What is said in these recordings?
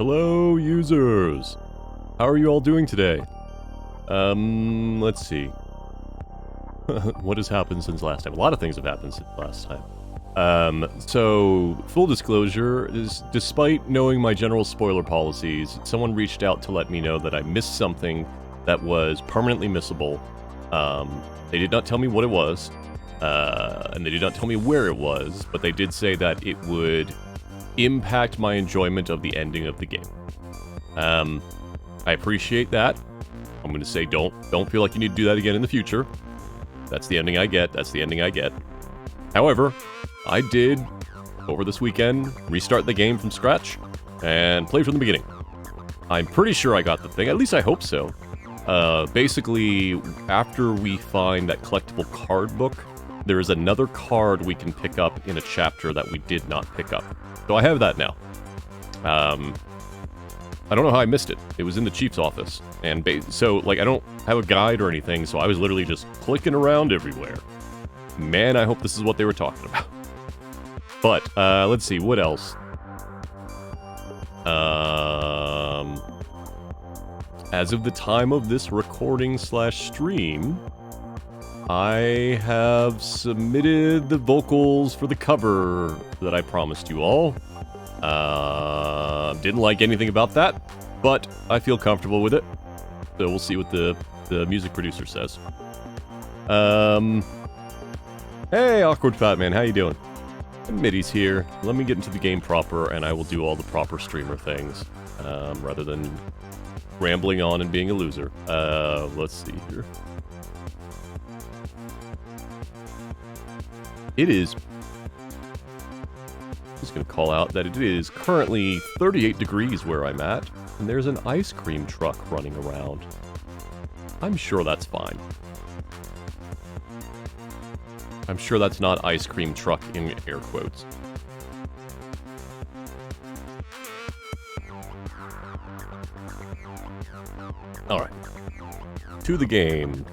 Hello, users! How are you all doing today? Let's see. What has happened since last time? A lot of things have happened since last time. So, full disclosure, is despite knowing my general spoiler policies, someone reached out to let me know that I missed something that was permanently missable. They did not tell me what it was, and they did not tell me where it was, but they did say that it would impact my enjoyment of the ending of the game. I appreciate that. I'm going to say don't feel like you need to do that again in the future. That's the ending I get. That's the ending I get. However, I did, over this weekend, restart the game from scratch and play from the beginning. I'm pretty sure I got the thing. At least I hope so. Basically, after we find that collectible card book, there is another card we can pick up in a chapter that we did not pick up. So I have that now. I don't know how I missed it. It was in the chief's office. And so, like, I don't have a guide or anything, so I was literally just clicking around everywhere. Man, I hope this is what they were talking about. But, let's see, what else? As of the time of this recording / stream, I have submitted the vocals for the cover that I promised you all. Didn't like anything about that, but I feel comfortable with it. So we'll see what the music producer says. Hey, Awkward Fat Man, how you doing? Middy's here. Let me get into the game proper, and I will do all the proper streamer things, rather than rambling on and being a loser. Let's see here. It is... I'm just going to call out that it is currently 38 degrees where I'm at, and there's an ice cream truck running around. I'm sure that's fine. I'm sure that's not ice cream truck in air quotes. Alright. To the game.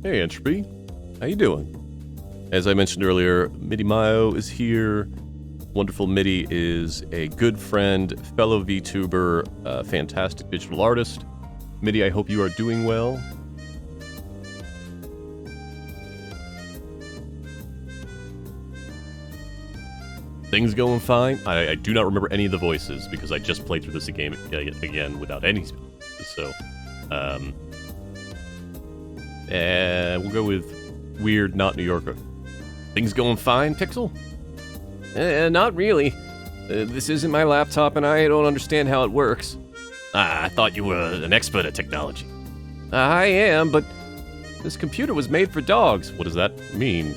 Hey, Entropy. How you doing? As I mentioned earlier, Midi Mayo is here. Wonderful Midi is a good friend, fellow VTuber, fantastic digital artist. Midi, I hope you are doing well. Things going fine. I do not remember any of the voices because I just played through this game again without any. So, we'll go with weird, not New Yorker. Things going fine, Pixel? Not really. This isn't my laptop and I don't understand how it works. I thought you were an expert at technology. I am, but this computer was made for dogs. What does that mean?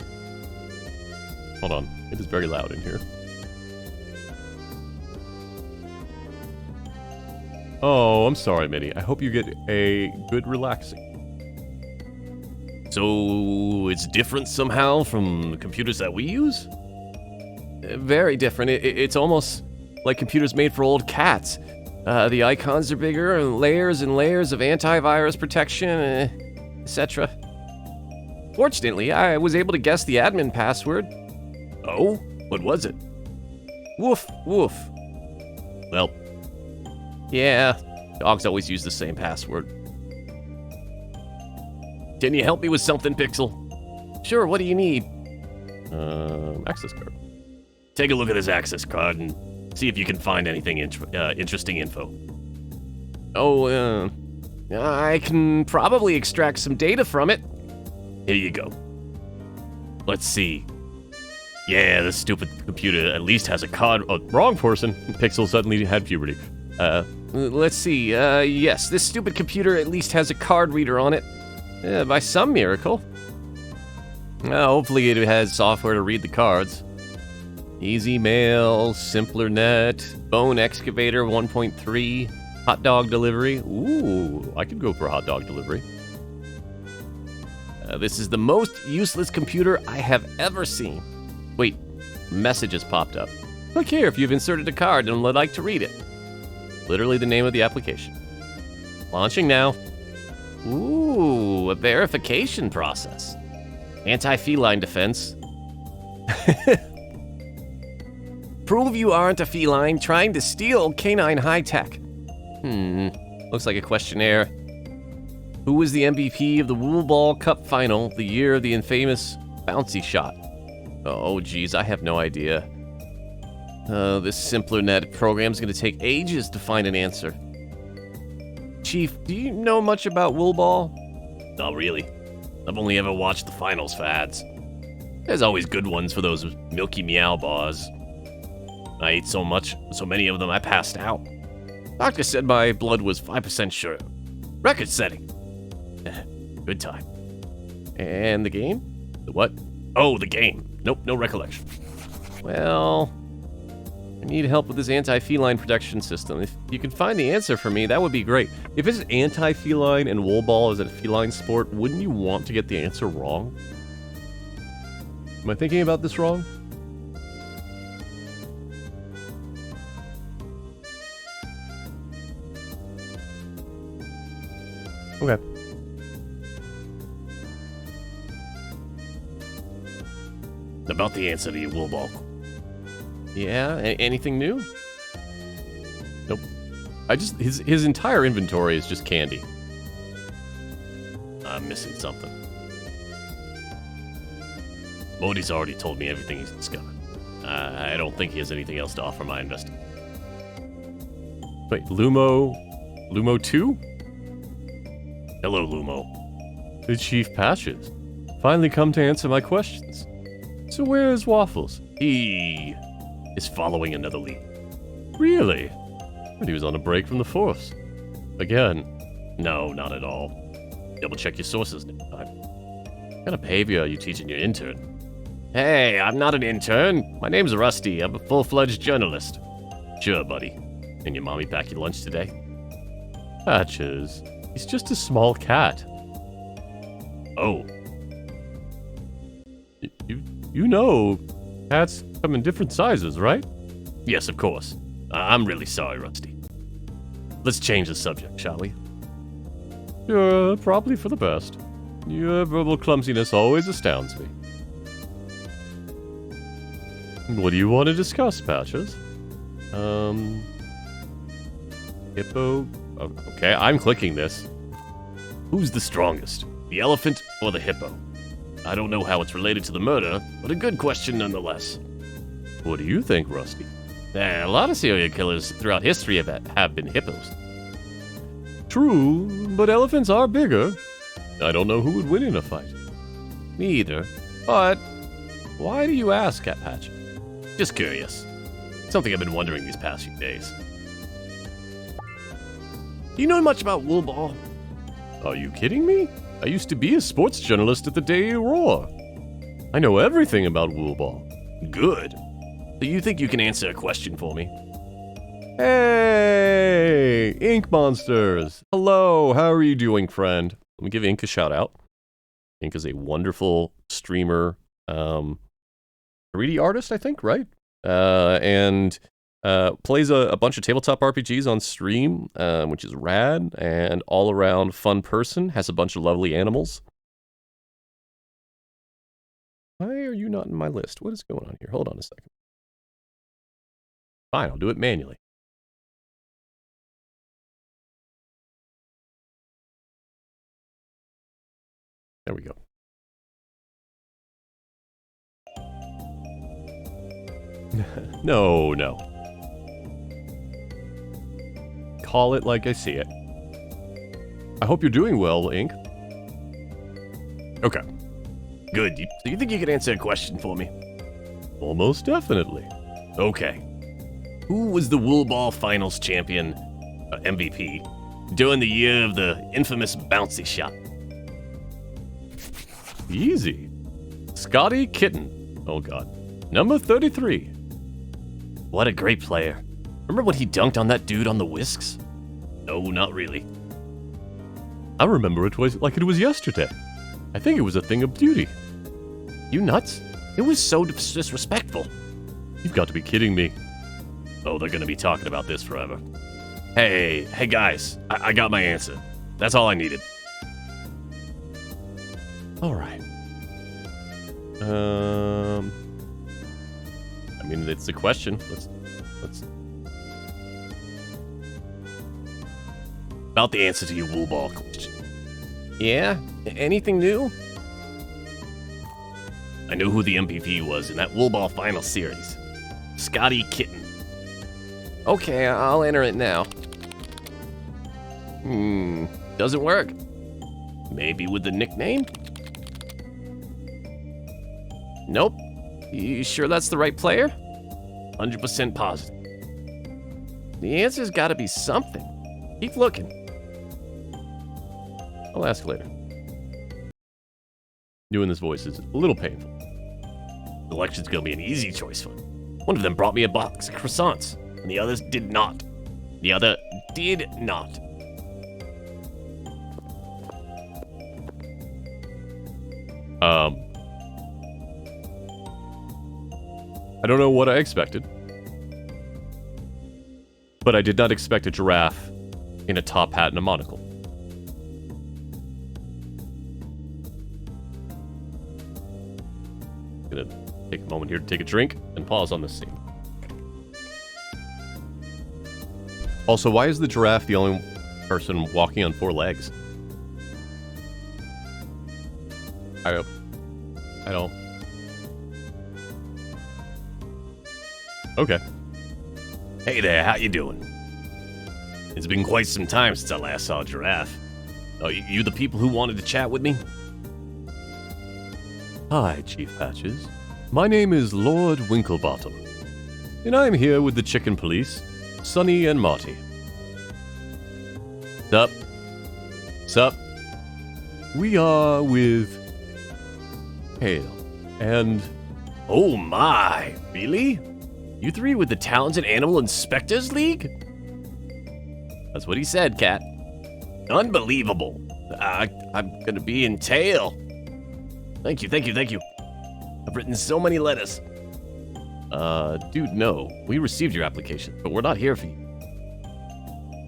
Hold on. It is very loud in here. Oh, I'm sorry, Midi. I hope you get a good relaxing. So, it's different somehow from the computers that we use? Very different. It's almost like computers made for old cats. The icons are bigger, and layers of antivirus protection, etc. Fortunately, I was able to guess the admin password. Oh? What was it? Woof, woof. Well, yeah, dogs always use the same password. Can you help me with something, Pixel? Sure, what do you need? Access card. Take a look at his access card and see if you can find anything interesting info. Oh, I can probably extract some data from it. Here you go. Let's see. Yeah, this stupid computer at least has a card. Oh, wrong person. Pixel suddenly had puberty. Let's see. Yes, this stupid computer at least has a card reader on it. By some miracle. Hopefully it has software to read the cards. Easy Mail, Simpler Net, Bone Excavator 1.3, Hot Dog Delivery. Ooh, I could go for a hot dog delivery. This is the most useless computer I have ever seen. Wait, message has popped up. Click here if you've inserted a card and would like to read it. Literally the name of the application. Launching now. Ooh, a verification process. Anti-feline defense. Prove you aren't a feline trying to steal canine high-tech. Looks like a questionnaire. Who was the MVP of the Wool Ball Cup final the year of the infamous bouncy shot? Oh, geez, I have no idea. This SimplerNet program's gonna take ages to find an answer. Chief, do you know much about Wool Ball? Not really. I've only ever watched the finals for ads. There's always good ones for those Milky Meow bars. I ate so many of them I passed out. Doctor said my blood was 5% sure. Record setting. Good time. And the game? The what? Oh, the game. Nope, no recollection. Well, I need help with this anti-feline protection system. If you can find the answer for me, that would be great. If it's anti-feline and Wool Ball is a feline sport, wouldn't you want to get the answer wrong? Am I thinking about this wrong? Okay. About the answer to your Wool Ball. Yeah, anything new? Nope. His entire inventory is just candy. I'm missing something. Modi's already told me everything he's discovered. I don't think he has anything else to offer my investor. Wait, Lumo 2? Hello, Lumo. The Chief Patches. Finally come to answer my questions. So where is Waffles? He is following another lead. Really? But he was on a break from the force. Again? No, not at all. Double check your sources next time. What kind of behavior are you teaching your intern? Hey, I'm not an intern. My name's Rusty. I'm a full-fledged journalist. Sure, buddy. And your mommy pack your lunch today? Patches. He's just a small cat. Oh. You know, cats come in different sizes, right? Yes, of course. I'm really sorry, Rusty. Let's change the subject, shall we? Sure, probably for the best. Your verbal clumsiness always astounds me. What do you want to discuss, Patches? Hippo? Okay, I'm clicking this. Who's the strongest? The elephant or the hippo? I don't know how it's related to the murder, but a good question nonetheless. What do you think, Rusty? A lot of serial killers throughout history have been hippos. True, but elephants are bigger. I don't know who would win in a fight. Me either. But why do you ask, Cat Patch? Just curious. Something I've been wondering these past few days. Do you know much about Wool Ball? Are you kidding me? I used to be a sports journalist at the Daily Roar. I know everything about Wool Ball. Good. So you think you can answer a question for me? Hey, Ink Monsters. Hello, how are you doing, friend? Let me give Ink a shout out. Ink is a wonderful streamer, 3D artist, I think, right? And plays a bunch of tabletop RPGs on stream, which is rad, and all-around fun person, has a bunch of lovely animals. Why are you not in my list? What is going on here? Hold on a second. Fine, I'll do it manually. There we go. No. Call it like I see it. I hope you're doing well, Ink. Okay. Good. So you think you can answer a question for me? Almost definitely. Okay. Who was the Wool Ball Finals champion, MVP, during the year of the infamous bouncy shot? Easy. Scotty Kitten. Oh god. Number 33. What a great player. Remember when he dunked on that dude on the whisks? No, not really. I remember it was like it was yesterday. I think it was a thing of beauty. You nuts? It was so disrespectful. You've got to be kidding me. Oh, they're gonna be talking about this forever. Hey guys, I got my answer. That's all I needed. All right. I mean, it's a question. Let's. About the answer to your wool ball question. Yeah? Anything new? I knew who the MVP was in that wool ball final series. Scotty Kitten. Okay, I'll enter it now. Doesn't work. Maybe with the nickname? Nope. You sure that's the right player? 100% positive. The answer's gotta be something. Keep looking. I'll ask later. Doing this voice is a little painful. The election's gonna be an easy choice fund. One of them brought me a box of croissants, and the others did not. The other did not. I don't know what I expected, but I did not expect a giraffe in a top hat and a monocle. Gonna take a moment here to take a drink and pause on this scene. Also, why is the giraffe the only person walking on 4 legs? I don't. Okay. Hey there, how you doing? It's been quite some time since I last saw a giraffe. Oh, you the people who wanted to chat with me? Hi, Chief Patches. My name is Lord Winklebottom, and I'm here with the Chicken Police, Sonny and Marty. Sup? We are with Hale, and... Oh my, really? You three with the Talented Animal Inspectors League? That's what he said, Cat. Unbelievable. I'm gonna be in tail. Thank you. I've written so many letters. Dude, no. We received your application, but we're not here for you.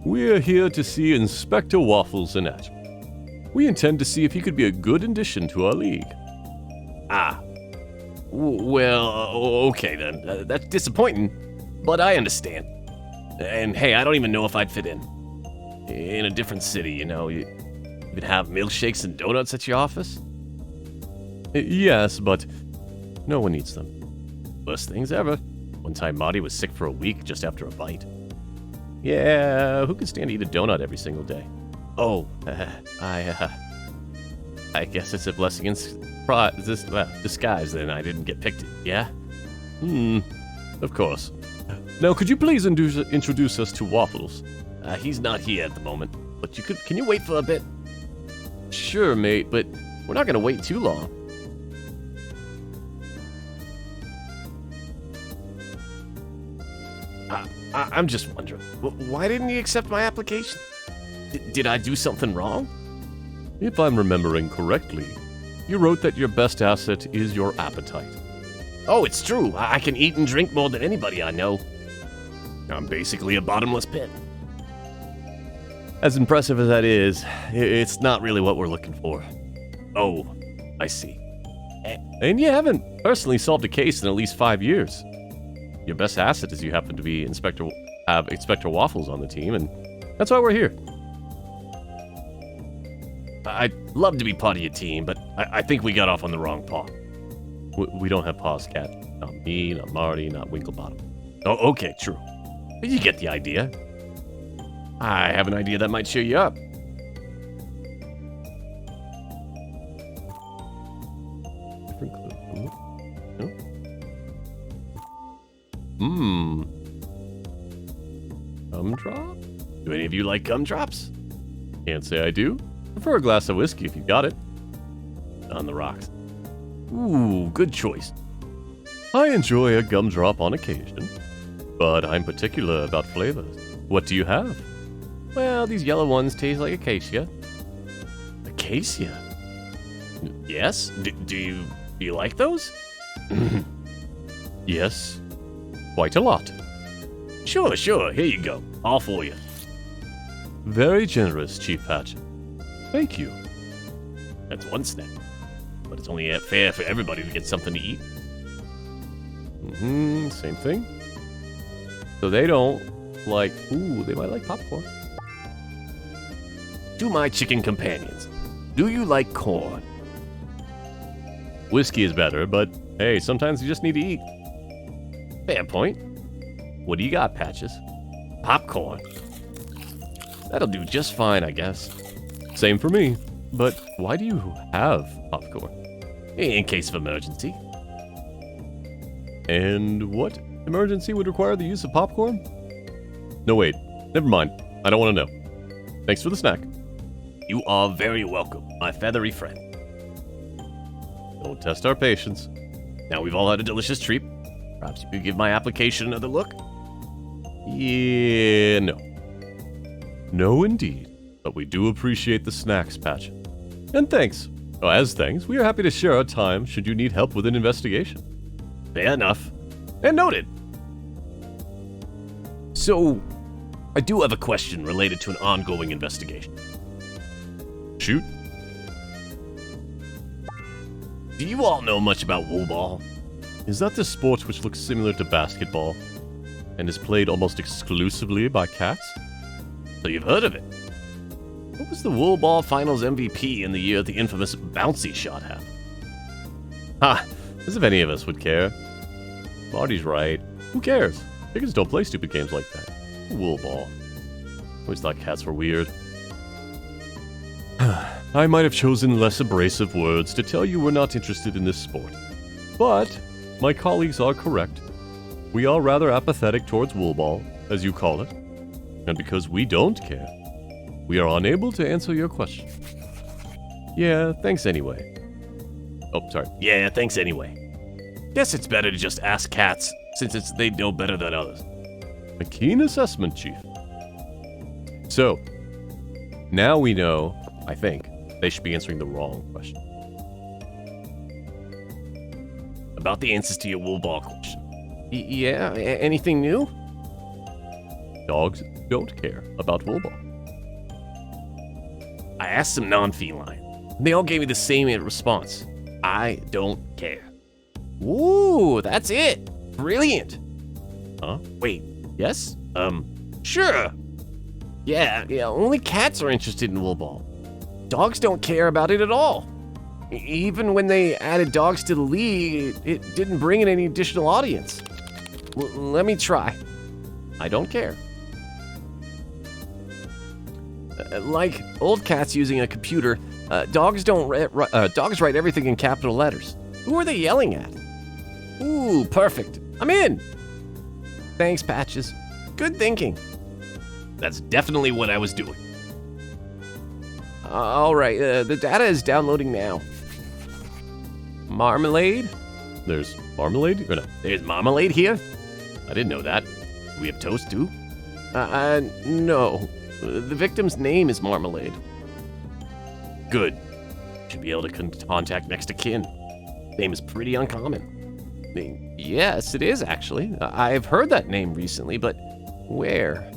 We're here to see Inspector Waffles and Spotty. We intend to see if he could be a good addition to our league. Well, okay then. That's disappointing, but I understand. And hey, I don't even know if I'd fit in. In a different city, you know, you could have milkshakes and donuts at your office? Yes, but no one needs them. Worst things ever. One time Marty was sick for a week just after a bite. Yeah, who could stand to eat a donut every single day? Oh, I guess it's a blessing in disguise then I didn't get picked, yeah? Of course. Now, could you please introduce us to Waffles? He's not here at the moment, but can you wait for a bit? Sure, mate, but we're not gonna wait too long. I'm just wondering, why didn't he accept my application? Did I do something wrong? If I'm remembering correctly, you wrote that your best asset is your appetite. Oh, it's true. I can eat and drink more than anybody I know. I'm basically a bottomless pit. As impressive as that is, it's not really what we're looking for. Oh, I see. And you haven't personally solved a case in at least 5 years. Your best asset is you happen to be Inspector Waffles on the team, and that's why we're here. I'd love to be part of your team, but I think we got off on the wrong paw. We don't have paws, Cat. Not me, not Marty, not Winklebottom. Oh, okay, true. But you get the idea. I have an idea that might cheer you up. Different clue. Gumdrop? Do any of you like gumdrops? Can't say I do. Prefer a glass of whiskey if you got it. On the rocks. Ooh, good choice. I enjoy a gumdrop on occasion, but I'm particular about flavors. What do you have? Well, these yellow ones taste like acacia. Acacia? Yes? Do you like those? Yes, quite a lot. Sure, here you go. All for you. Very generous, Chief Patch. Thank you. That's one snack. But it's only fair for everybody to get something to eat. Same thing. So they don't like, they might like popcorn. To my chicken companions, do you like corn? Whiskey is better, but hey, sometimes you just need to eat. Fair point. What do you got, Patches? Popcorn. That'll do just fine, I guess. Same for me. But why do you have popcorn? In case of emergency. And what emergency would require the use of popcorn? No, wait. Never mind. I don't want to know. Thanks for the snack. You are very welcome, my feathery friend. Don't test our patience. Now we've all had a delicious treat. Perhaps you could give my application another look? Yeah, no. No, indeed. But we do appreciate the snacks, Patch. And thanks. Oh, as thanks, we are happy to share our time should you need help with an investigation. Fair enough. And noted. So, I do have a question related to an ongoing investigation. Shoot. Do you all know much about woolball? Is that the sport which looks similar to basketball and is played almost exclusively by cats? So you've heard of it. What was the woolball finals MVP in the year the infamous bouncy shot happened? Ha! As if any of us would care. Marty's right. Who cares? Chickens don't play stupid games like that. Woolball. Always thought cats were weird. I might have chosen less abrasive words to tell you we're not interested in this sport. But my colleagues are correct. We are rather apathetic towards woolball, as you call it. And because we don't care, we are unable to answer your question. Yeah, thanks anyway. Oh, sorry. Yeah, thanks anyway. Guess it's better to just ask cats, since they know better than others. A keen assessment, Chief. So, now we know, I think, they should be answering the wrong question. About the answers to your woolball question. Yeah, anything new? Dogs don't care about woolball. I asked some non-feline. They all gave me the same response. I don't care. Ooh, that's it. Brilliant. Huh? Wait, yes? Sure. Yeah, only cats are interested in woolball. Dogs don't care about it at all. Even when they added dogs to the league, it didn't bring in any additional audience. Let me try. I don't care. Like old cats using a computer, dogs write everything in capital letters. Who are they yelling at? Ooh, perfect. I'm in. Thanks, Patches. Good thinking. That's definitely what I was doing. All right, the data is downloading now. Marmalade? There's marmalade? Or no? There's marmalade here? I didn't know that. Do we have toast too? No. The victim's name is Marmalade. Good. Should be able to contact next of kin. Name is pretty uncommon. Yes, it is actually. I've heard that name recently, but where?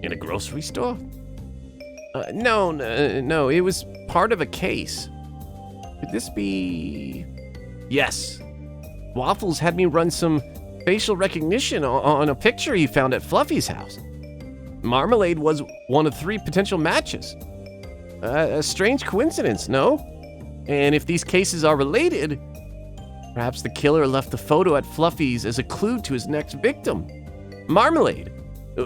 In a grocery store? No, it was part of a case. Could this be... Yes. Waffles had me run some facial recognition on a picture he found at Fluffy's house. Marmalade was one of 3 potential matches. A strange coincidence, no? And if these cases are related, perhaps the killer left the photo at Fluffy's as a clue to his next victim. Marmalade.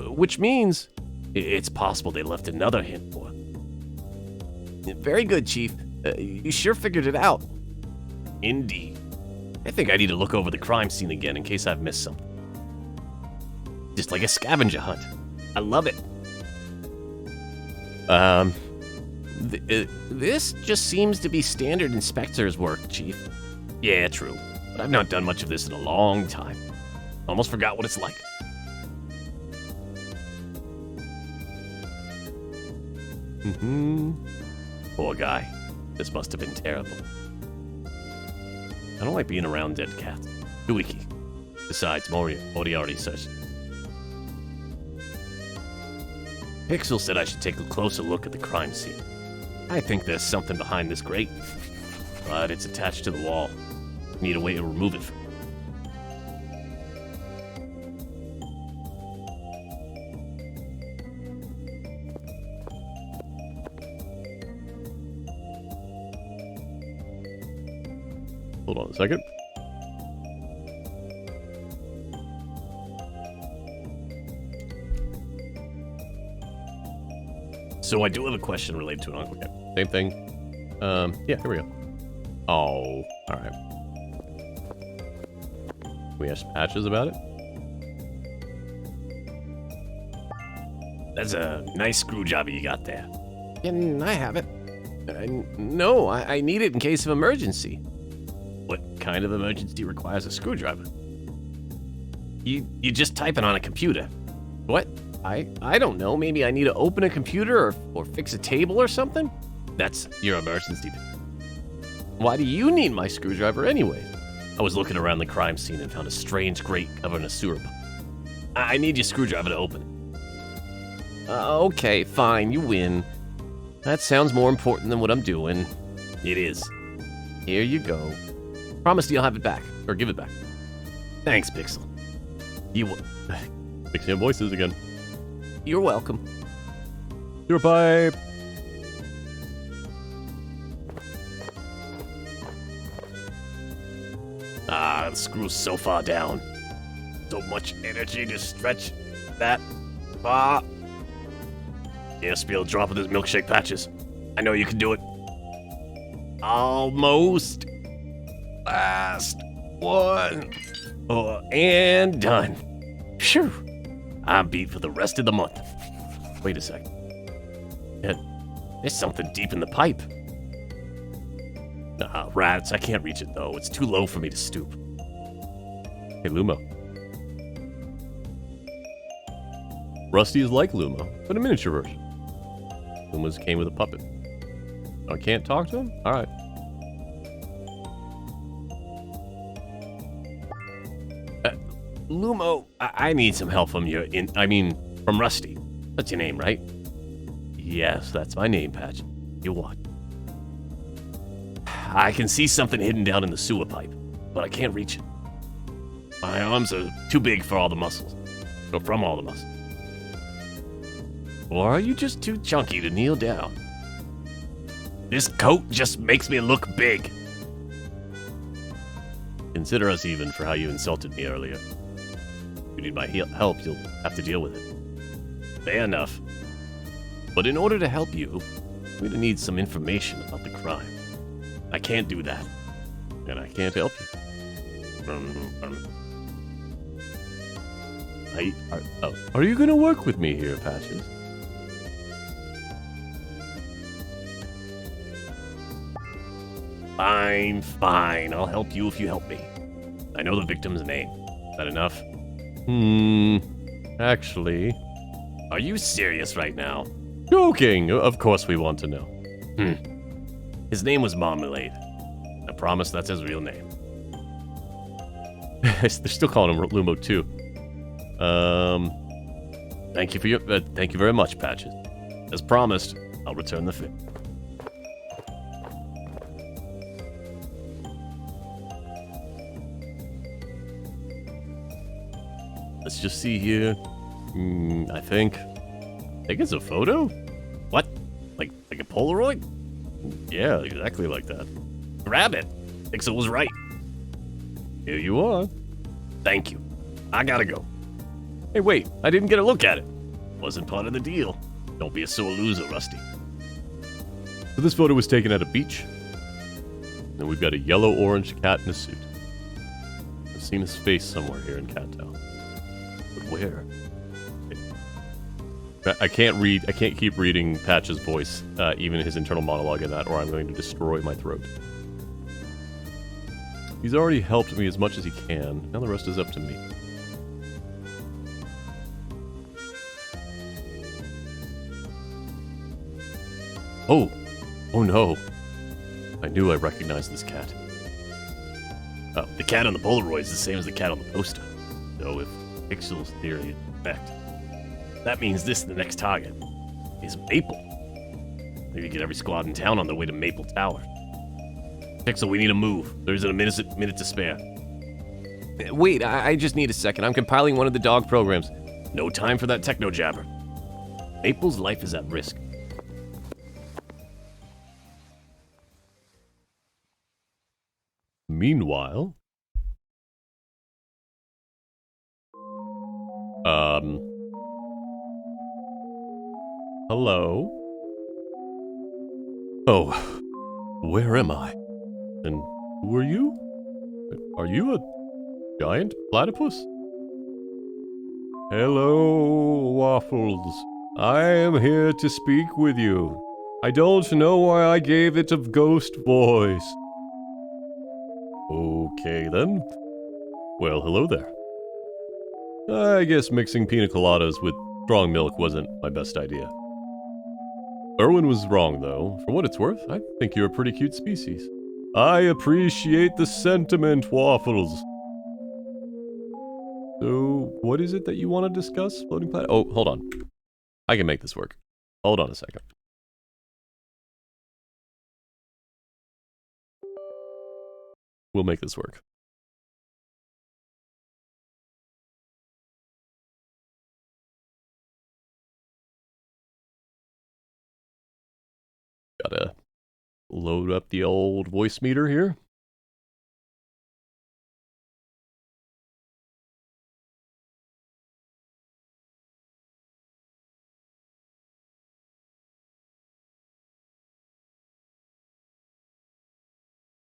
Which means it's possible they left another hint for him. Very good, Chief. You sure figured it out. Indeed. I think I need to look over the crime scene again in case I've missed something. Just like a scavenger hunt. I love it. This just seems to be standard inspector's work, Chief. Yeah, true. But I've not done much of this in a long time. Almost forgot what it's like. Poor guy. This must have been terrible. I don't like being around dead cats. Too icky. Besides, Mori already says. Pixel said I should take a closer look at the crime scene. I think there's something behind this grate, but it's attached to the wall. Need a way to remove it. Hold on a second. So I do have a question related to it. Okay, same thing. Yeah, here we go. Oh, all right. We ask Patches about it. That's a nice screw job you got there. Can I have it? No, I need it in case of emergency. What kind of emergency requires a screwdriver? You just type it on a computer. What? I don't know. Maybe I need to open a computer or fix a table or something? That's your emergency. Why do you need my screwdriver anyway? I was looking around the crime scene and found a strange grate covered in a sewer pipe. I need your screwdriver to open it. Okay, fine, you win. That sounds more important than what I'm doing. It is. Here you go. Promise you'll have it back, or give it back. Thanks, Pixel. Fixing voices again. You're welcome. Your pipe. Ah, the screw's so far down. So much energy to stretch that far. Yeah, spill a drop of this milkshake, Patches. I know you can do it. Almost. Last one. Oh, and done. Phew. I'm beat for the rest of the month. Wait a second. There's something deep in the pipe. Ah, rats. I can't reach it, though. It's too low for me to stoop. Hey, Lumo. Rusty is like Lumo, but a miniature version. Lumo's came with a puppet. Oh, I can't talk to him? Alright. Lumo, I need some help from you. From Rusty. That's your name, right? Yes, that's my name, Patch. You what? I can see something hidden down in the sewer pipe, but I can't reach it. My arms are too big for all the muscles. Or from all the muscles. Or are you just too chunky to kneel down? This coat just makes me look big. Consider us even for how you insulted me earlier. If you need my help, you'll have to deal with it. Fair enough. But in order to help you, we're gonna need some information about the crime. I can't do that. And I can't help you. Are you gonna work with me here, Patches? Fine. I'll help you if you help me. I know the victim's name. Is that enough? Actually... Are you serious right now? Joking! Of course we want to know. His name was Marmalade. I promise that's his real name. They're still calling him Lumo too. Thank you very much, Patches. As promised, I'll return the favor. Let's just see here. I think it's a photo? What? Like a Polaroid? Yeah, exactly like that. Grab it. Pixel was right. Here you are. Thank you. I gotta go. Hey, wait, I didn't get a look at it. Wasn't part of the deal. Don't be a sore loser, Rusty. So this photo was taken at a beach. And we've got a yellow-orange cat in a suit. I've seen his face somewhere here in Cat Town. But where? I can't keep reading Patch's voice, even his internal monologue in that, or I'm going to destroy my throat. He's already helped me as much as he can. Now the rest is up to me. Oh no. I knew I recognized this cat. Oh, the cat on the Polaroid is the same as the cat on the poster. So if Pixel's theory is correct, that means this is the next target. Is Maple. Maybe get every squad in town on their way to Maple Tower. Pixel, we need to move. There isn't a minute to spare. Wait, I just need a second. I'm compiling one of the dog programs. No time for that techno jabber. Maple's life is at risk. Meanwhile... Hello? Oh, where am I? And who are you? Are you a giant platypus? Hello, Waffles. I am here to speak with you. I don't know why I gave it a ghost voice. Okay then. Well, hello there. I guess mixing pina coladas with strong milk wasn't my best idea. Erwin was wrong, though. For what it's worth, I think you're a pretty cute species. I appreciate the sentiment, Waffles. So, what is it that you want to discuss, Floating Planet? Oh, hold on. I can make this work. Hold on a second. We'll make this work. Gotta load up the old voice meter here.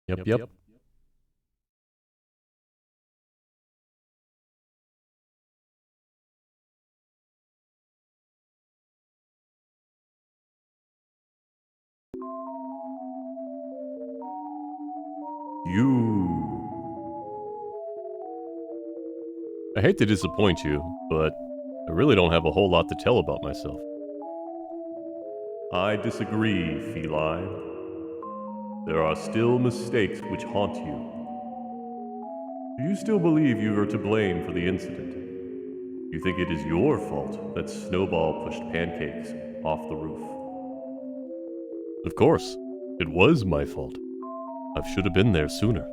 Yep. I hate to disappoint you, but I really don't have a whole lot to tell about myself. I disagree, Feline. There are still mistakes which haunt you. Do you still believe you are to blame for the incident? You think it is your fault that Snowball pushed pancakes off the roof? Of course, it was my fault. I should have been there sooner.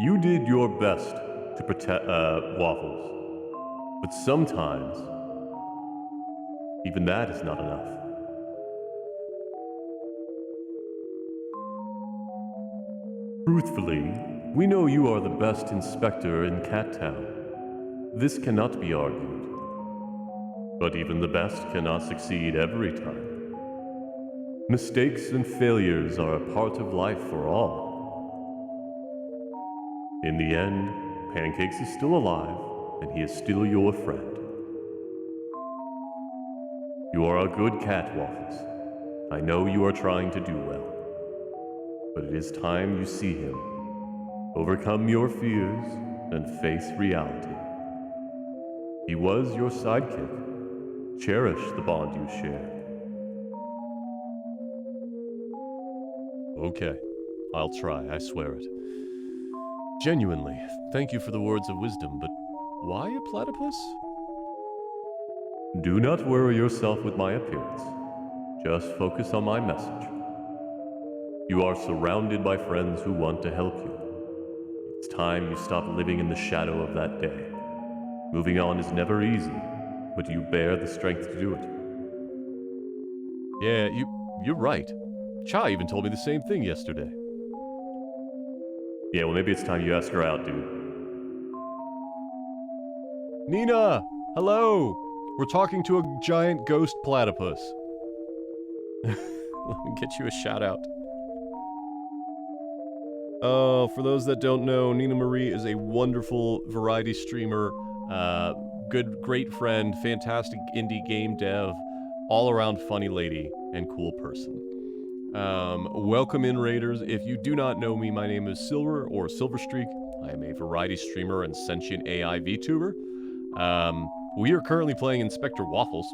You did your best to protect Waffles, but sometimes even that is not enough. Truthfully, we know you are the best inspector in Cat Town. This cannot be argued. But even the best cannot succeed every time. Mistakes and failures are a part of life for all. In the end, Pancakes is still alive, and he is still your friend. You are a good cat, Waffles. I know you are trying to do well. But it is time you see him. Overcome your fears and face reality. He was your sidekick. Cherish the bond you share. Okay, I'll try, I swear it. Genuinely, thank you for the words of wisdom, but why a platypus? Do not worry yourself with my appearance. Just focus on my message. You are surrounded by friends who want to help you. It's time you stop living in the shadow of that day. Moving on is never easy, but you bear the strength to do it. Yeah, you're right. Chai even told me the same thing yesterday. Yeah, well, maybe it's time you ask her out, dude. Nina! Hello! We're talking to a giant ghost platypus. Let me get you a shout out. Oh, for those that don't know, Nina Marie is a wonderful variety streamer, great friend, fantastic indie game dev, all-around funny lady, and cool person. Welcome in, Raiders. If you do not know me, my name is Silver, or Silverstreak. I am a variety streamer and sentient AI VTuber. We are currently playing Inspector Waffles,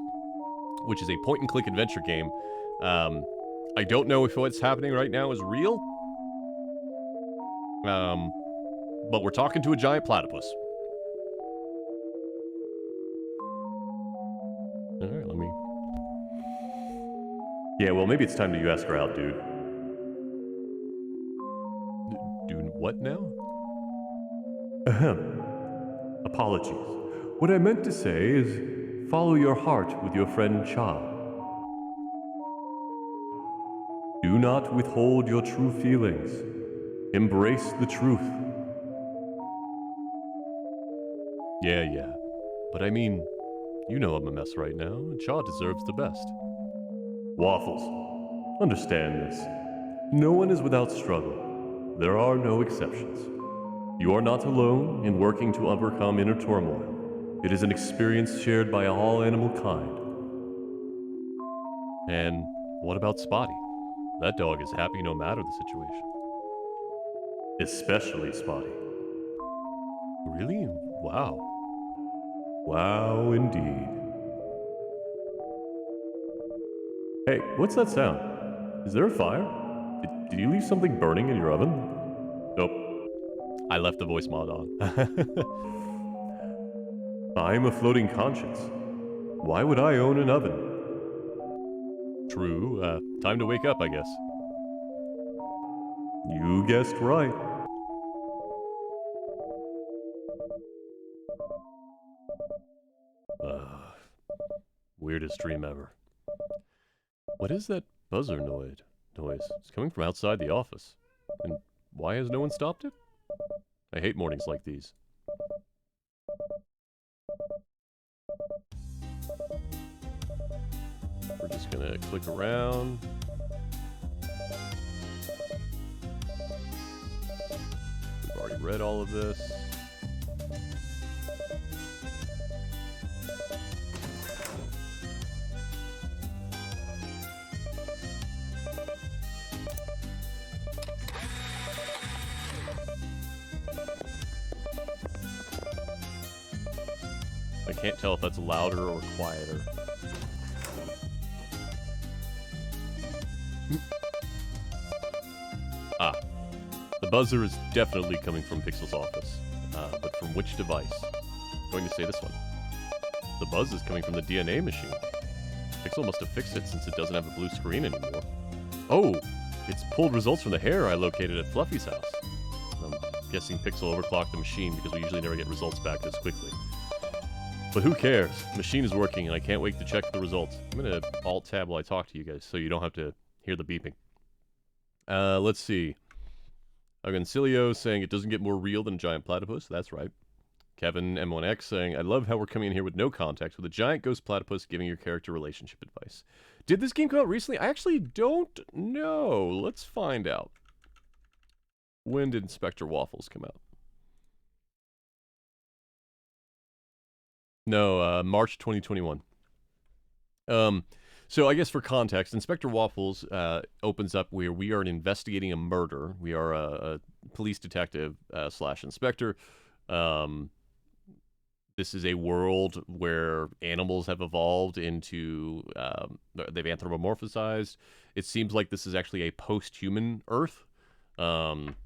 which is a point-and-click adventure game. I don't know if what's happening right now is real. But we're talking to a giant platypus. Alright, let me... Yeah, well, maybe it's time that you ask her out, dude. Do what now? Ahem. Apologies. What I meant to say is follow your heart with your friend Cha. Do not withhold your true feelings. Embrace the truth. Yeah. But I mean, you know I'm a mess right now, and Cha deserves the best. Waffles, understand this. No one is without struggle. There are no exceptions. You are not alone in working to overcome inner turmoil. It is an experience shared by all animal kind. And what about Spotty? That dog is happy no matter the situation. Especially Spotty. Really? Wow. Wow, indeed. Hey, what's that sound? Is there a fire? Did you leave something burning in your oven? Nope. I left the voice mod on. I'm a floating conscience. Why would I own an oven? True. Time to wake up, I guess. You guessed right. Weirdest dream ever. What is that buzzer noise? It's coming from outside the office. And why has no one stopped it? I hate mornings like these. We're just gonna click around. We've already read all of this. I can't tell if that's louder or quieter. The buzzer is definitely coming from Pixel's office. But from which device? I'm going to say this one. The buzz is coming from the DNA machine. Pixel must have fixed it since it doesn't have a blue screen anymore. Oh! It's pulled results from the hair I located at Fluffy's house. I'm guessing Pixel overclocked the machine because we usually never get results back this quickly. But who cares? The machine is working and I can't wait to check the results. I'm gonna Alt-Tab while I talk to you guys so you don't have to hear the beeping. Let's see. Agoncilio saying it doesn't get more real than a giant platypus. That's right. Kevin M1X saying, I love how we're coming in here with no context, with a giant ghost platypus giving your character relationship advice. Did this game come out recently? I actually don't know. Let's find out. When did Inspector Waffles come out? No, March 2021. So I guess for context, Inspector Waffles opens up where we are investigating a murder. We are a police detective slash inspector. This is a world where animals have evolved into, they've anthropomorphized. It seems like this is actually a post-human Earth. Don't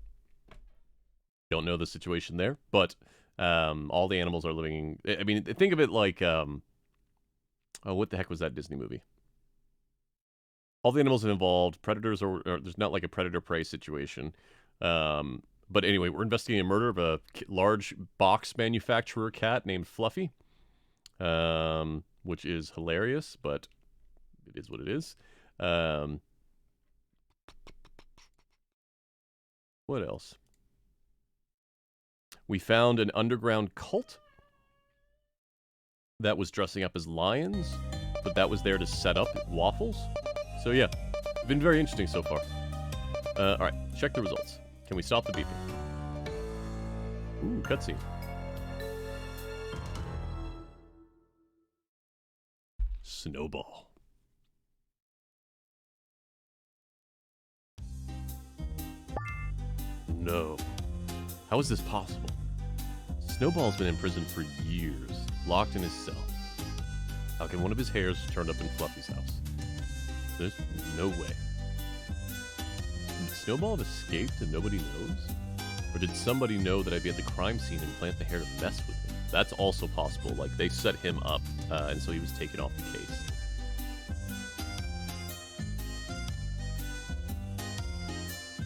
know the situation there, but all the animals are living. I mean, think of it like, oh, what the heck was that Disney movie? All the animals have evolved. Predators or there's not like a predator-prey situation. But anyway, we're investigating a murder of a large box manufacturer cat named Fluffy, which is hilarious, but it is what it is. What else? We found an underground cult that was dressing up as lions, but that was there to set up Waffles. So yeah, been very interesting so far. Alright, check the results. Can we stop the beeping? Ooh, cutscene. Snowball. No. How is this possible? Snowball's been in prison for years, locked in his cell. How can one of his hairs turned up in Fluffy's house? There's no way. Did Snowball have escaped and nobody knows? Or did somebody know that I'd be at the crime scene and plant the hair to mess with me? That's also possible. Like, they set him up, and so he was taken off the case.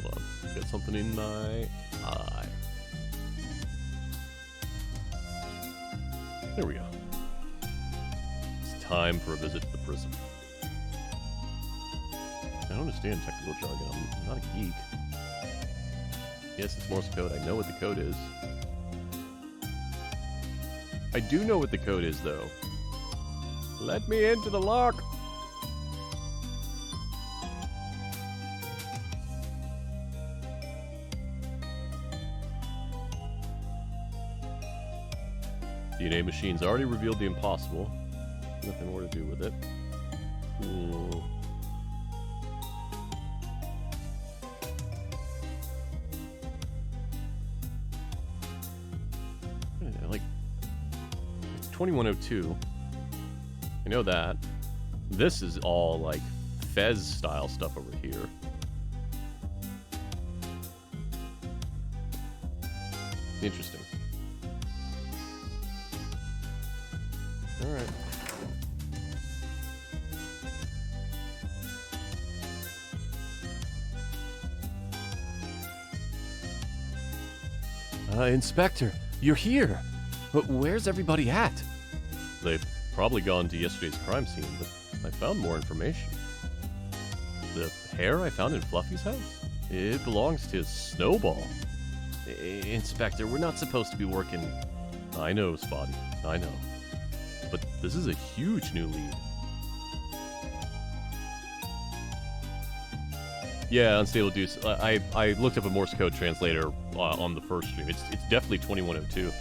Hold on. Got something in my eye. There we go. It's time for a visit to the prison. I don't understand technical jargon. I'm not a geek. Yes, it's Morse code. I know what the code is. I do know what the code is, though. Let me into the lock! DNA machines already revealed the impossible. Nothing more to do with it. Like, it's 2102. I know that. This is all, like, Fez-style stuff over here. Interesting. Alright. Inspector, you're here. But where's everybody at? They've probably gone to yesterday's crime scene, but I found more information. The hair I found in Fluffy's house? It belongs to Snowball. Inspector, we're not supposed to be working. I know, Spotty. I know. But this is a huge new lead. Yeah, Unstable Deuce. I looked up a Morse code translator on the first stream. It's definitely 2102.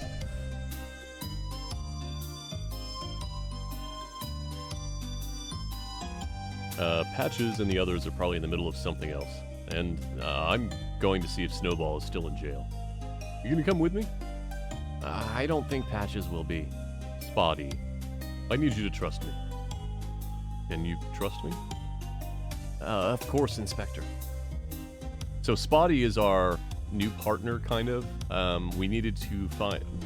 Patches and the others are probably in the middle of something else. And I'm going to see if Snowball is still in jail. You gonna come with me? I don't think Patches will be. Spotty, I need you to trust me. Can you trust me? Of course, Inspector. So Spotty is our new partner, kind of. We needed to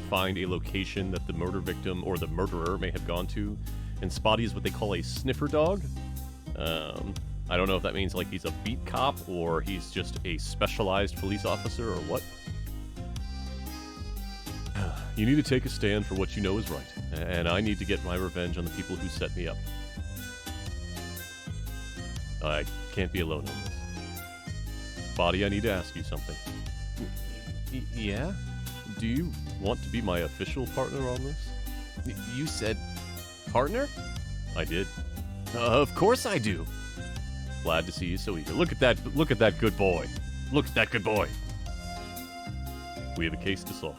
find a location that the murder victim or the murderer may have gone to. And Spotty is what they call a sniffer dog. I don't know if that means like he's a beat cop or he's just a specialized police officer or what. You need to take a stand for what you know is right, and I need to get my revenge on the people who set me up. I can't be alone on this. Spotty, I need to ask you something. Yeah? Do you want to be my official partner on this? You said partner? I did. Of course I do. Glad to see you so eager. Look at that good boy. Look at that good boy. We have a case to solve.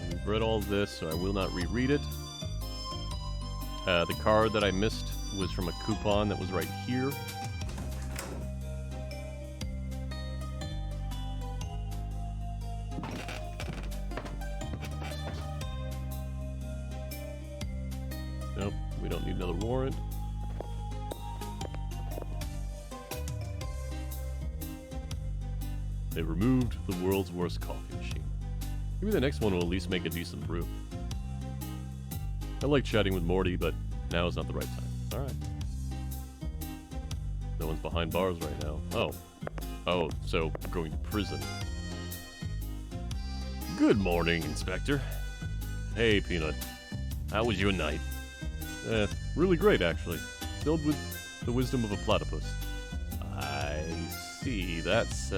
We've read all this, so I will not reread it. The card that I missed was from a coupon that was right here. Nope, we don't need another warrant. They removed the world's worst coffee machine. Maybe the next one will at least make a decent brew. I like chatting with Morty, but now is not the right time. Alright. No one's behind bars right now. Oh, so going to prison. Good morning, Inspector. Hey, Peanut. How was your night? Really great, actually. Filled with the wisdom of a platypus. I see. That's,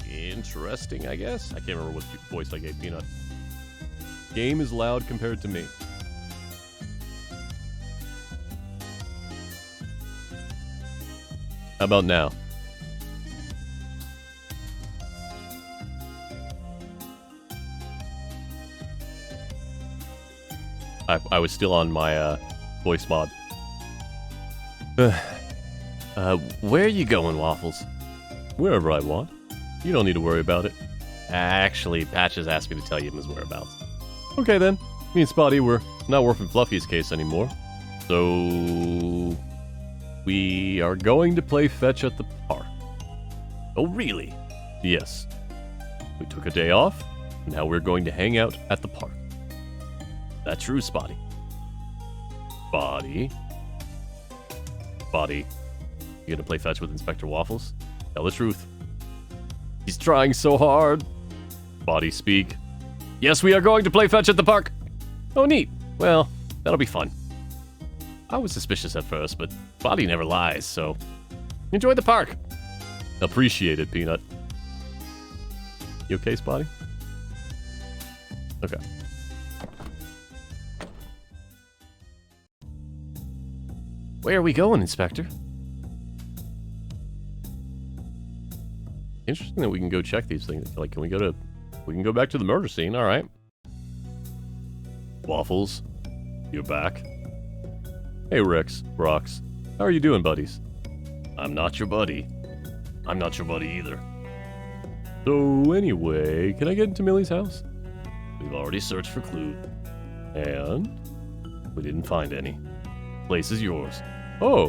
interesting, I guess? I can't remember what voice I gave Peanut. Game is loud compared to me. How about now? I was still on my voice mod. Where are you going, Waffles? Wherever I want. You don't need to worry about it. Actually, Patches asked me to tell you his whereabouts. Okay then. Me and Spotty, we're not working Fluffy's case anymore. So... we are going to play fetch at the park. Oh, really? Yes. We took a day off, and now we're going to hang out at the park. That's true, Spotty. Spotty? Spotty, you gonna play fetch with Inspector Waffles? Tell the truth. He's trying so hard. Spotty, speak. Yes, we are going to play fetch at the park. Oh, neat. Well, that'll be fun. I was suspicious at first, but Spotty never lies, so enjoy the park. Appreciate it, Peanut. You okay, Spotty? Okay. Where are we going, Inspector? Interesting that we can go check these things. Like, we can go back to the murder scene, alright. Waffles, you're back. Hey, Rex, Rox. How are you doing, buddies? I'm not your buddy. I'm not your buddy either. So, anyway, can I get into Millie's house? We've already searched for clues. And? We didn't find any. Place is yours. Oh,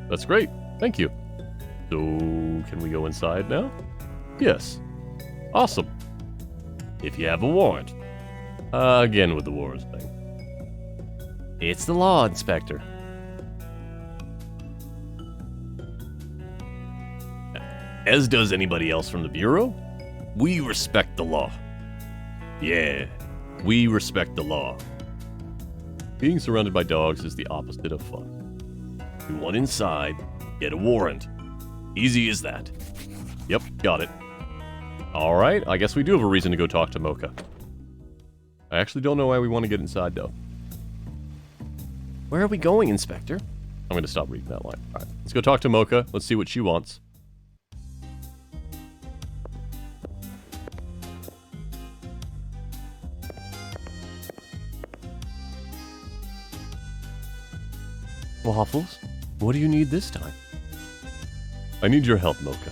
that's great. Thank you. So, can we go inside now? Yes. Awesome. If you have a warrant. Again with the warrants thing. It's the law, Inspector. As does anybody else from the Bureau, we respect the law. Yeah, we respect the law. Being surrounded by dogs is the opposite of fun. You want inside, get a warrant. Easy as that. Yep, got it. Alright, I guess we do have a reason to go talk to Mocha. I actually don't know why we want to get inside, though. Where are we going, Inspector? I'm going to stop reading that line. Alright, let's go talk to Mocha. Let's see what she wants. Waffles, what do you need this time? I need your help, Mocha.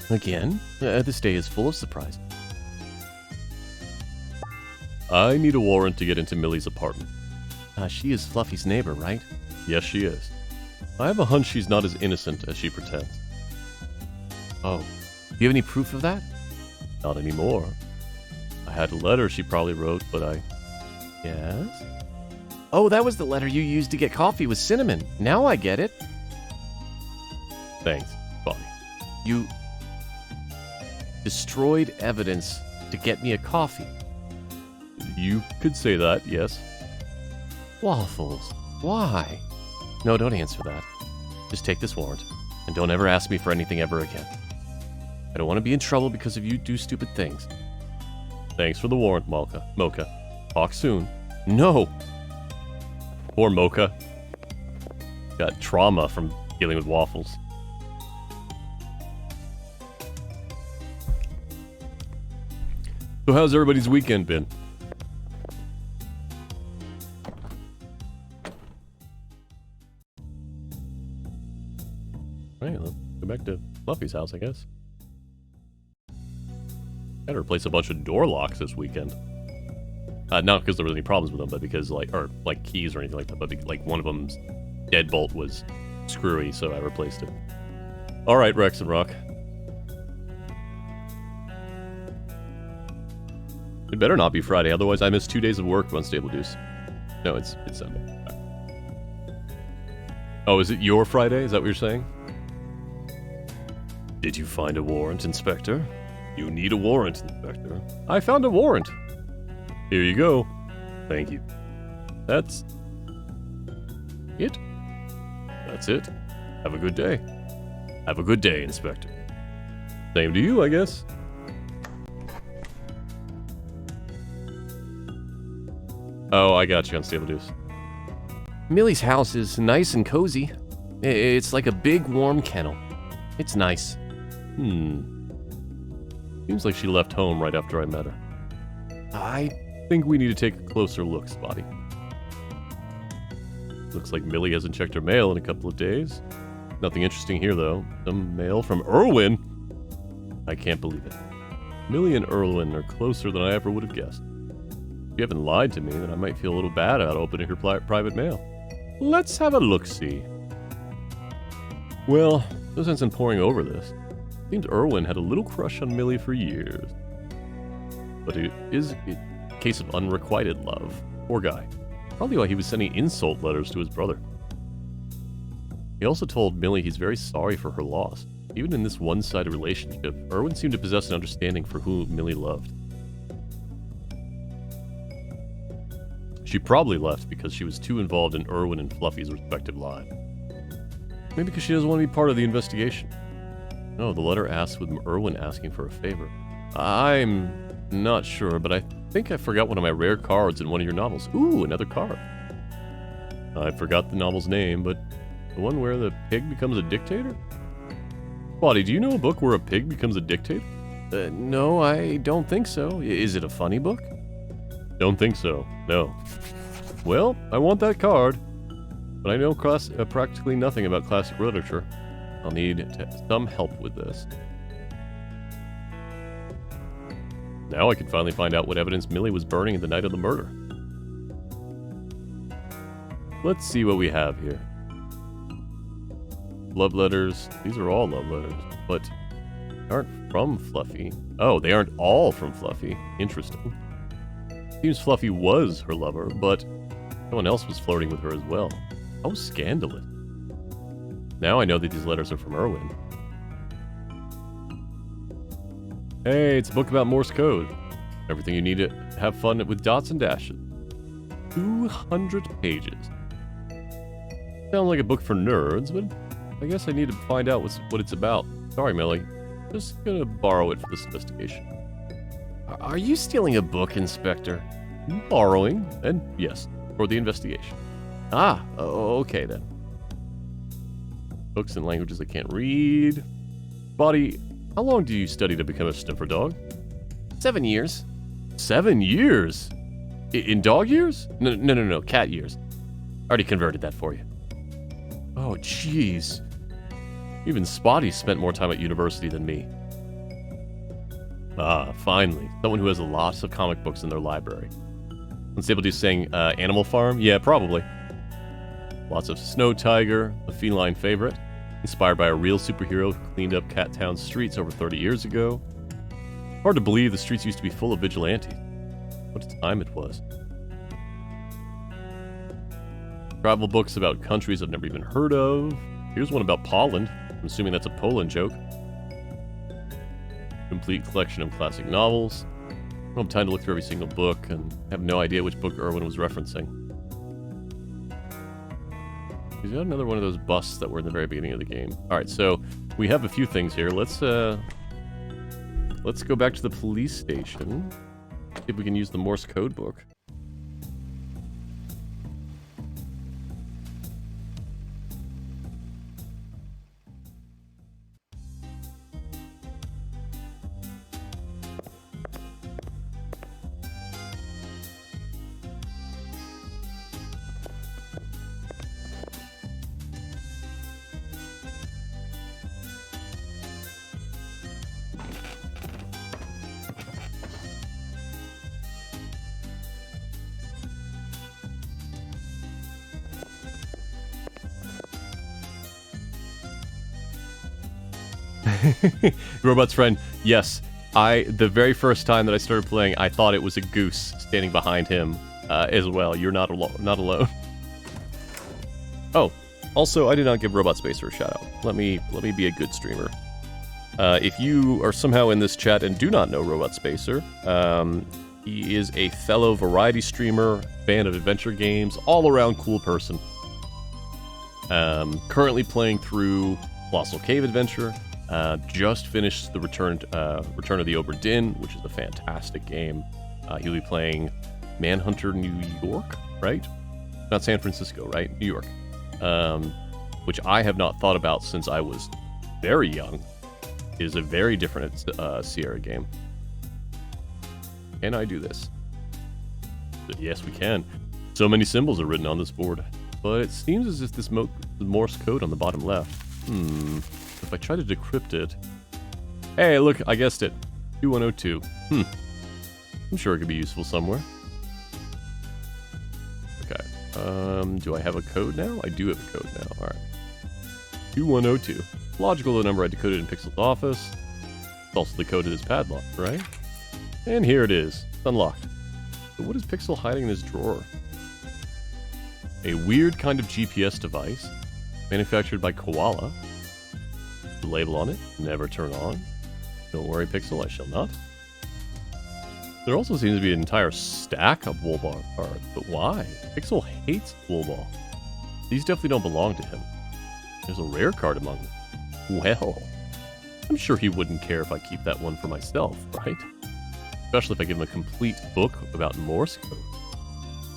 Again? This day is full of surprises. I need a warrant to get into Millie's apartment. She is Fluffy's neighbor, right? Yes, she is. I have a hunch she's not as innocent as she pretends. Oh, do you have any proof of that? Not anymore. I had a letter she probably wrote, but Yes? Oh, that was the letter you used to get coffee with cinnamon. Now I get it. Thanks, Spotty. You destroyed evidence to get me a coffee. You could say that, yes. Waffles, why? No, don't answer that. Just take this warrant, and don't ever ask me for anything ever again. I don't want to be in trouble because of you do stupid things. Thanks for the warrant, Mocha. Talk soon. No! Poor Mocha. Got trauma from dealing with Waffles. So how's everybody's weekend been? Alright, let's go back to Fluffy's house, I guess. Had to replace a bunch of door locks this weekend. Not because there was any problems with them, but because, like keys or anything like that, but like one of them's deadbolt was screwy, so I replaced it. Alright, Rex and Rock. It better not be Friday, otherwise I miss 2 days of work on Stable Deuce. No, it's Sunday. Right. Oh, is it your Friday? Is that what you're saying? Did you find a warrant, Inspector? You need a warrant, Inspector. I found a warrant. Here you go. Thank you. That's it? That's it. Have a good day. Have a good day, Inspector. Same to you, I guess. Oh, I got you on Stable Deuce. Millie's house is nice and cozy. It's like a big warm kennel. It's nice. Seems like she left home right after I met her. I think we need to take a closer look, Spotty. Looks like Millie hasn't checked her mail in a couple of days. Nothing interesting here, though. Some mail from Irwin. I can't believe it. Millie and Erwin are closer than I ever would have guessed. If you haven't lied to me, then I might feel a little bad about opening her private mail. Let's have a look-see. Well, no sense in poring over this. Seems Erwin had a little crush on Millie for years. But it is a case of unrequited love. Poor guy. Probably why he was sending insult letters to his brother. He also told Millie he's very sorry for her loss. Even in this one-sided relationship, Erwin seemed to possess an understanding for who Millie loved. She probably left because she was too involved in Erwin and Fluffy's respective lives. Maybe because she doesn't want to be part of the investigation. No, the letter asks with Erwin asking for a favor. I'm not sure, but I think I forgot one of my rare cards in one of your novels. Ooh, another card. I forgot the novel's name, but the one where the pig becomes a dictator? Spotty, do you know a book where a pig becomes a dictator? No, I don't think so. Is it a funny book? Don't think so, no. Well, I want that card, but I know practically nothing about classic literature. I'll need some help with this. Now I can finally find out what evidence Millie was burning the night of the murder. Let's see what we have here. Love letters. These are all love letters, but they aren't from Fluffy. Oh, they aren't all from Fluffy. Interesting. Seems Fluffy was her lover, but someone else was flirting with her as well. How scandalous. Now I know that these letters are from Erwin. Hey, it's a book about Morse code. Everything you need to have fun with dots and dashes. 200 pages. Sounds like a book for nerds, but I guess I need to find out what it's about. Sorry, Millie. Just gonna borrow it for this investigation. Are you stealing a book, Inspector? Borrowing, and yes, for the investigation. Ah, okay then. Books in languages I can't read. Spotty, how long do you study to become a sniffer dog? 7 years. 7 years? In dog years? No, cat years. Already converted that for you. Oh, jeez. Even Spotty spent more time at university than me. Ah, finally. Someone who has lots of comic books in their library. Unstable saying, Animal Farm? Yeah, probably. Lots of Snow Tiger, a feline favorite. Inspired by a real superhero who cleaned up Cat Town's streets over 30 years ago. Hard to believe the streets used to be full of vigilantes. What a time it was. Travel books about countries I've never even heard of. Here's one about Poland. I'm assuming that's a Poland joke. Complete collection of classic novels. I don't have time to look through every single book and have no idea which book Erwin was referencing. He's got another one of those busts that were in the very beginning of the game. Alright, so we have a few things here. Let's go back to the police station. See if we can use the Morse code book. Robot's friend, yes. The very first time that I started playing, I thought it was a goose standing behind him as well. You're not alone. Oh, also, I did not give Robot Spacer a shout out. Let me be a good streamer. If you are somehow in this chat and do not know Robot Spacer, he is a fellow variety streamer, fan of adventure games, all-around cool person. Currently playing through Colossal Cave Adventure. Just finished the Return of the Obra Dinn, which is a fantastic game. He'll be playing Manhunter New York, right? Not San Francisco, right? New York. Which I have not thought about since I was very young. It is a very different Sierra game. Can I do this? Yes, we can. So many symbols are written on this board. But it seems as if this Morse code on the bottom left. If I try to decrypt it... Hey, look, I guessed it. 2102. I'm sure it could be useful somewhere. Okay. Do I have a code now? I do have a code now. All right. 2102. Logical, the number I decoded in Pixel's office. It's also decoded as padlock, right? And here it is. It's unlocked. So what is Pixel hiding in his drawer? A weird kind of GPS device, manufactured by Koala. The label on it, never turn on. Don't worry, Pixel, I shall not. There also seems to be an entire stack of Woolball cards, but why? Pixel hates Woolball. These definitely don't belong to him. There's a rare card among them. Well, I'm sure he wouldn't care if I keep that one for myself, right? Especially if I give him a complete book about Morse code.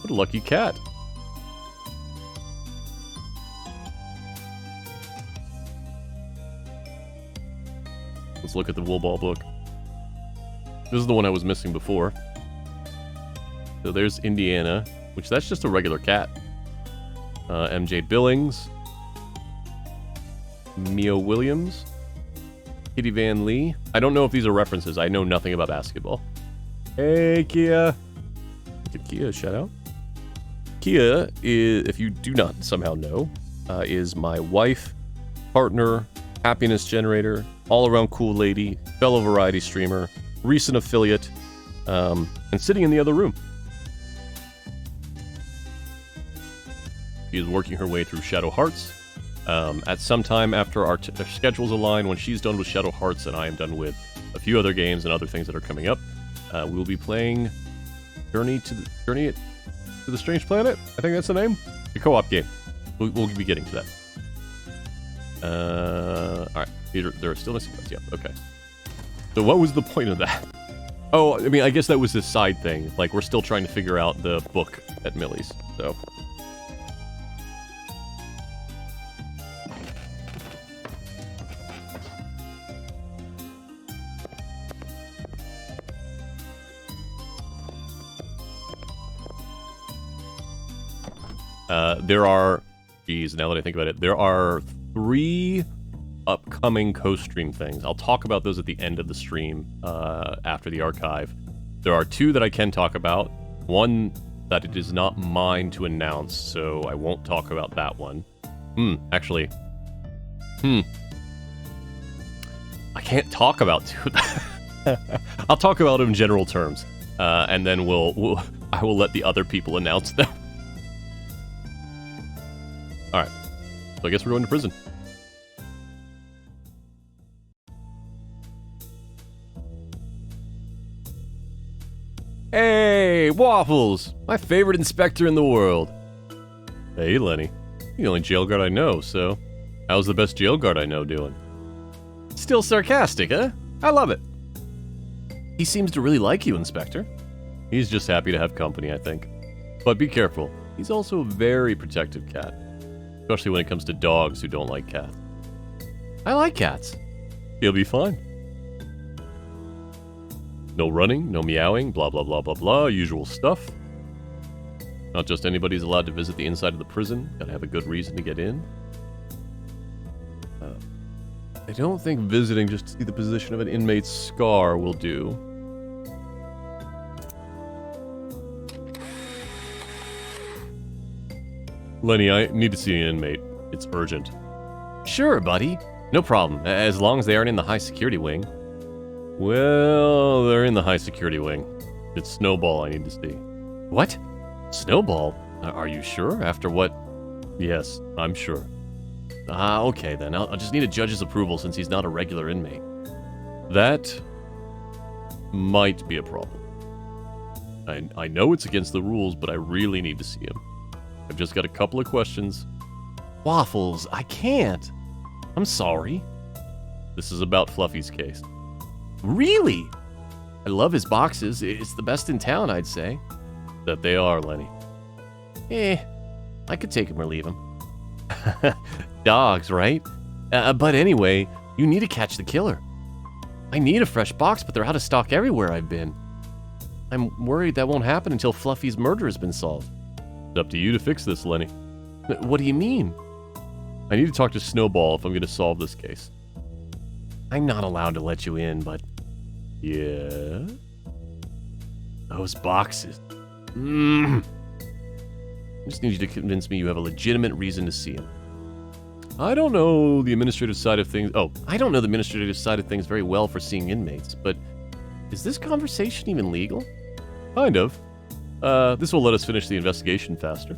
What a lucky cat. Let's look at the Woolball book. This is the one I was missing before. So there's Indiana, which that's just a regular cat. MJ Billings. Mia Williams. Kitty Van Lee. I don't know if these are references. I know nothing about basketball. Hey, Kia. Give Kia a shout out. Kia is, if you do not somehow know, is my wife, partner, happiness generator, all-around cool lady, fellow variety streamer, recent affiliate, and sitting in the other room. She is working her way through Shadow Hearts. At some time after our schedules align, when she's done with Shadow Hearts and I am done with a few other games and other things that are coming up, we will be playing Journey to the Strange Planet. I think that's the name. The co-op game. We'll be getting to that. All right. There are still missing parts. Yeah. Okay. So what was the point of that? Oh, I mean, I guess that was a side thing. Like, we're still trying to figure out the book at Millie's. So. There are, geez, now that I think about it, there are 3 upcoming co-stream things. I'll talk about those at the end of the stream, after the archive. There are 2 that I can talk about. One that it is not mine to announce, so I won't talk about that one. Actually. I can't talk about 2. I'll talk about them in general terms, and then I will let the other people announce them. Alright, so I guess we're going to prison. Hey, Waffles! My favorite inspector in the world. Hey, Lenny. You're the only jail guard I know, so how's the best jail guard I know doing? Still sarcastic, huh? I love it. He seems to really like you, Inspector. He's just happy to have company, I think. But be careful. He's also a very protective cat. Especially when it comes to dogs who don't like cats. I like cats. He'll be fine. No running, no meowing, blah blah blah blah blah, usual stuff. Not just anybody's allowed to visit the inside of the prison. Gotta have a good reason to get in. I don't think visiting just to see the position of an inmate's scar will do. Lenny, I need to see an inmate. It's urgent. Sure, buddy. No problem, as long as they aren't in the high security wing. Well, they're in the high security wing. It's Snowball I need to see. What? Snowball? Are you sure? After what? Yes, I'm sure. Okay then. I'll just need a judge's approval since he's not a regular inmate. That might be a problem. I know it's against the rules, but I really need to see him. I've just got a couple of questions. Waffles, I can't. I'm sorry. This is about Fluffy's case. Really? I love his boxes. It's the best in town, I'd say. That they are, Lenny. I could take him or leave him. Dogs, right? But anyway, you need to catch the killer. I need a fresh box, but they're out of stock everywhere I've been. I'm worried that won't happen until Fluffy's murder has been solved. It's up to you to fix this, Lenny. What do you mean? I need to talk to Snowball if I'm going to solve this case. I'm not allowed to let you in, but Yeah? Those boxes. I just need you to convince me you have a legitimate reason to see him. I don't know the administrative side of things. Oh, I don't know the administrative side of things very well for seeing inmates, but is this conversation even legal? kind of. This will let us finish the investigation faster.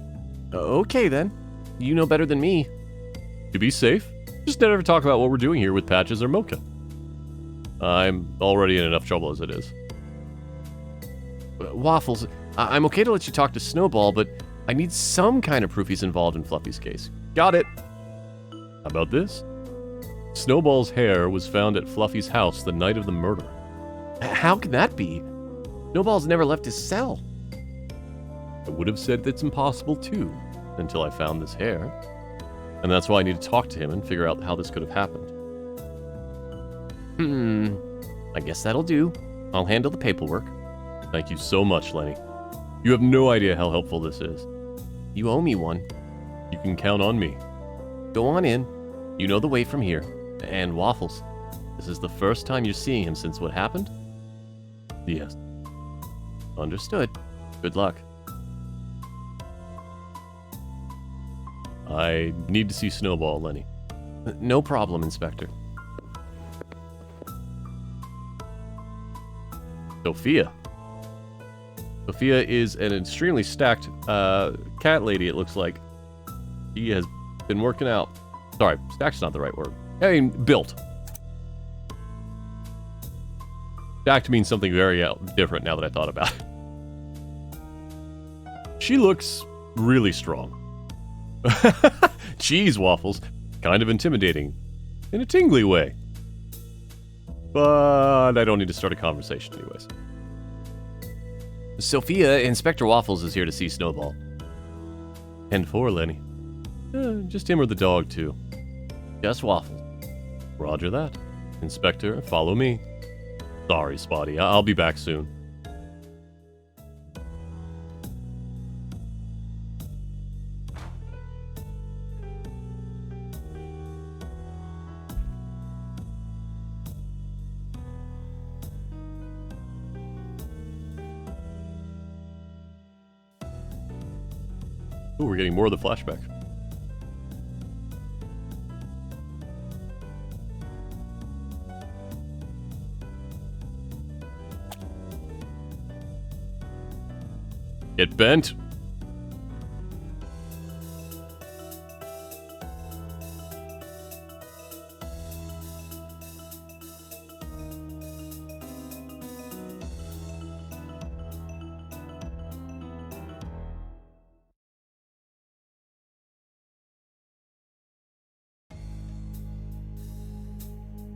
Okay then. You know better than me. To be safe, just never talk about what we're doing here with Patches or Mocha. I'm already in enough trouble as it is. Waffles, I'm okay to let you talk to Snowball, but I need some kind of proof he's involved in Fluffy's case. Got it. How about this? Snowball's hair was found at Fluffy's house the night of the murder. How can that be? Snowball's never left his cell. I would have said that's impossible too, until I found this hair. And that's why I need to talk to him and figure out how this could have happened. I guess that'll do. I'll handle the paperwork. Thank you so much, Lenny. You have no idea how helpful this is. You owe me one. You can count on me. Go on in. You know the way from here. And Waffles, this is the first time you're seeing him since what happened? Yes. Understood. Good luck. I need to see Snowball, Lenny. No problem, Inspector. Sophia. Sophia is an extremely stacked cat lady, it looks like. She has been working out. Sorry, stacked's not the right word. I mean, built. Stacked means something very different now that I thought about it. She looks really strong. Cheese Waffles. Kind of intimidating. In a tingly way. But I don't need to start a conversation anyways. Sophia, Inspector Waffles is here to see Snowball. And for Lenny. Just him or the dog, too. Just Waffles. Roger that. Inspector, follow me. Sorry, Spotty. I'll be back soon. Ooh, we're getting more of the flashback. Get bent.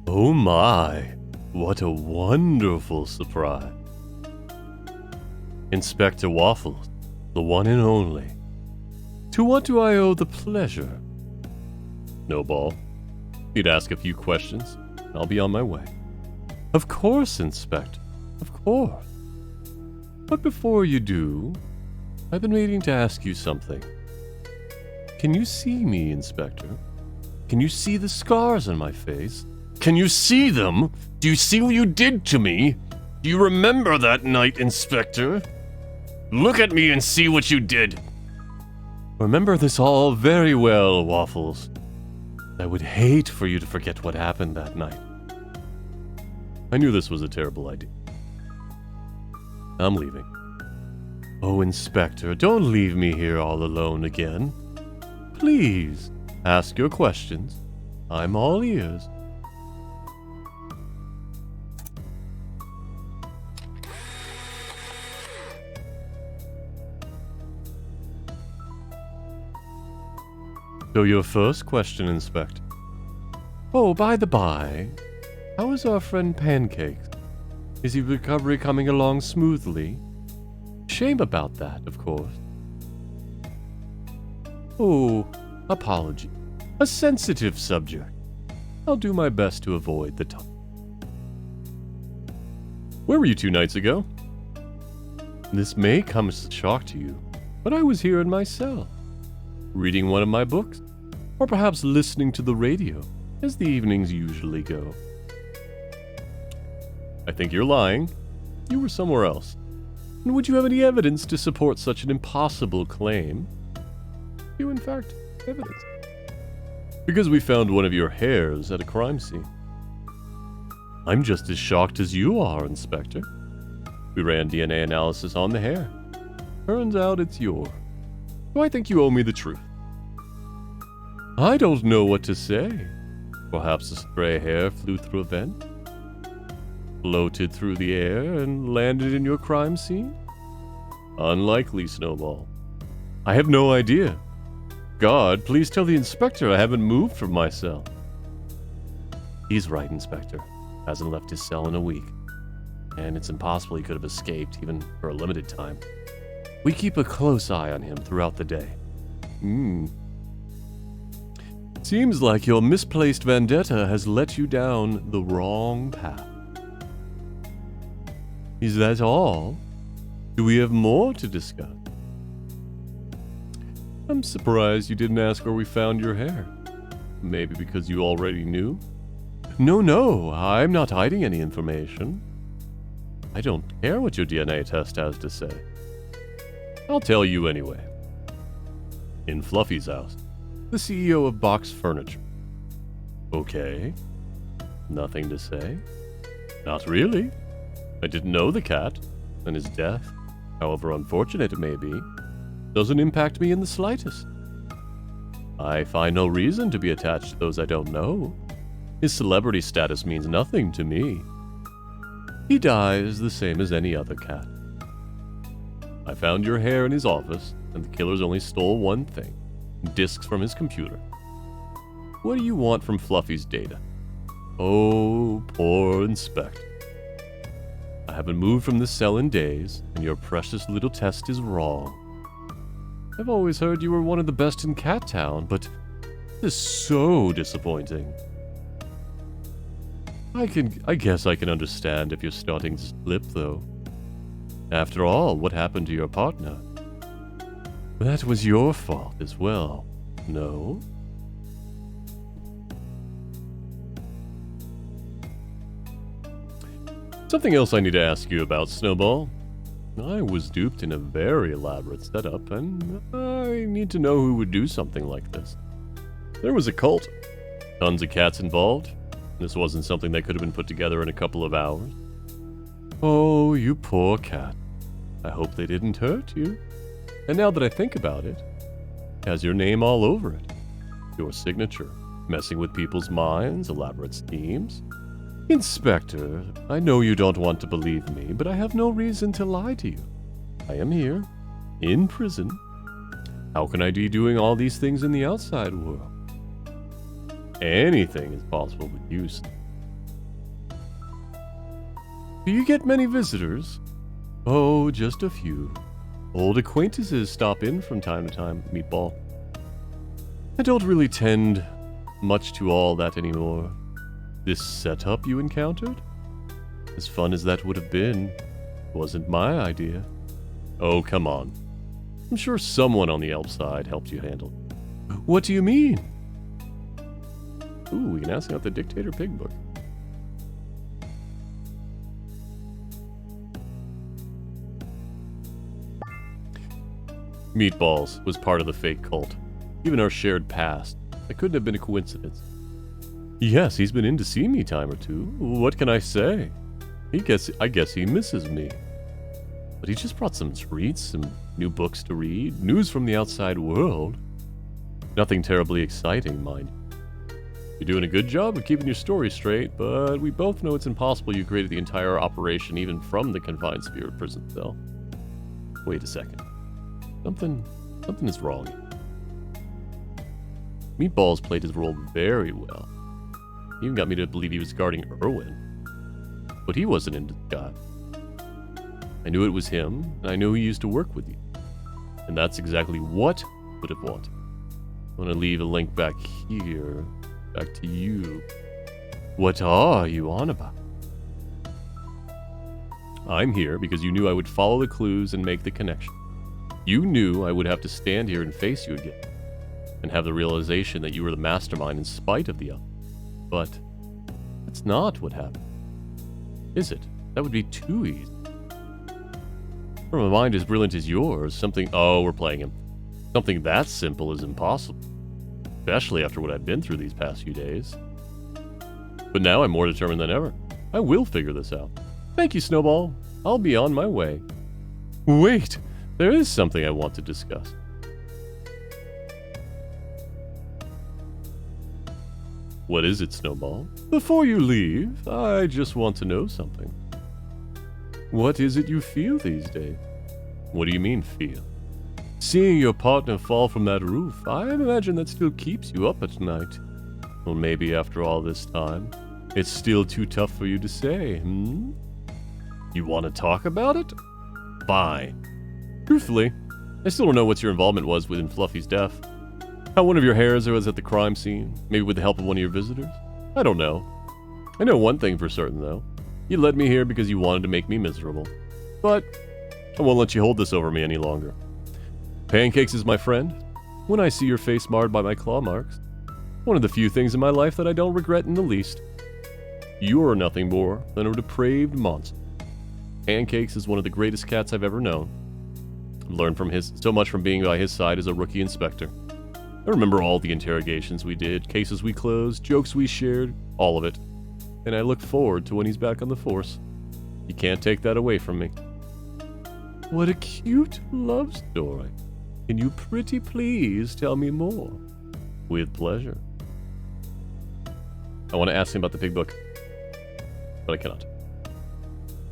Oh my, what a wonderful surprise. Inspector Waffles, the one and only. To what do I owe the pleasure? Snowball, you'd ask a few questions, and I'll be on my way. Of course, Inspector, of course. But before you do, I've been waiting to ask you something. Can you see me, Inspector? Can you see the scars on my face? Can you see them? Do you see what you did to me? Do you remember that night, Inspector? Look at me and see what you did. Remember this all very well, Waffles. I would hate for you to forget what happened that night. I knew this was a terrible idea. I'm leaving. Oh, Inspector, don't leave me here all alone again. Please, ask your questions. I'm all ears. So your first question, Inspector. Oh, by the by, how is our friend Pancakes? Is his recovery coming along smoothly? Shame about that, of course. Oh, apology. A sensitive subject. I'll do my best to avoid the topic. Where were you 2 nights ago? This may come as a shock to you, but I was here in my cell, reading one of my books, or perhaps listening to the radio, as the evenings usually go. I think you're lying. You were somewhere else. And would you have any evidence to support such an impossible claim? You, in fact, have evidence. Because we found one of your hairs at a crime scene. I'm just as shocked as you are, Inspector. We ran DNA analysis on the hair. Turns out it's yours. So I think you owe me the truth. I don't know what to say. Perhaps a stray hair flew through a vent, floated through the air, and landed in your crime scene? Unlikely, Snowball. I have no idea. God, please tell the inspector I haven't moved from my cell. He's right, Inspector. Hasn't left his cell in a week. And it's impossible he could have escaped, even for a limited time. We keep a close eye on him throughout the day. Seems like your misplaced vendetta has let you down the wrong path. Is that all? Do we have more to discuss? I'm surprised you didn't ask where we found your hair. Maybe because you already knew? No, I'm not hiding any information. I don't care what your DNA test has to say. I'll tell you anyway. In Fluffy's house, the CEO of Box Furniture. Okay. Nothing to say? Not really. I didn't know the cat, and his death, however unfortunate it may be, doesn't impact me in the slightest. I find no reason to be attached to those I don't know. His celebrity status means nothing to me. He dies the same as any other cat. I found your hair in his office, and the killers only stole one thing: discs from his computer. What do you want from Fluffy's data? Oh, poor Inspector. I haven't moved from this cell in days, and your precious little test is wrong. I've always heard you were one of the best in Cat Town, but this is so disappointing. I guess I can understand if you're starting to slip, though. After all, what happened to your partner? That was your fault as well, no? Something else I need to ask you about, Snowball. I was duped in a very elaborate setup, and I need to know who would do something like this. There was a cult. Tons of cats involved. This wasn't something that could have been put together in a couple of hours. Oh, you poor cat. I hope they didn't hurt you. And now that I think about it, it has your name all over it. Your signature. Messing with people's minds, elaborate schemes. Inspector, I know you don't want to believe me, but I have no reason to lie to you. I am here, in prison. How can I be doing all these things in the outside world? Anything is possible with you. Do you get many visitors? Oh, just a few. Old acquaintances stop in from time to time, Meatball. I don't really tend much to all that anymore. This setup you encountered? As fun as that would have been, wasn't my idea. Oh, come on. I'm sure someone on the Elf side helped you handle it. What do you mean? Ooh, we can ask out the Dictator Pig book. Meatballs was part of the fake cult. Even our shared past. That couldn't have been a coincidence. Yes, he's been in to see me time or two. What can I say? I guess he misses me. But he just brought some treats, some new books to read, news from the outside world. Nothing terribly exciting, mind you. You're doing a good job of keeping your story straight, but we both know it's impossible you created the entire operation even from the confined sphere prison cell. Wait a second. Something is wrong. Meatballs played his role very well. He even got me to believe he was guarding Irwin. But he wasn't in disguise. I knew it was him, and I knew he used to work with you. And that's exactly what I would have wanted. I'm going to leave a link back here. Back to you. What are you on about? I'm here because you knew I would follow the clues and make the connection. You knew I would have to stand here and face you again. And have the realization that you were the mastermind in spite of the other. But that's not what happened. Is it? That would be too easy. From a mind as brilliant as yours, something... Oh, we're playing him. Something that simple is impossible. Especially after what I've been through these past few days. But now I'm more determined than ever. I will figure this out. Thank you, Snowball. I'll be on my way. Wait! There is something I want to discuss. What is it, Snowball? Before you leave, I just want to know something. What is it you feel these days? What do you mean, feel? Seeing your partner fall from that roof, I imagine that still keeps you up at night. Well, maybe after all this time, it's still too tough for you to say, hmm? You want to talk about it? Fine. Truthfully, I still don't know what your involvement was within Fluffy's death. How one of your hairs was at the crime scene, maybe with the help of one of your visitors? I don't know. I know one thing for certain, though. You led me here because you wanted to make me miserable. But I won't let you hold this over me any longer. Pancakes is my friend. When I see your face marred by my claw marks, one of the few things in my life that I don't regret in the least. You are nothing more than a depraved monster. Pancakes is one of the greatest cats I've ever known. I've learned from so much from being by his side as a rookie inspector. I remember all the interrogations we did, cases we closed, jokes we shared, all of it. And I look forward to when he's back on the force. You can't take that away from me. What a cute love story. Can you pretty please tell me more? With pleasure. I want to ask him about the pig book, but I cannot.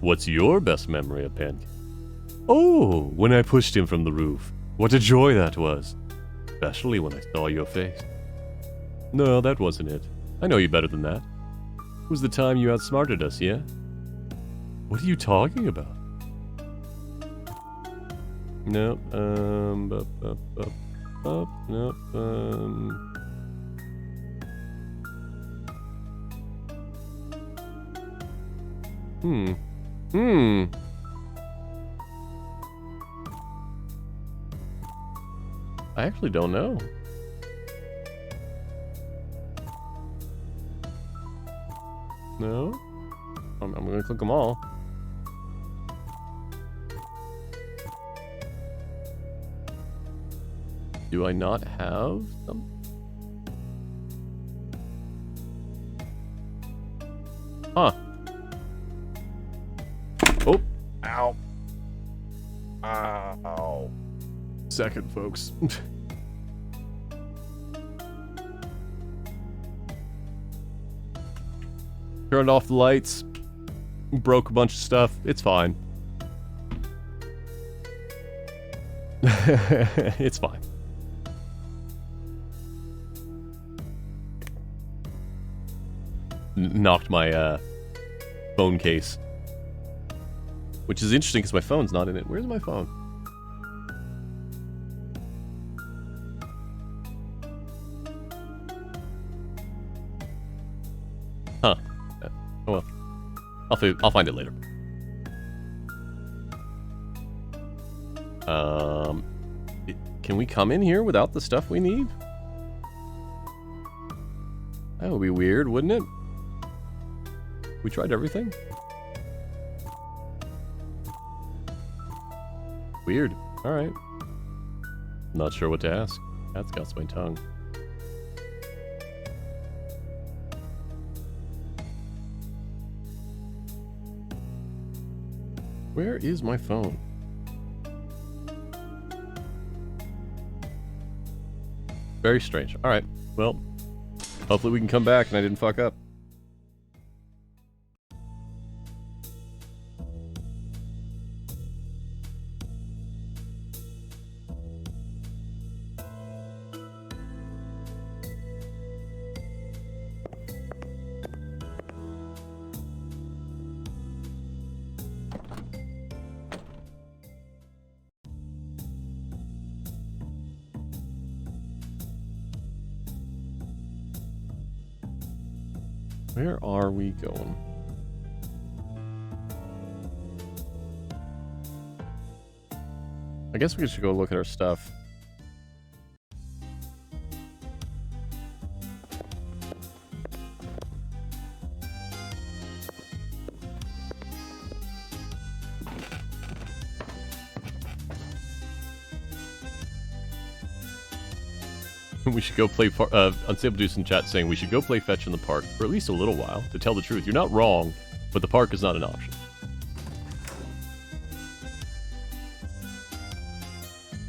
What's your best memory of Pancake? Oh, when I pushed him from the roof. What a joy that was. Especially when I saw your face. No, that wasn't it. I know you better than that. It was the time you outsmarted us, yeah? What are you talking about? No, no, I actually don't know. No? I'm gonna click them all. Do I not have them? Huh. Oh. Ow. Ow. Second, folks. Turned off the lights. Broke a bunch of stuff. It's fine. It's fine. Knocked my phone case. Which is interesting because my phone's not in it. Where's my phone? Huh. Oh well. I'll find it later. Can we come in here without the stuff we need? That would be weird, wouldn't it? We tried everything? Weird. Alright. Not sure what to ask. That's got my tongue. Where is my phone? Very strange. Alright. Well, hopefully we can come back and I didn't fuck up. Where are we going? I guess we should go look at our stuff. We should go play... Unstable Deuce in chat saying we should go play fetch in the park for at least a little while. To tell the truth, you're not wrong, but the park is not an option.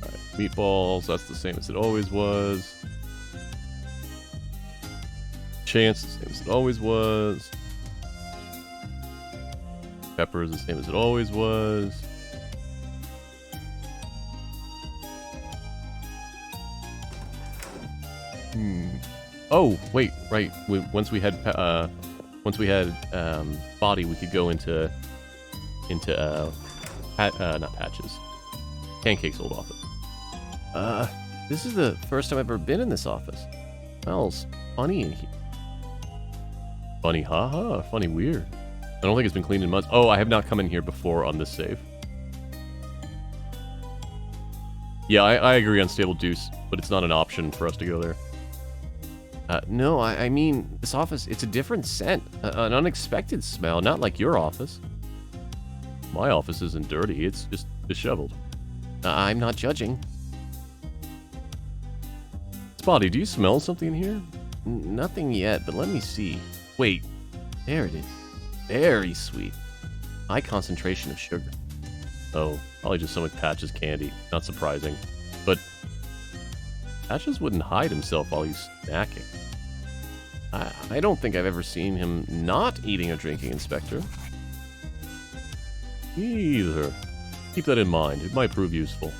Alright, meatballs, that's the same as it always was. Chance, the same as it always was. Pepper is the same as it always was. Oh, wait, right. Once we had Spotty, we could go into not Patches, Pancake's old office. This is the first time I've ever been in this office. Smells funny in here. Funny haha, funny weird. I don't think it's been cleaned in months. Oh, I have not come in here before on this save. Yeah, I agree on Stable Deuce, but it's not an option for us to go there. No, I mean, this office, it's a different scent. An unexpected smell, not like your office. My office isn't dirty, it's just disheveled. I'm not judging. Spotty, do you smell something in here? Nothing yet, but let me see. Wait, there it is. Very sweet. High concentration of sugar. Oh, probably just some of Patch's candy. Not surprising. But Patches wouldn't hide himself while he's snacking. I don't think I've ever seen him not eating or drinking, Inspector. Me either. Keep that in mind. It might prove useful.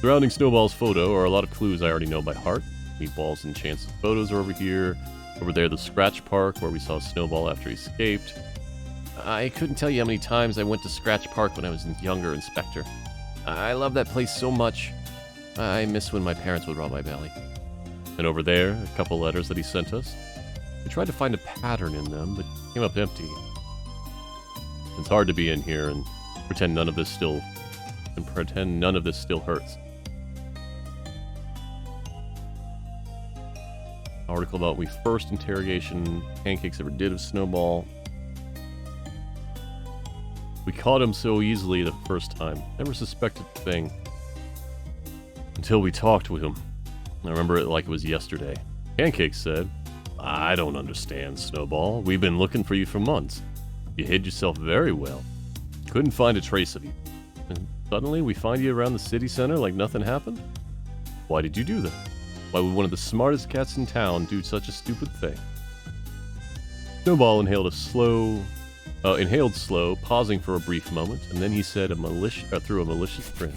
Surrounding Snowball's photo are a lot of clues I already know by heart. Meatballs and Chance's photos are over here. Over there, the Scratch Park, where we saw Snowball after he escaped. I couldn't tell you how many times I went to Scratch Park when I was younger, Inspector. I love that place so much. I miss when my parents would rub my belly. And over there, a couple letters that he sent us. We tried to find a pattern in them, but came up empty. It's hard to be in here and pretend none of this still hurts. Article about we first interrogation Pancakes ever did of Snowball. We caught him so easily the first time. Never suspected a thing. Until we talked with him. I remember it like it was yesterday. Pancakes said, "I don't understand, Snowball. We've been looking for you for months. You hid yourself very well. Couldn't find a trace of you. And suddenly we find you around the city center like nothing happened? Why did you do that? Why would one of the smartest cats in town do such a stupid thing?" Snowball inhaled slow, pausing for a brief moment, and then he said through a malicious grin,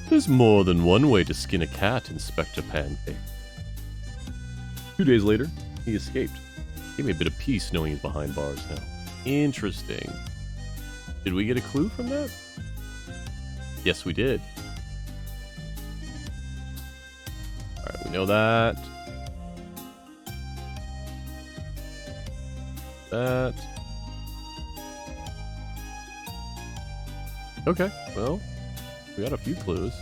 "There's more than one way to skin a cat, Inspector Pancake." 2 days later, he escaped. Gave me a bit of peace knowing he's behind bars now. Interesting. Did we get a clue from that? Yes, we did. Alright, we know that. That. Okay, well, we got a few clues.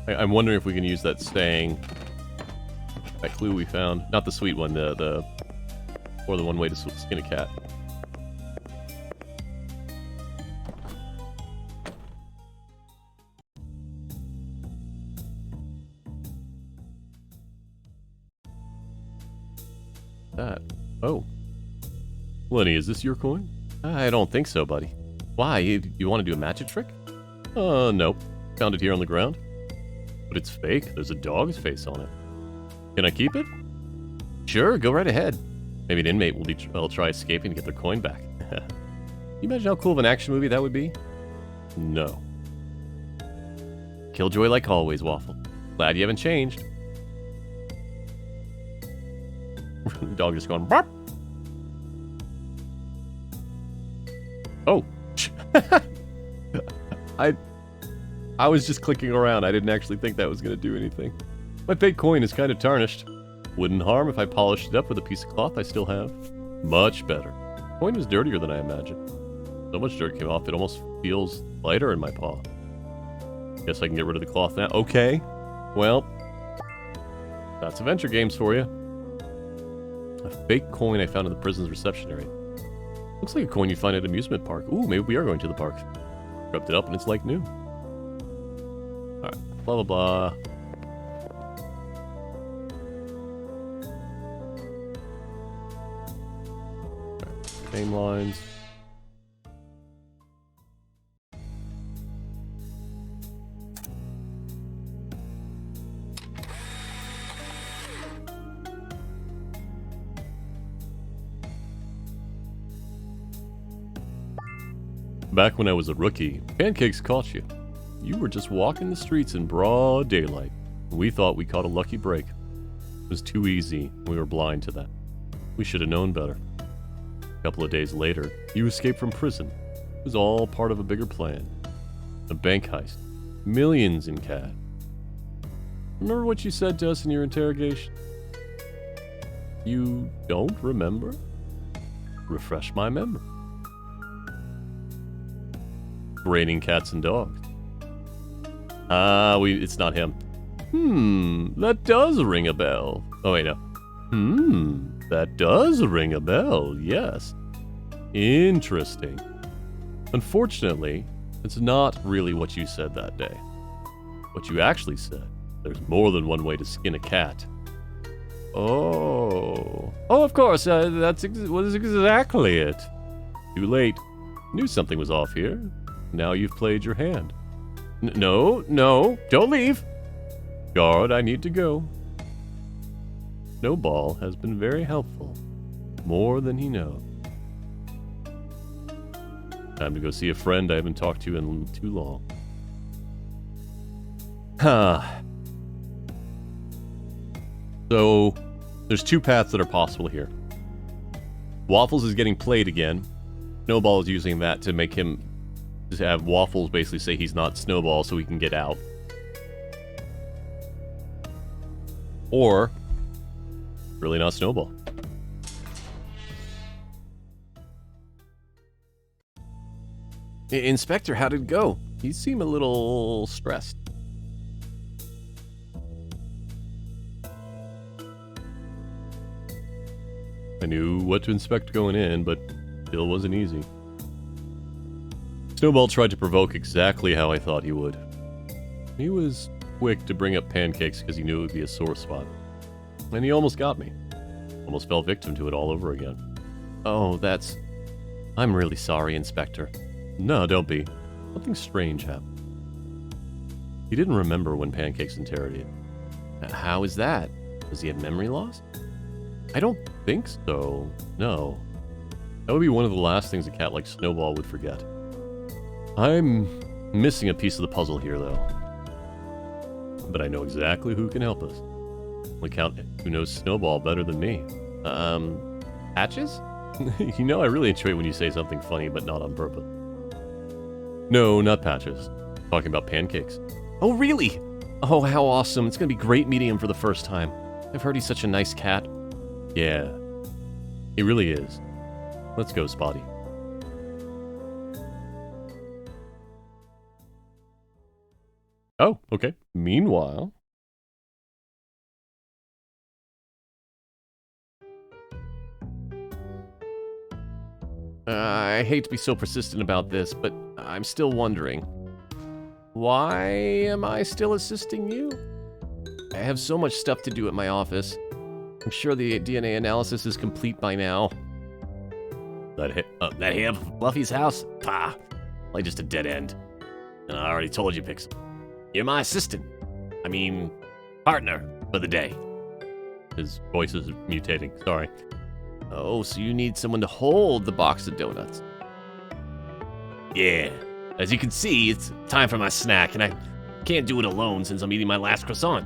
I'm wondering if we can use that saying, that clue we found. Not the sweet one, or the one way to skin a cat. That. Oh. Lenny, is this your coin? I don't think so, buddy. Why? You want to do a magic trick? Nope. Found it here on the ground. But it's fake. There's a dog's face on it. Can I keep it? Sure, go right ahead. Maybe an inmate will try escaping to get their coin back. Can you imagine how cool of an action movie that would be? No. Killjoy like always, Waffle. Glad you haven't changed. The dog just going, bark. Oh. I was just clicking around. I didn't actually think that was going to do anything. My fake coin is kind of tarnished. Wouldn't harm if I polished it up with a piece of cloth I still have. Much better. The coin was dirtier than I imagined. So much dirt came off, it almost feels lighter in my paw. Guess I can get rid of the cloth now. Okay. Well, that's adventure games for you. A fake coin I found in the prison's reception area. Looks like a coin you'd find at an amusement park. Ooh, maybe we are going to the park. Rubbed it up and it's like new. Alright, blah blah blah. Right, name lines. Back when I was a rookie, Pancakes caught you. You were just walking the streets in broad daylight. We thought we caught a lucky break. It was too easy. We were blind to that. We should have known better. A couple of days later, you escaped from prison. It was all part of a bigger plan. A bank heist. Millions in cash. Remember what you said to us in your interrogation? You don't remember? Refresh my memory. Raining cats and dogs. It's not him. That does ring a bell. Oh, wait, no. That does ring a bell, yes. Interesting. Unfortunately, it's not really what you said that day. What you actually said, there's more than one way to skin a cat. Oh. Oh, of course, was exactly it. Too late. Knew something was off here. Now you've played your hand. No, don't leave. Guard, I need to go. Snowball has been very helpful. More than he knows. Time to go see a friend I haven't talked to in too long. So, there's two paths that are possible here. Waffles is getting played again. Snowball is using that to make him just have Waffles basically say he's not Snowball so he can get out. Or, really not Snowball. Inspector, how did it go? You seem a little stressed. I knew what to inspect going in, but still wasn't easy. Snowball tried to provoke exactly how I thought he would. He was quick to bring up Pancakes because he knew it would be a sore spot. And he almost got me. Almost fell victim to it all over again. Oh, I'm really sorry, Inspector. No, don't be. Something strange happened. He didn't remember when Pancakes interrogated. How is that? Does he have memory loss? I don't think so. No. That would be one of the last things a cat like Snowball would forget. I'm missing a piece of the puzzle here, though. But I know exactly who can help us. Look out, who knows Snowball better than me. Patches? You know, I really enjoy it when you say something funny, but not on purpose. No, not Patches. Talking about Pancakes. Oh, really? Oh, how awesome. It's gonna be great meeting him for the first time. I've heard he's such a nice cat. Yeah, he really is. Let's go, Spotty. Oh, okay. Meanwhile... I hate to be so persistent about this, but I'm still wondering. Why am I still assisting you? I have so much stuff to do at my office. I'm sure the DNA analysis is complete by now. That here, Fluffy's house? Pah, like just a dead end. And I already told you, Pixel. You're my assistant. I mean, partner for the day. His voice is mutating, sorry. Oh, so you need someone to hold the box of donuts. Yeah. As you can see, it's time for my snack, and I can't do it alone since I'm eating my last croissant.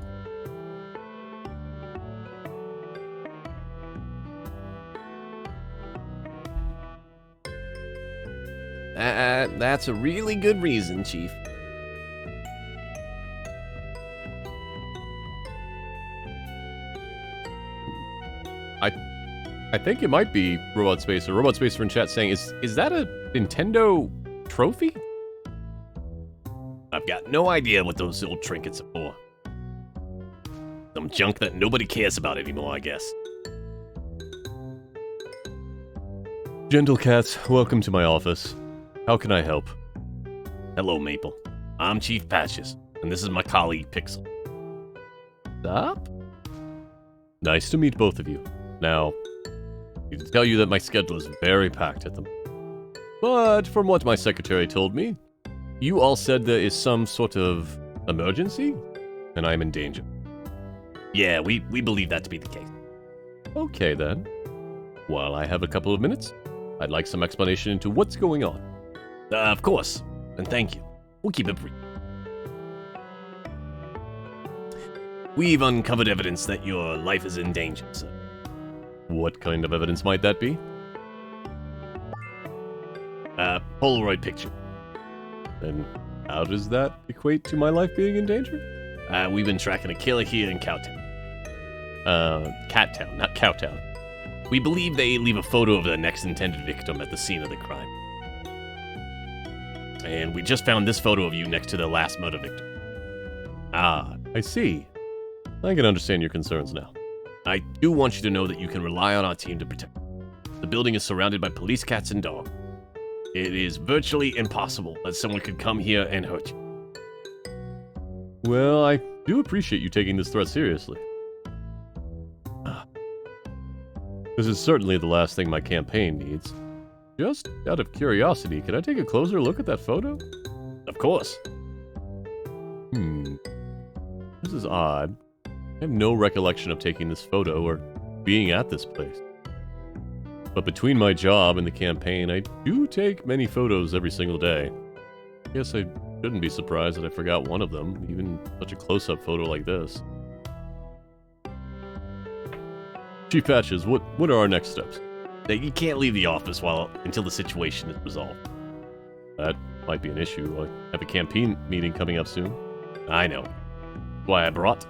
That's a really good reason, Chief. I think it might be Robot Spacer. Robot Spacer in chat saying, is that a Nintendo trophy? I've got no idea what those old trinkets are for. Some junk that nobody cares about anymore, I guess. Gentle cats, welcome to my office. How can I help? Hello, Maple. I'm Chief Patches, and this is my colleague, Pixel. Stop? Nice to meet both of you. Now, I need to tell you that my schedule is very packed at the moment. But from what my secretary told me, you all said there is some sort of emergency, and I'm in danger. Yeah, we believe that to be the case. Okay then. While I have a couple of minutes, I'd like some explanation into what's going on. Of course, and thank you. We'll keep it brief. We've uncovered evidence that your life is in danger, sir. What kind of evidence might that be? Polaroid picture. And how does that equate to my life being in danger? We've been tracking a killer here in Cowtown. Cattown, not Cowtown. We believe they leave a photo of the next intended victim at the scene of the crime. And we just found this photo of you next to the last murder victim. Ah, I see. I can understand your concerns now. I do want you to know that you can rely on our team to protect you. The building is surrounded by police cats and dogs. It is virtually impossible that someone could come here and hurt you. Well, I do appreciate you taking this threat seriously. This is certainly the last thing my campaign needs. Just out of curiosity, can I take a closer look at that photo? Of course. This is odd. I have no recollection of taking this photo or being at this place. But between my job and the campaign, I do take many photos every single day. Guess I shouldn't be surprised that I forgot one of them, even such a close-up photo like this. Chief Patches, what are our next steps? You can't leave the office until the situation is resolved. That might be an issue. I have a campaign meeting coming up soon. I know. Why I brought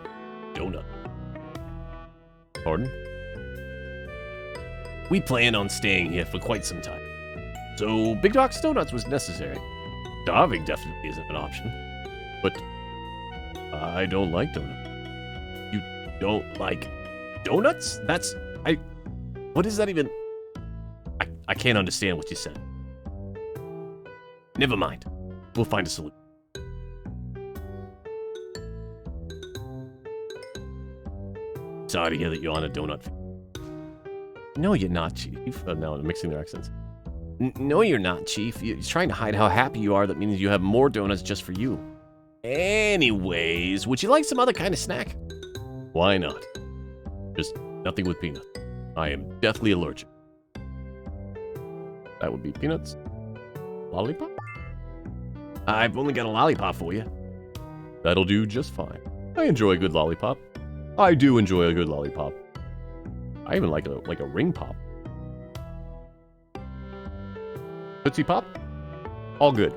donut. Pardon? We plan on staying here for quite some time. So, Big Doc's Donuts was necessary. Starving definitely isn't an option. But I don't like donuts. You don't like donuts? What is that even? I can't understand what you said. Never mind. We'll find a solution. Sorry to hear that you're on a donut. No, you're not, Chief. Now I'm mixing their accents. No, you're not, Chief. You're trying to hide how happy you are. That means you have more donuts just for you. Anyways, would you like some other kind of snack? Why not? Just nothing with peanuts. I am deathly allergic. That would be peanuts. Lollipop? I've only got a lollipop for you. That'll do just fine. I enjoy a good lollipop. I do enjoy a good lollipop. I even like a ring pop. Tootsie Pop? All good.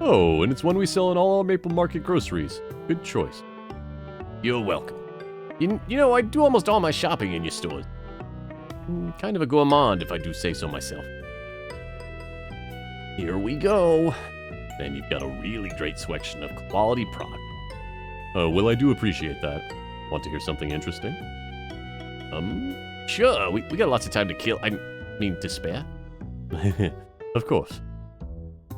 Oh, and it's one we sell in all our Maple Market groceries. Good choice. You're welcome. You know, I do almost all my shopping in your stores. Kind of a gourmand, if I do say so myself. Here we go. And you've got a really great selection of quality product. Well, I do appreciate that. Want to hear something interesting? Sure. We got lots of time to kill. I mean, to spare. Of course.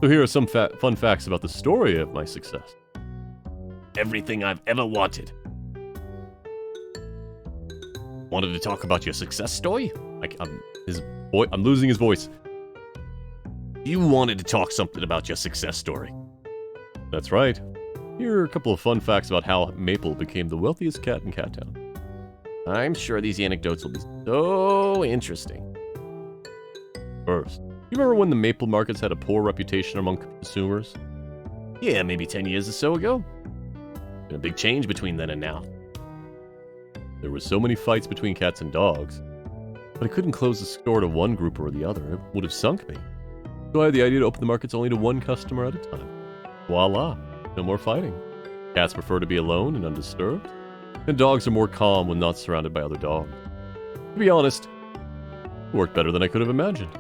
So here are some fun facts about the story of my success. Everything I've ever wanted. Wanted to talk about your success story? I'm losing his voice. You wanted to talk something about your success story. That's right. Here are a couple of fun facts about how Maple became the wealthiest cat in Cattown. I'm sure these anecdotes will be so interesting. First, you remember when the Maple markets had a poor reputation among consumers? Yeah, maybe 10 years or so ago. Been a big change between then and now. There were so many fights between cats and dogs, but I couldn't close the store to one group or the other. It would have sunk me. So I had the idea to open the markets only to one customer at a time. Voila, no more fighting. Cats prefer to be alone and undisturbed, and dogs are more calm when not surrounded by other dogs. To be honest, it worked better than I could have imagined.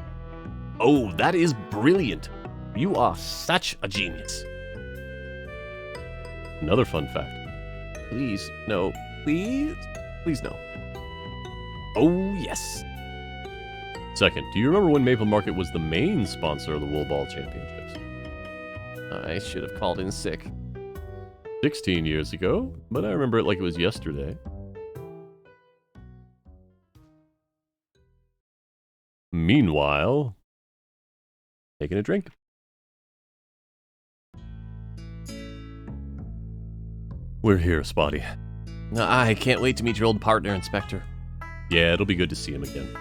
Oh, that is brilliant. You are such a genius. Another fun fact. Please, no. Please? Please, no. Oh, yes. Second, do you remember when Maple Market was the main sponsor of the Wool Ball Championships? I should have called in sick. 16 years ago, but I remember it like it was yesterday. Meanwhile, taking a drink. We're here, Spotty. I can't wait to meet your old partner, Inspector. Yeah, it'll be good to see him again.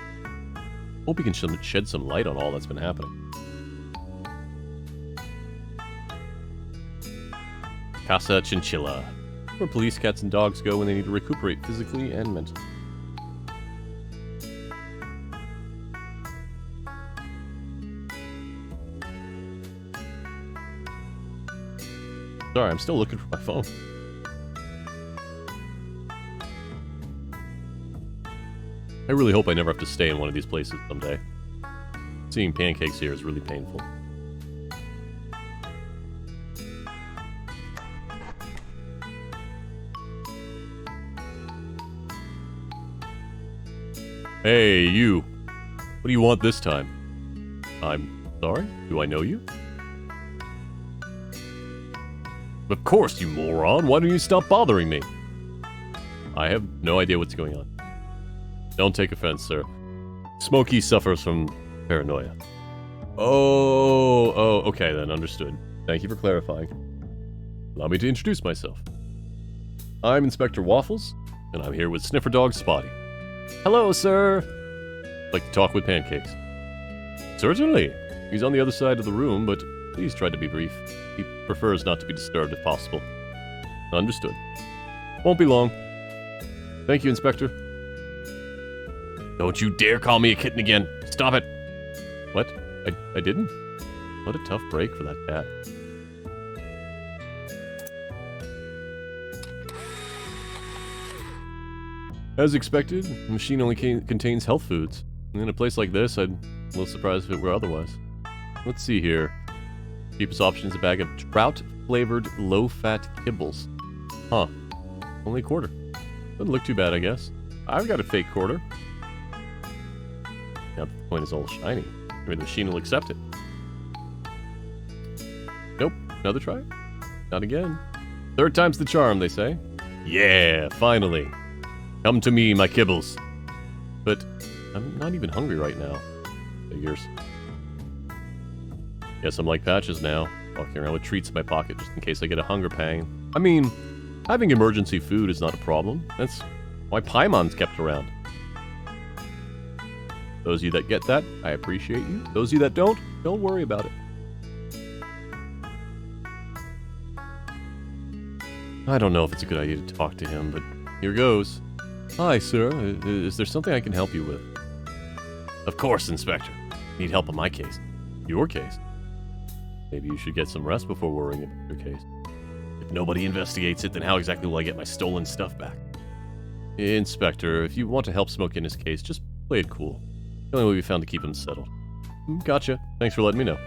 Hope he can shed some light on all that's been happening. Casa Chinchilla, where police, cats, and dogs go when they need to recuperate physically and mentally. Sorry, I'm still looking for my phone. I really hope I never have to stay in one of these places someday. Seeing pancakes here is really painful. Hey, you. What do you want this time? I'm sorry? Do I know you? Of course, you moron. Why don't you stop bothering me? I have no idea what's going on. Don't take offense, sir. Smokey suffers from paranoia. Oh, okay then, understood. Thank you for clarifying. Allow me to introduce myself. I'm Inspector Waffles, and I'm here with Sniffer Dog Spotty. Hello, sir. Like to talk with Pancakes? Certainly. He's on the other side of the room, but please try to be brief. He prefers not to be disturbed if possible. Understood. Won't be long. Thank you, Inspector. Don't you dare call me a kitten again. Stop it. What? I didn't? What a tough break for that cat. As expected, the machine only contains health foods. In a place like this, I'd be a little surprised if it were otherwise. Let's see here. Cheapest option is a bag of trout-flavored, low-fat kibbles. Huh. Only a quarter. Doesn't look too bad, I guess. I've got a fake quarter. Now the coin is all shiny. Maybe the machine will accept it. Nope. Another try? Not again. Third time's the charm, they say. Yeah, finally. Come to me, my kibbles. But I'm not even hungry right now. Figures. Guess I'm like Patches now, walking around with treats in my pocket just in case I get a hunger pang. I mean, having emergency food is not a problem. That's why Paimon's kept around. Those of you that get that, I appreciate you. Those of you that don't worry about it. I don't know if it's a good idea to talk to him, but here goes. Hi, sir. Is there something I can help you with? Of course, Inspector. Need help on my case. Your case? Maybe you should get some rest before worrying about your case. If nobody investigates it, then how exactly will I get my stolen stuff back? Inspector, if you want to help Smoke in his case, just play it cool. The only way we found to keep him settled. Gotcha. Thanks for letting me know.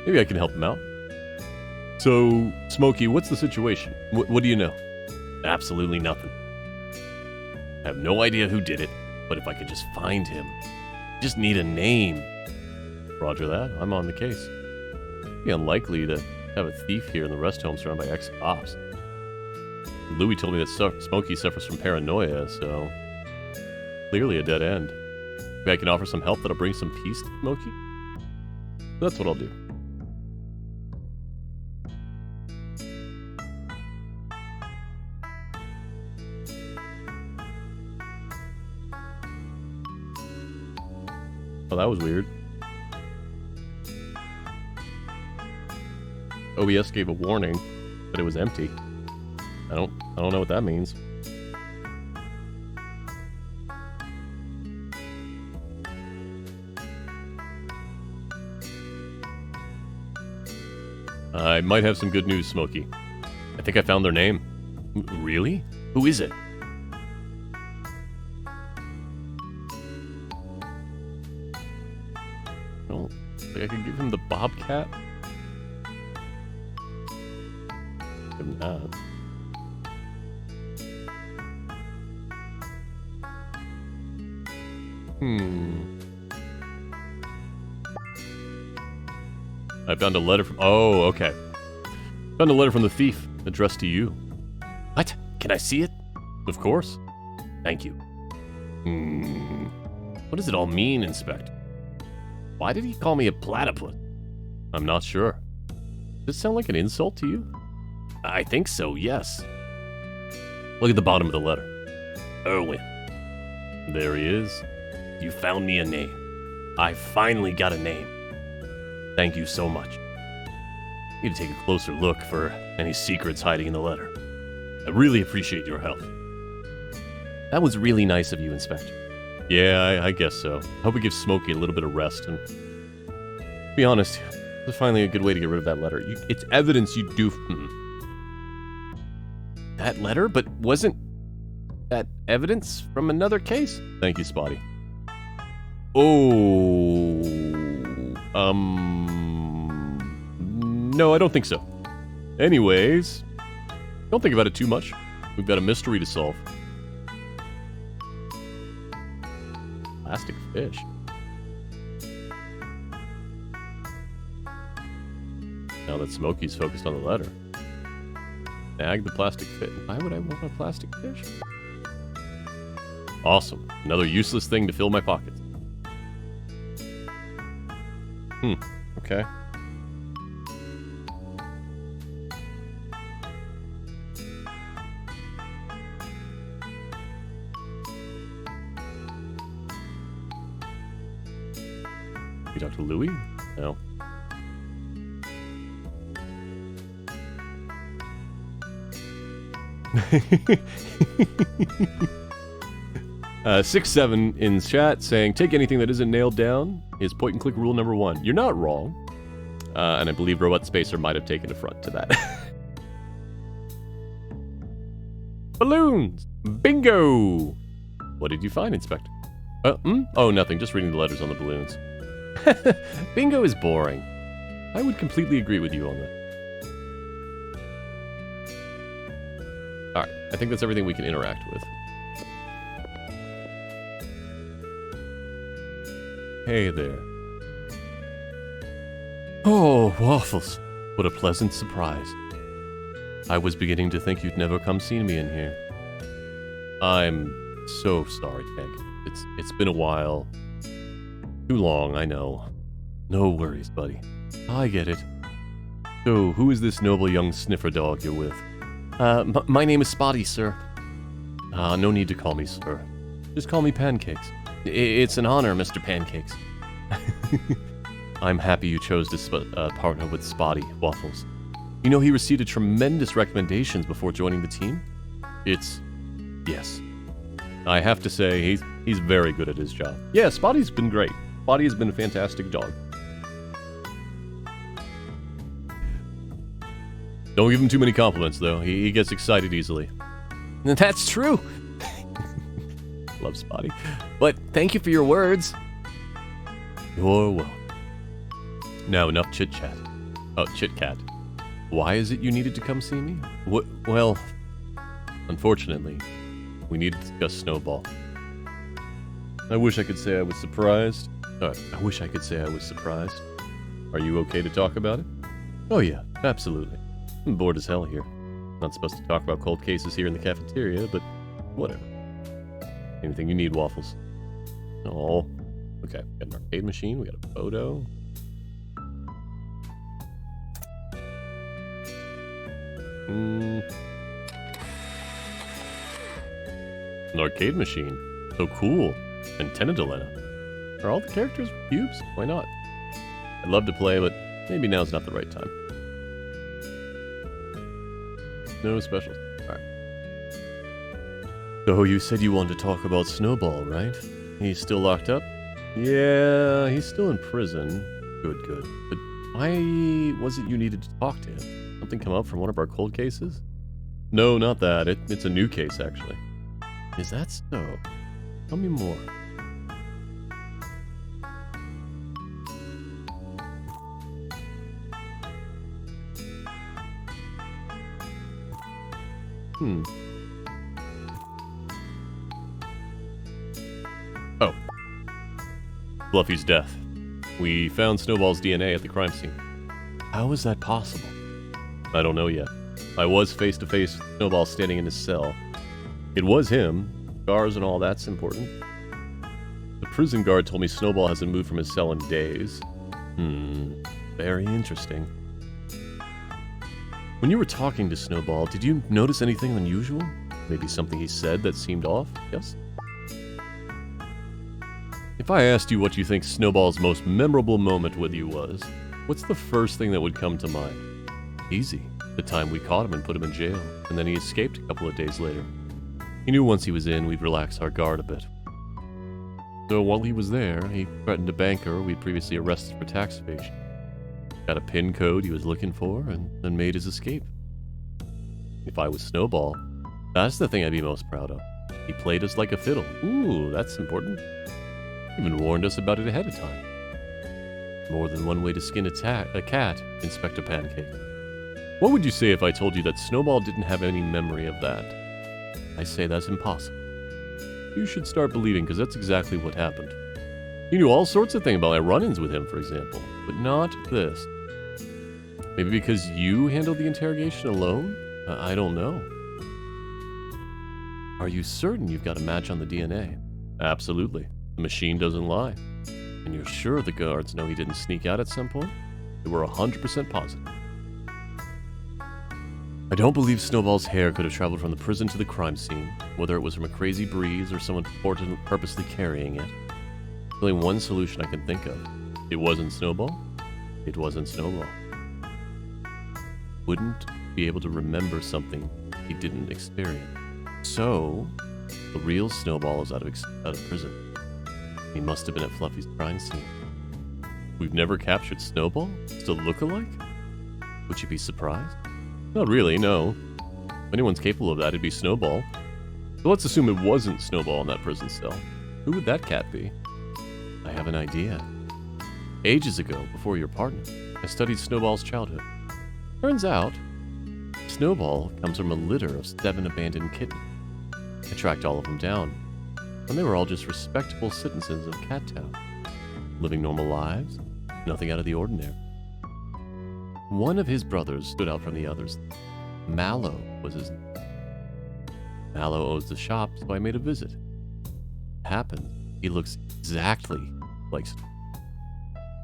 Maybe I can help him out. So, Smokey, what's the situation? What do you know? Absolutely nothing. I have no idea who did it, but if I could just find him. Just need a name. Roger that. I'm on the case. It'd be unlikely to have a thief here in the rest home surrounded by ex-cops. Louis told me that Smokey suffers from paranoia, so clearly a dead end. Maybe I can offer some help that'll bring some peace to Smokey? That's what I'll do. Oh, that was weird. OBS gave a warning, but it was empty. I don't know what that means. I might have some good news, Smokey. I think I found their name. Really? Who is it? I think I could give him the Bobcat. Give him that. I found a letter from... Oh, okay. Found a letter from the thief, addressed to you. What? Can I see it? Of course. Thank you. What does it all mean, Inspector? Why did he call me a platypus? I'm not sure. Does this sound like an insult to you? I think so, yes. Look at the bottom of the letter. Erwin, There he is. you found me a name. I finally got a name. Thank you so much. Need to take a closer look for any secrets hiding in the letter. I really appreciate your help. That was really nice of you, Inspector. Yeah, I guess so. I hope it gives Smokey a little bit of rest. And to be honest, this is finally a good way to get rid of that letter. It's evidence you do. That letter? But wasn't that evidence from another case? Thank you, Spotty. Oh, no, I don't think so. Anyways, don't think about it too much. We've got a mystery to solve. Plastic fish. Now that Smokey's focused on the letter. Snag the plastic fish. Why would I want a plastic fish? Awesome. Another useless thing to fill my pockets. Okay. You talk to Louis? No. Uh, 6-7 in chat saying, take anything that isn't nailed down is point and click rule number 1. You're not wrong. And I believe Robot Spacer might have taken a front to that. Balloons! Bingo! What did you find, Inspector? Oh, nothing. Just reading the letters on the balloons. Bingo is boring. I would completely agree with you on that. Alright, I think that's everything we can interact with. Hey there. Oh, Waffles. What a pleasant surprise. I was beginning to think you'd never come see me in here. I'm so sorry, Peg. It's been a while. Too long, I know. No worries, buddy. I get it. So, who is this noble young sniffer dog you're with? My name is Spotty, sir. No need to call me sir. Just call me Pancakes. It's an honor, Mr. Pancakes. I'm happy you chose to partner with Spotty, Waffles. You know he received tremendous recommendations before joining the team? Yes. I have to say, he's very good at his job. Yeah, Spotty's been great. Spotty has been a fantastic dog. Don't give him too many compliments, though. He gets excited easily. That's true. Love Spotty. But thank you for your words. You're welcome. Now, enough chit-chat. Oh, chit-cat. Why is it you needed to come see me? Well, unfortunately, we need to discuss Snowball. I wish I could say I was surprised. I wish I could say I was surprised. Are you okay to talk about it? Oh yeah, absolutely. I'm bored as hell here. Not supposed to talk about cold cases here in the cafeteria, but whatever. Anything you need, Waffles. Oh, okay. Got an arcade machine. We got a photo. An arcade machine. So cool. Antenna Delena. Are all the characters cubes? Why not? I'd love to play, but maybe now's not the right time. No specials. Alright. So you said you wanted to talk about Snowball, right? He's still locked up? Yeah, he's still in prison. Good, good. But why was it you needed to talk to him? Something come up from one of our cold cases? No, not that. It's a new case, actually. Is that so? Tell me more. Oh. Fluffy's death. We found Snowball's DNA at the crime scene. How is that possible? I don't know yet. I was face to face with Snowball standing in his cell. It was him. Scars and all that's important. The prison guard told me Snowball hasn't moved from his cell in days. Very interesting. When you were talking to Snowball, did you notice anything unusual? Maybe something he said that seemed off? Yes? If I asked you what you think Snowball's most memorable moment with you was, what's the first thing that would come to mind? Easy. The time we caught him and put him in jail, and then he escaped a couple of days later. He knew once he was in, we'd relax our guard a bit. So while he was there, he threatened a banker we'd previously arrested for tax evasion. Got a PIN code he was looking for, and then made his escape. If I was Snowball, that's the thing I'd be most proud of. He played us like a fiddle. Ooh, that's important. Even warned us about it ahead of time. More than one way to skin a cat, Inspector Pancake. What would you say if I told you that Snowball didn't have any memory of that? I say that's impossible. You should start believing, because that's exactly what happened. You knew all sorts of things about my run-ins with him, for example, but not this. Maybe because you handled the interrogation alone? I don't know. Are you certain you've got a match on the DNA? Absolutely. The machine doesn't lie. And you're sure the guards know he didn't sneak out at some point? They were 100% positive. I don't believe Snowball's hair could have traveled from the prison to the crime scene, whether it was from a crazy breeze or someone purposely carrying it. There's only one solution I can think of. It wasn't Snowball. It wasn't Snowball. Wouldn't be able to remember something he didn't experience. So, the real Snowball is out of prison. He must have been at Fluffy's crime scene. We've never captured Snowball? Still look alike? Would you be surprised? Not really, no. If anyone's capable of that, it'd be Snowball. So let's assume it wasn't Snowball in that prison cell. Who would that cat be? I have an idea. Ages ago, before your partner, I studied Snowball's childhood. Turns out, Snowball comes from a litter of 7 abandoned kittens. I tracked all of them down, and they were all just respectable citizens of Cat Town, living normal lives, nothing out of the ordinary. One of his brothers stood out from the others. Mallow was his name. Mallow owns the shop, so I made a visit. It happens, he looks exactly like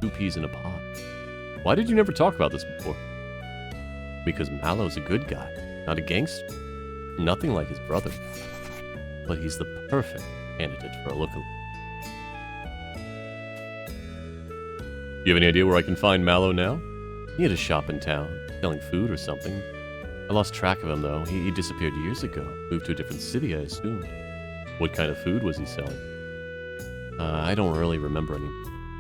2 peas in a pod. Why did you never talk about this before? Because Mallow's a good guy, not a gangster. Nothing like his brother. But he's the perfect candidate for a lookalike. You have any idea where I can find Mallow now? He had a shop in town, selling food or something. I lost track of him, though. He disappeared years ago. Moved to a different city, I assume. What kind of food was he selling? I don't really remember any.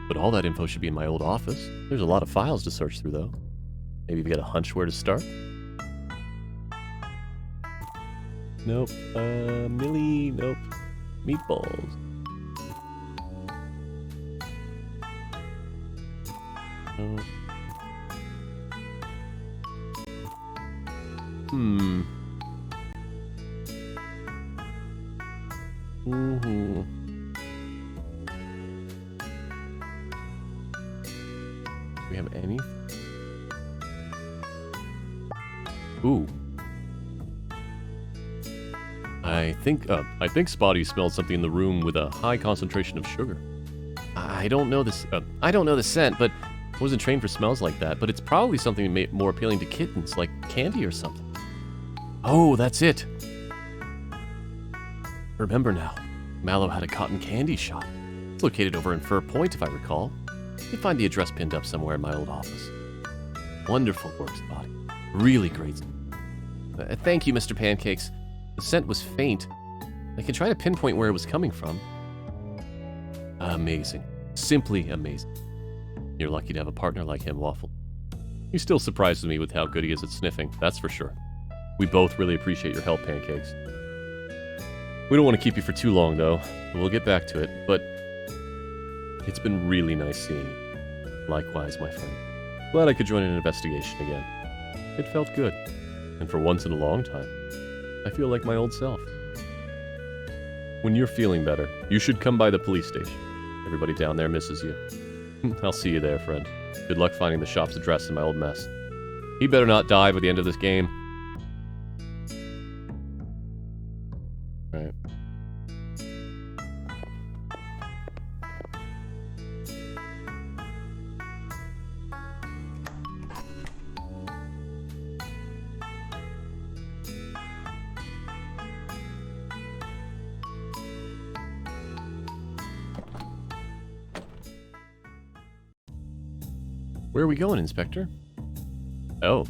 But all that info should be in my old office. There's a lot of files to search through, though. Maybe you've got a hunch where to start? Nope. Millie, nope. Meatballs. Oh. Do we have any? Ooh. I think Spotty smelled something in the room with a high concentration of sugar. I don't know this. I don't know the scent, but I wasn't trained for smells like that. But it's probably something more appealing to kittens, like candy or something. Oh, that's it. Remember now, Mallow had a cotton candy shop. It's located over in Fur Point, if I recall. You'll find the address pinned up somewhere in my old office. Wonderful work, Spotty. Really great. Thank you, Mr. Pancakes. The scent was faint. I can try to pinpoint where it was coming from. Amazing. Simply amazing. You're lucky to have a partner like him, Waffle. He still surprises me with how good he is at sniffing, that's for sure. We both really appreciate your help, Pancakes. We don't want to keep you for too long, though. We'll get back to it, but it's been really nice seeing you. Likewise, my friend. Glad I could join an investigation again. It felt good. And for once in a long time, I feel like my old self. When you're feeling better, you should come by the police station. Everybody down there misses you. I'll see you there, friend. Good luck finding the shop's address in my old mess. He better not die by the end of this game. Right. Where are we going, Inspector? Oh.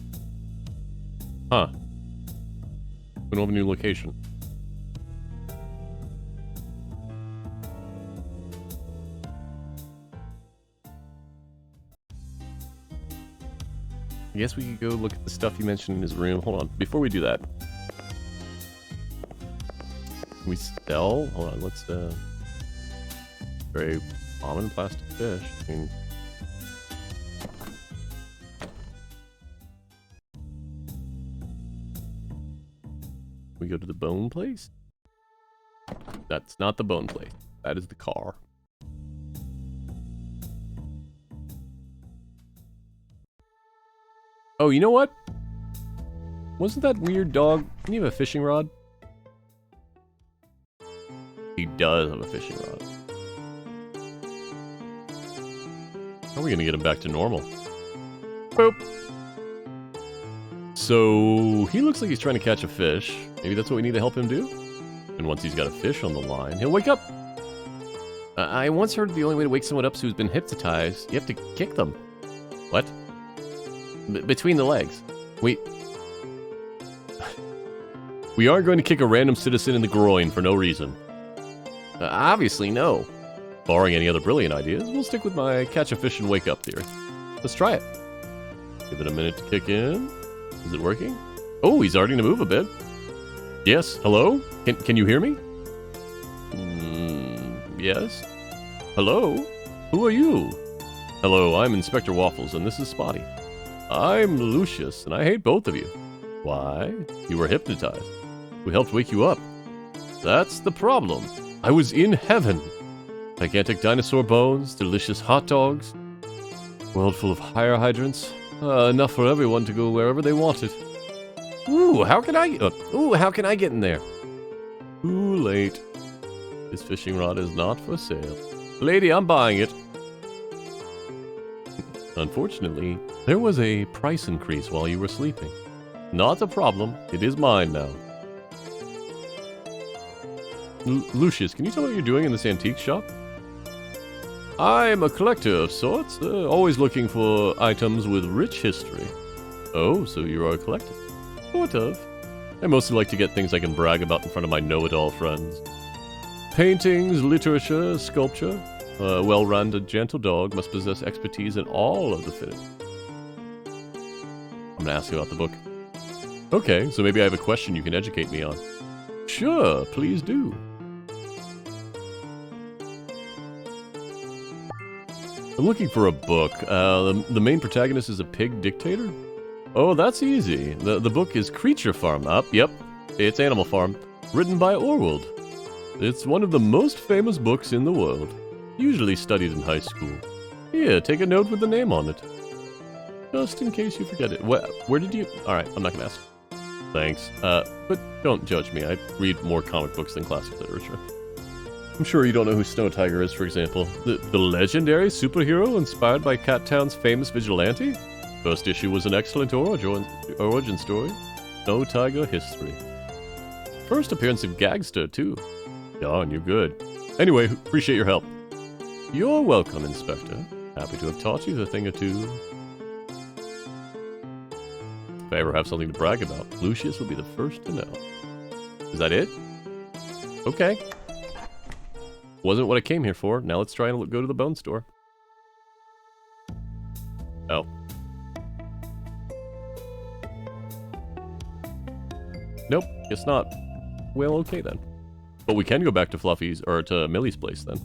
Huh. We don't have a new location. I guess we could go look at the stuff you mentioned in his room. Hold on. Before we do that. Can we sell? Hold on, let's, very common plastic fish. I mean... We go to the bone place? That's not the bone place. That is the car. Oh, you know what? Wasn't that weird dog? Didn't he have a fishing rod? He does have a fishing rod. How are we gonna get him back to normal? Boop. So, he looks like he's trying to catch a fish. Maybe that's what we need to help him do? And once he's got a fish on the line, he'll wake up. I once heard the only way to wake someone up who's been hypnotized, you have to kick them. What? Between the legs. We aren't going to kick a random citizen in the groin for no reason. Obviously, no. Barring any other brilliant ideas, we'll stick with my catch a fish and wake up theory. Let's try it. Give it a minute to kick in. Is it working? Oh, he's starting to move a bit. Yes, hello? Can you hear me? Yes? Hello? Who are you? Hello, I'm Inspector Waffles, and this is Spotty. I'm Lucius, and I hate both of you. Why? You were hypnotized. We helped wake you up. That's the problem. I was in heaven. Gigantic dinosaur bones, delicious hot dogs, world full of fire hydrants. Enough for everyone to go wherever they wanted. Ooh, how can I get in there? Too late. This fishing rod is not for sale. Lady, I'm buying it. Unfortunately, there was a price increase while you were sleeping. Not a problem. It is mine now. Lucius, can you tell me what you're doing in this antique shop? I'm a collector of sorts, always looking for items with rich history. Oh, so you are a collector? Sort of. I mostly like to get things I can brag about in front of my know-it-all friends. Paintings, literature, sculpture. A well-rounded, gentle dog must possess expertise in all of the fittings. I'm gonna ask you about the book. Okay, so maybe I have a question you can educate me on. Sure, please do. I'm looking for a book. The main protagonist is a pig dictator? Oh, that's easy. The book is Creature Farm. Yep. It's Animal Farm. Written by Orwell. It's one of the most famous books in the world. Usually studied in high school. Here, take a note with the name on it. Just in case you forget it. Where did you... Alright, I'm not gonna ask. Thanks. But don't judge me. I read more comic books than classic literature. I'm sure you don't know who Snow Tiger is, for example. The legendary superhero inspired by Cat Town's famous vigilante? First issue was an excellent origin story. Snow Tiger history. First appearance of Gagster, too. Darn, you're good. Anyway, appreciate your help. You're welcome, Inspector. Happy to have taught you a thing or two. If I ever have something to brag about, Lucius will be the first to know. Is that it? Okay. Wasn't what I came here for. Now let's try and go to the bone store. Oh. Nope, guess not. Well, okay then. But we can go back to Fluffy's, or to Millie's place then.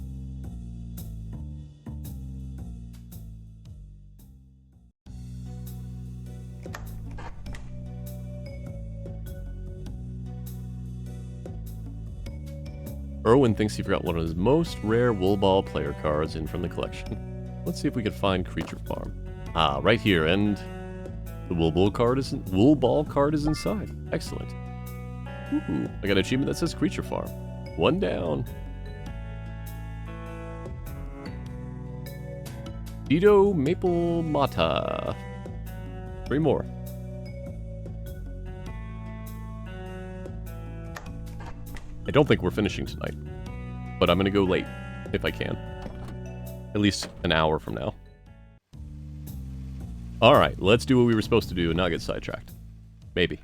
Erwin thinks he forgot one of his most rare wool ball player cards in from the collection. Let's see if we can find Creature Farm. Ah, right here, and the wool ball card is inside. Excellent. Ooh, I got an achievement that says Creature Farm. 1 down. Dito Maple Mata. 3 more. I don't think we're finishing tonight, but I'm gonna go late, if I can. At least an hour from now. Alright, let's do what we were supposed to do and not get sidetracked. Maybe.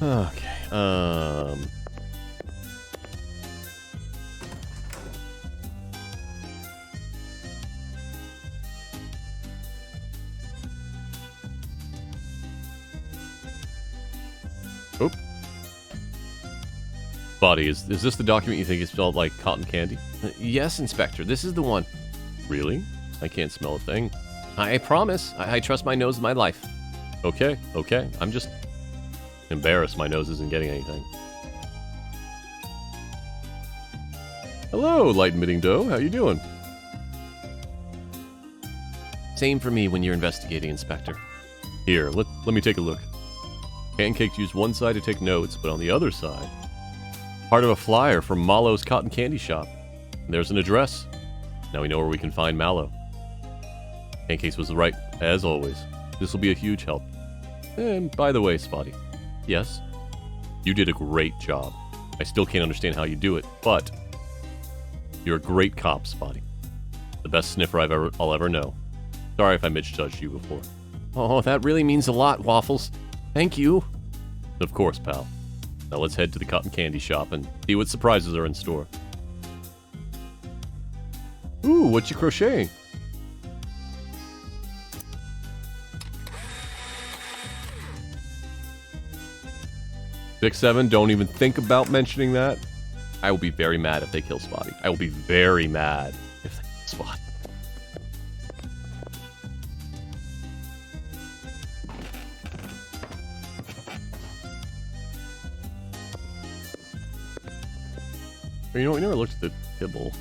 Okay, Oop. Spotty, is this the document you think is spelled like cotton candy? Yes, Inspector, this is the one. Really? I can't smell a thing. I promise. I trust my nose and my life. Okay. I'm just embarrassed my nose isn't getting anything. Hello, light-emitting doe. How you doing? Same for me when you're investigating, Inspector. Here, let me take a look. Pancakes use one side to take notes, but on the other side, part of a flyer from Mallow's cotton candy shop. And there's an address. Now we know where we can find Mallow. Pancakes was right, as always. This will be a huge help. And by the way, Spotty. Yes? You did a great job. I still can't understand how you do it, but you're a great cop, Spotty. The best sniffer I'll ever know. Sorry if I misjudged you before. Oh, that really means a lot, Waffles. Thank you. Of course, pal. Now let's head to the cotton candy shop and see what surprises are in store. Ooh, what you crocheting? Six, 7, don't even think about mentioning that. I will be very mad if they kill Spotty. I will be very mad if they kill Spot. You know, we never looked at the kibble.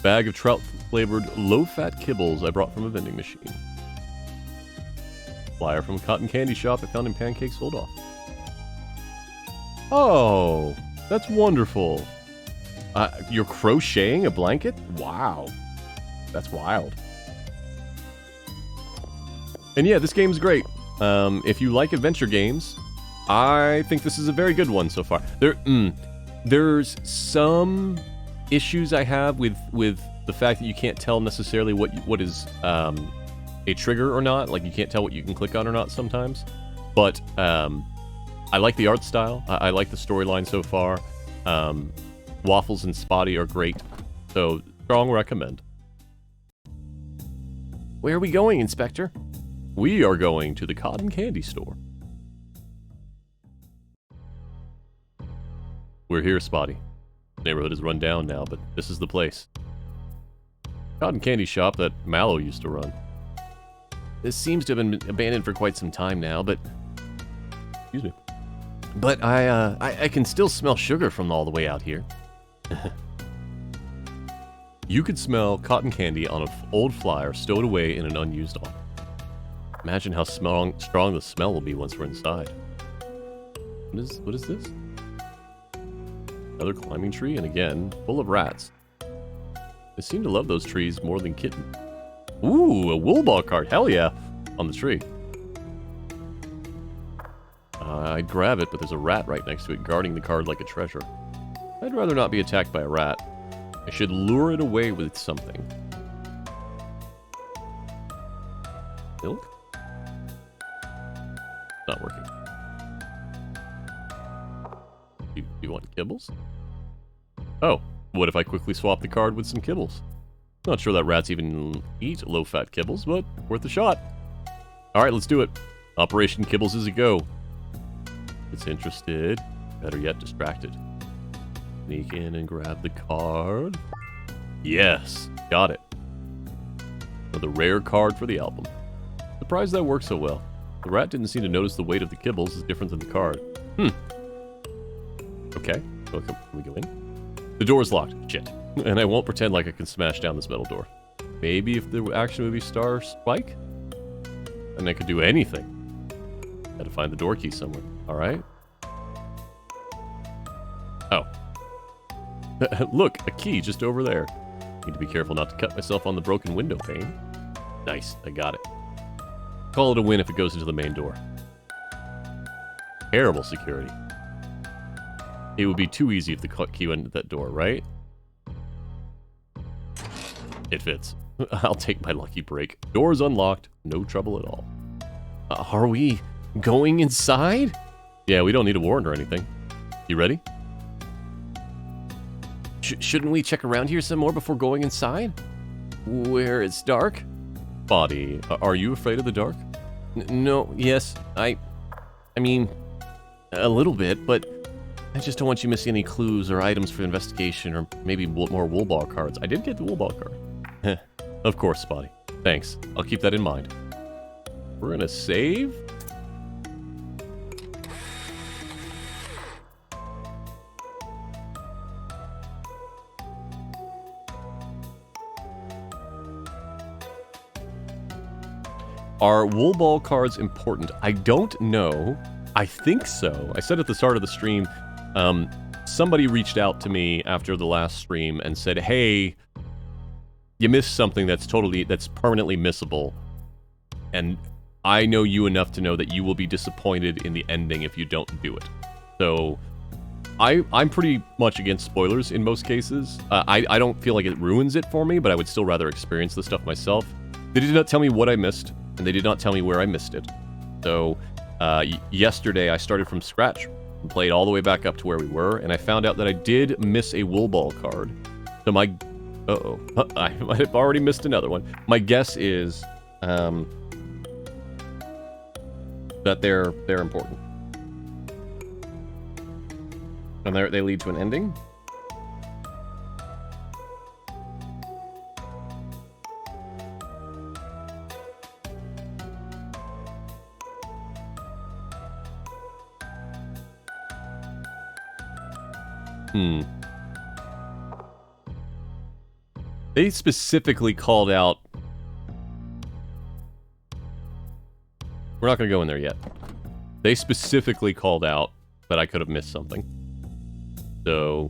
Bag of trout-flavored low-fat kibbles I brought from a vending machine. Flyer from a cotton candy shop I found in Pancakes sold off. Oh, that's wonderful. You're crocheting a blanket? Wow. That's wild. And yeah, this game's great. If you like adventure games, I think this is a very good one so far. There's some issues I have with the fact that you can't tell necessarily what is a trigger or not. Like, you can't tell what you can click on or not sometimes. But I like the art style. I like the storyline so far. Waffles and Spotty are great. So, strong recommend. Where are we going, Inspector? We are going to the cotton candy store. We're here, Spotty. The neighborhood is run down now, but this is the place. Cotton candy shop that Mallow used to run. This seems to have been abandoned for quite some time now, but... Excuse me. But I can still smell sugar from all the way out here. You could smell cotton candy on an old flyer stowed away in an unused office. Imagine how strong the smell will be once we're inside. What is this? Another climbing tree, and again, full of rats. They seem to love those trees more than kittens. Ooh, a wool ball card. Hell yeah. On the tree. I'd grab it, but there's a rat right next to it, guarding the card like a treasure. I'd rather not be attacked by a rat. I should lure it away with something. Milk? Not working. You want kibbles? Oh, what if I quickly swap the card with some kibbles? Not sure that rats even eat low-fat kibbles, but worth a shot. Alright, let's do it. Operation Kibbles is a go. It's interested. Better yet, distracted. Sneak in and grab the card. Yes, got it. Another rare card for the album. Surprised that worked so well. The rat didn't seem to notice the weight of the kibbles is different than the card. Okay, so can we go in? The door's locked. Shit. And I won't pretend like I can smash down this metal door. Maybe if the action movie star Spike? And I could do anything. Gotta find the door key somewhere. Alright. Oh. Look, a key just over there. Need to be careful not to cut myself on the broken window pane. Nice, I got it. Call it a win if it goes into the main door. Terrible security. It would be too easy if the key went into that door, right? It fits. I'll take my lucky break. Door's unlocked. No trouble at all. Are we going inside? Yeah, we don't need a warrant or anything. You ready? Shouldn't we check around here some more before going inside? Where it's dark? Spotty, are you afraid of the dark? No, yes, I mean, a little bit, but I just don't want you missing any clues or items for investigation, or maybe more wool ball cards. I did get the wool ball card. Of course, Spotty. Thanks. I'll keep that in mind. We're gonna save? Are wool ball cards important? I don't know. I think so. I said at the start of the stream, somebody reached out to me after the last stream and said, hey, you missed something that's permanently missable. And I know you enough to know that you will be disappointed in the ending if you don't do it. So I'm pretty much against spoilers in most cases. I don't feel like it ruins it for me, but I would still rather experience the stuff myself. They did not tell me what I missed, and they did not tell me where I missed it. So yesterday I started from scratch and played all the way back up to where we were, and I found out that I did miss a wool ball card. So my... Uh-oh. I might have already missed another one. My guess is that they're important. And they lead to an ending? They specifically called out... We're not going to go in there yet. They specifically called out that I could have missed something. So...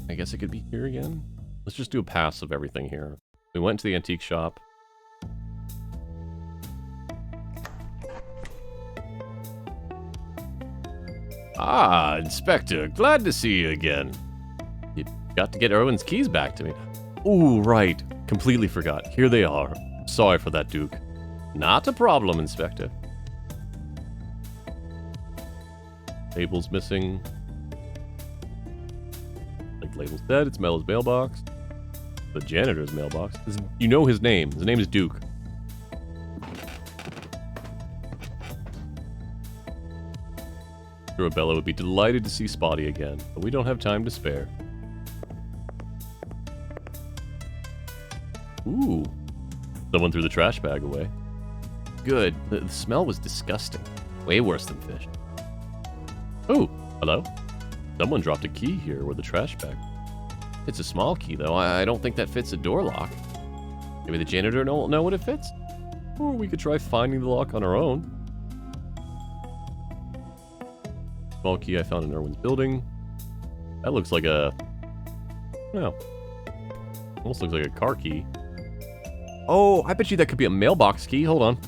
I guess it could be here again? Let's just do a pass of everything here. We went to the antique shop. Ah, Inspector, glad to see you again. You got to get Erwin's keys back to me. Ooh, right. Completely forgot. Here they are. Sorry for that, Duke. Not a problem, Inspector. Label's missing. Like the label said, it's Melo's mailbox. The janitor's mailbox. You know his name. His name is Duke. Bella would be delighted to see Spotty again, but we don't have time to spare. Ooh. Someone threw the trash bag away. Good. The smell was disgusting. Way worse than fish. Oh, hello? Someone dropped a key here with the trash bag. It's a small key, though. I don't think that fits a door lock. Maybe the janitor won't know what it fits? Or we could try finding the lock on our own. Small key I found in Erwin's building. That looks like a... Well, almost looks like a car key. Oh, I bet you that could be a mailbox key. Hold on.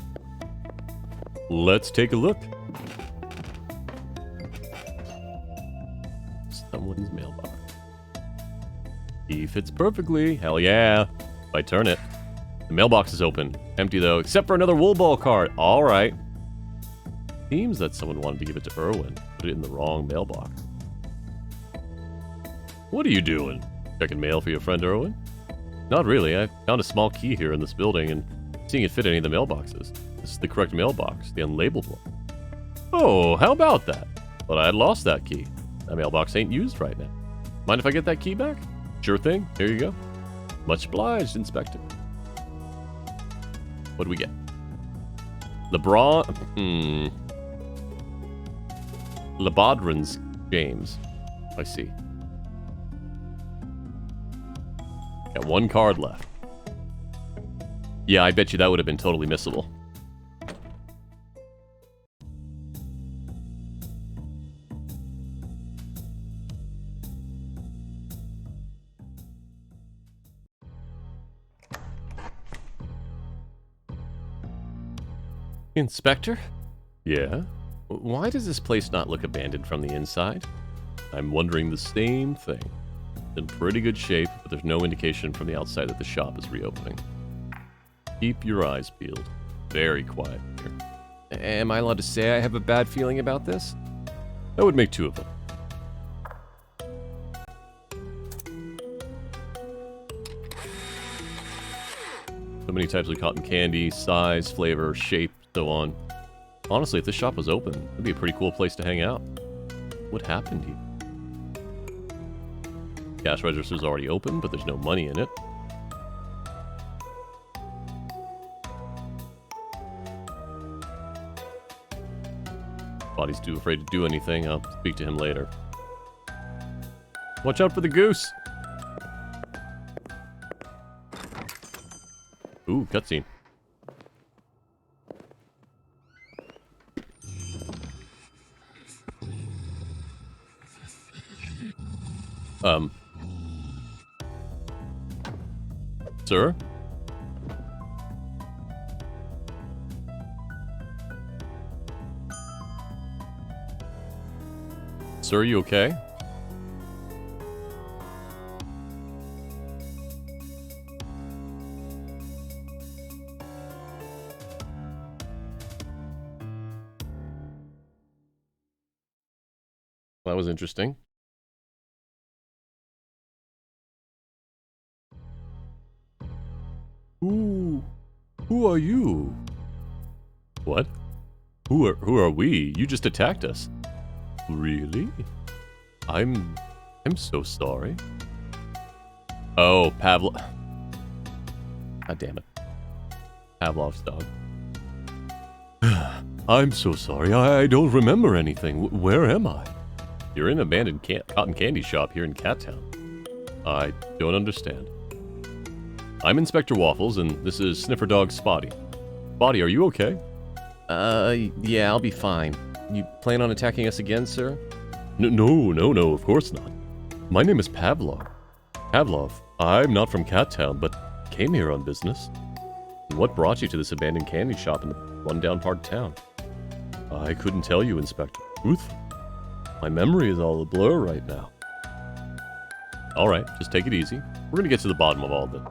Let's take a look. Someone's mailbox. Key fits perfectly. Hell yeah. If I turn it. The mailbox is open. Empty though, except for another wool ball card. Alright. Seems that someone wanted to give it to Erwin. Put it in the wrong mailbox. What are you doing? Checking mail for your friend Erwin? Not really. I found a small key here in this building and seeing it fit any of the mailboxes. This is the correct mailbox, the unlabeled one. Oh, how about that? But I had lost that key. That mailbox ain't used right now. Mind if I get that key back? Sure thing. Here you go. Much obliged, Inspector. What do we get? Lebodran's James. I see. Got one card left. Yeah, I bet you that would have been totally missable. Inspector? Yeah? Why does this place not look abandoned from the inside? I'm wondering the same thing. It's in pretty good shape, but there's no indication from the outside that the shop is reopening. Keep your eyes peeled. Very quiet here. Am I allowed to say I have a bad feeling about this? That would make two of them. So many types of cotton candy, size, flavor, shape, so on. Honestly, if this shop was open, it'd be a pretty cool place to hang out. What happened here? Cash register's already open, but there's no money in it. Spotty's too afraid to do anything. I'll speak to him later. Watch out for the goose! Ooh, cutscene. Sir? Sir, you okay? That was interesting. Who are you? What? Who are we? You just attacked us. Really? I'm so sorry. Oh, Pavlov. God damn it. Pavlov's dog. I'm so sorry. I don't remember anything. Where am I? You're in an abandoned cotton candy shop here in Cat Town. I don't understand. I'm Inspector Waffles, and this is Sniffer Dog Spotty. Spotty, are you okay? Yeah, I'll be fine. You plan on attacking us again, sir? No, of course not. My name is Pavlov. Pavlov, I'm not from Cat Town, but came here on business. And what brought you to this abandoned candy shop in the rundown part of town? I couldn't tell you, Inspector. Truthfully. My memory is all a blur right now. Alright, just take it easy. We're gonna get to the bottom of all of it.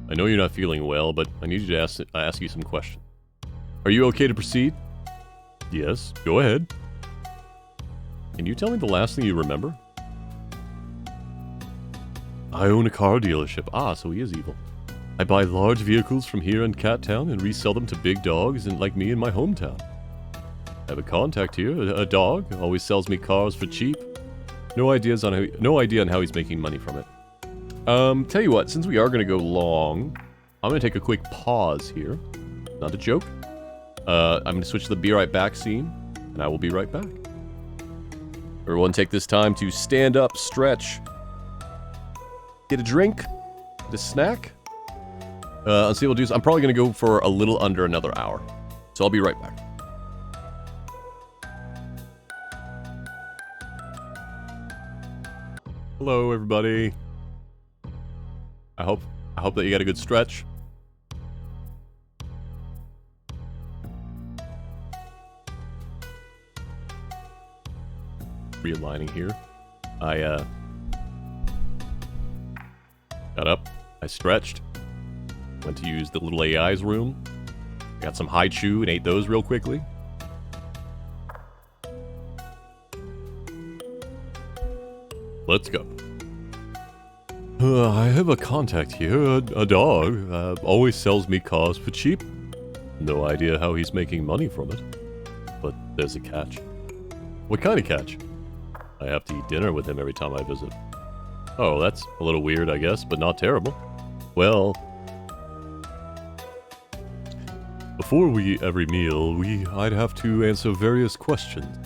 I know you're not feeling well, but I need you to ask you some questions. Are you okay to proceed? Yes, go ahead. Can you tell me the last thing you remember? I own a car dealership. Ah, so he is evil. I buy large vehicles from here in Cat Town and resell them to big dogs like me in my hometown. I have a contact here, a dog, always sells me cars for cheap. No idea on how he's making money from it. Tell you what, since we are gonna go long, I'm gonna take a quick pause here. Not a joke. I'm gonna switch to the be right back scene, and I will be right back. Everyone take this time to stand up, stretch, get a drink, get a snack. Let's see what we'll do. I'm probably gonna go for a little under another hour. So I'll be right back. Hello, everybody. I hope that you got a good stretch. Realigning here. I got up, I stretched, went to use the little AI's room, got some high chew and ate those real quickly. Let's go. I have a contact here, a dog, always sells me cars for cheap. No idea how he's making money from it. But there's a catch. What kind of catch? I have to eat dinner with him every time I visit. Oh, that's a little weird, I guess, but not terrible. Well, Before we eat every meal, I'd have to answer various questions.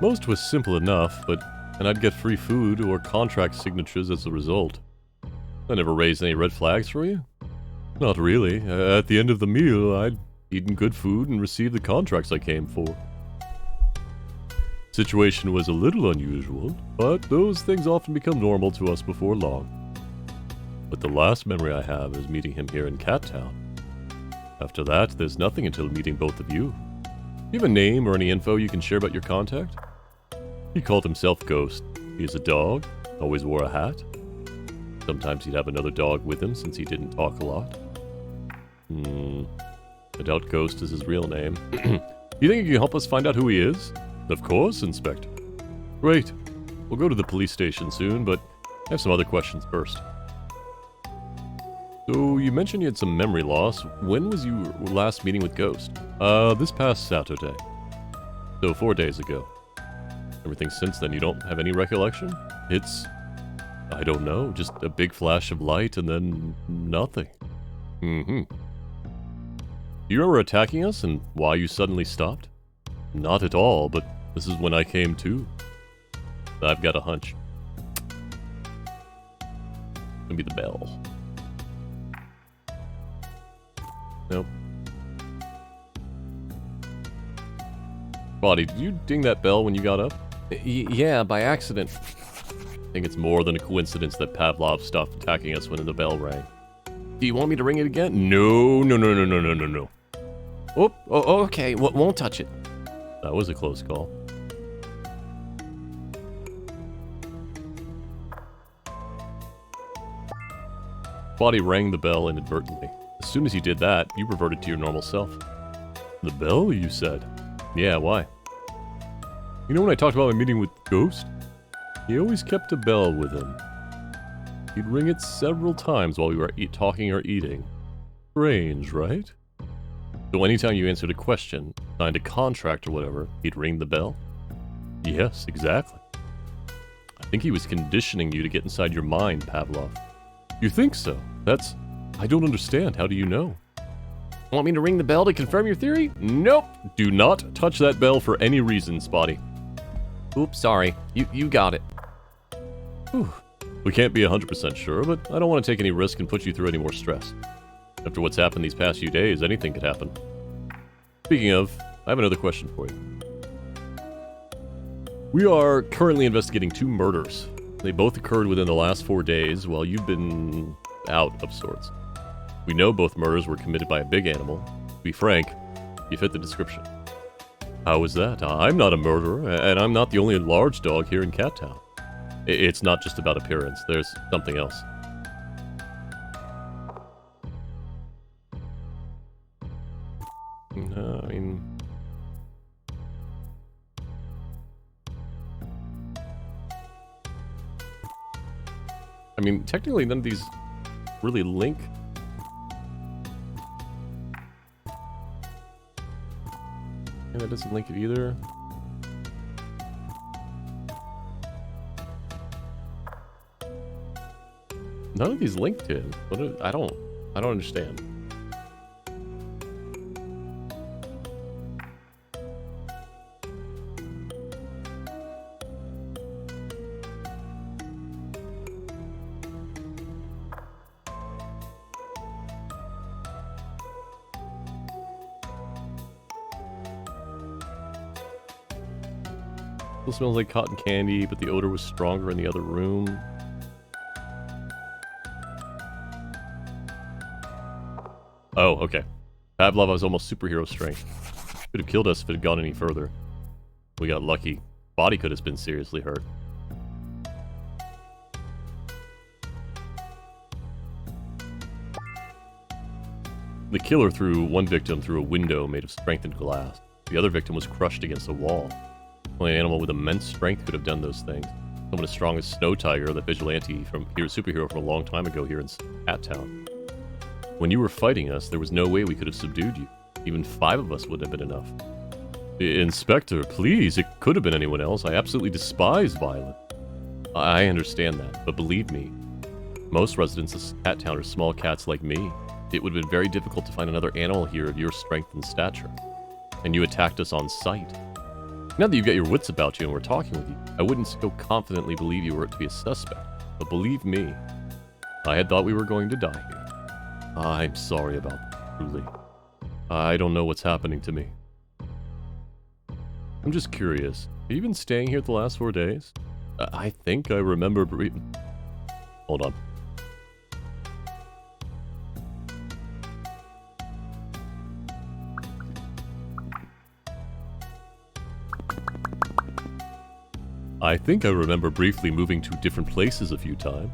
Most was simple enough, and I'd get free food or contract signatures as a result. I never raised any red flags for you? Not really. At the end of the meal, I'd eaten good food and received the contracts I came for. Situation was a little unusual, but those things often become normal to us before long. But the last memory I have is meeting him here in Cat Town. After that, there's nothing until meeting both of you. Do you have a name or any info you can share about your contact? He called himself Ghost. He is a dog, always wore a hat. Sometimes he'd have another dog with him since he didn't talk a lot. I doubt Ghost is his real name. You think you can help us find out who he is? Of course, Inspector. Great. We'll go to the police station soon, but I have some other questions first. So, you mentioned you had some memory loss. When was your last meeting with Ghost? This past Saturday. So, 4 days ago. Everything since then, you don't have any recollection? It's... I don't know, just a big flash of light and then nothing. Do you remember attacking us and why you suddenly stopped? Not at all, but this is when I came to. I've got a hunch. Gonna be the bell. Nope. Spotty, did you ding that bell when you got up? Yeah, by accident. I think it's more than a coincidence that Pavlov stopped attacking us when the bell rang. Do you want me to ring it again? No. Oh, okay. Won't touch it. That was a close call. Spotty rang the bell inadvertently. As soon as you did that, you reverted to your normal self. The bell, you said? Yeah, why? You know when I talked about my meeting with Ghost? He always kept a bell with him. He'd ring it several times while we were talking or eating. Strange, right? So anytime you answered a question, signed a contract or whatever, he'd ring the bell? Yes, exactly. I think he was conditioning you to get inside your mind, Pavlov. You think so? I don't understand. How do you know? Want me to ring the bell to confirm your theory? Nope. Do not touch that bell for any reason, Spotty. Oops, sorry. You got it. Whew. We can't be 100% sure, but I don't want to take any risk and put you through any more stress. After what's happened these past few days, anything could happen. Speaking of, I have another question for you. We are currently investigating 2 murders. They both occurred within the last 4 days while you've been out of sorts. We know both murders were committed by a big animal. To be frank, you fit the description. How is that? I'm not a murderer, and I'm not the only large dog here in Cat Town. It's not just about appearance. There's something else. I mean, technically none of these really link. And that doesn't link it either. None of these link to him. I don't understand. Still smells like cotton candy, but the odor was stronger in the other room. Oh, okay. Pavlov has almost superhero strength. Could have killed us if it had gone any further. We got lucky. Body could have been seriously hurt. The killer threw one victim through a window made of strengthened glass. The other victim was crushed against a wall. Only an animal with immense strength could have done those things. Someone as strong as Snow Tiger, the vigilante superhero from a long time ago here in Cat Town. When you were fighting us, there was no way we could have subdued you. Even 5 of us wouldn't have been enough. Inspector, please, it could have been anyone else. I absolutely despise violence. I understand that, but believe me, most residents of Cat Town are small cats like me. It would have been very difficult to find another animal here of your strength and stature. And you attacked us on sight. Now that you've got your wits about you and we're talking with you, I wouldn't so confidently believe you were to be a suspect. But believe me, I had thought we were going to die here. I'm sorry about that, truly. I don't know what's happening to me. I'm just curious. Have you been staying here the last 4 days? I think I remember Hold on. I think I remember briefly moving to different places a few times.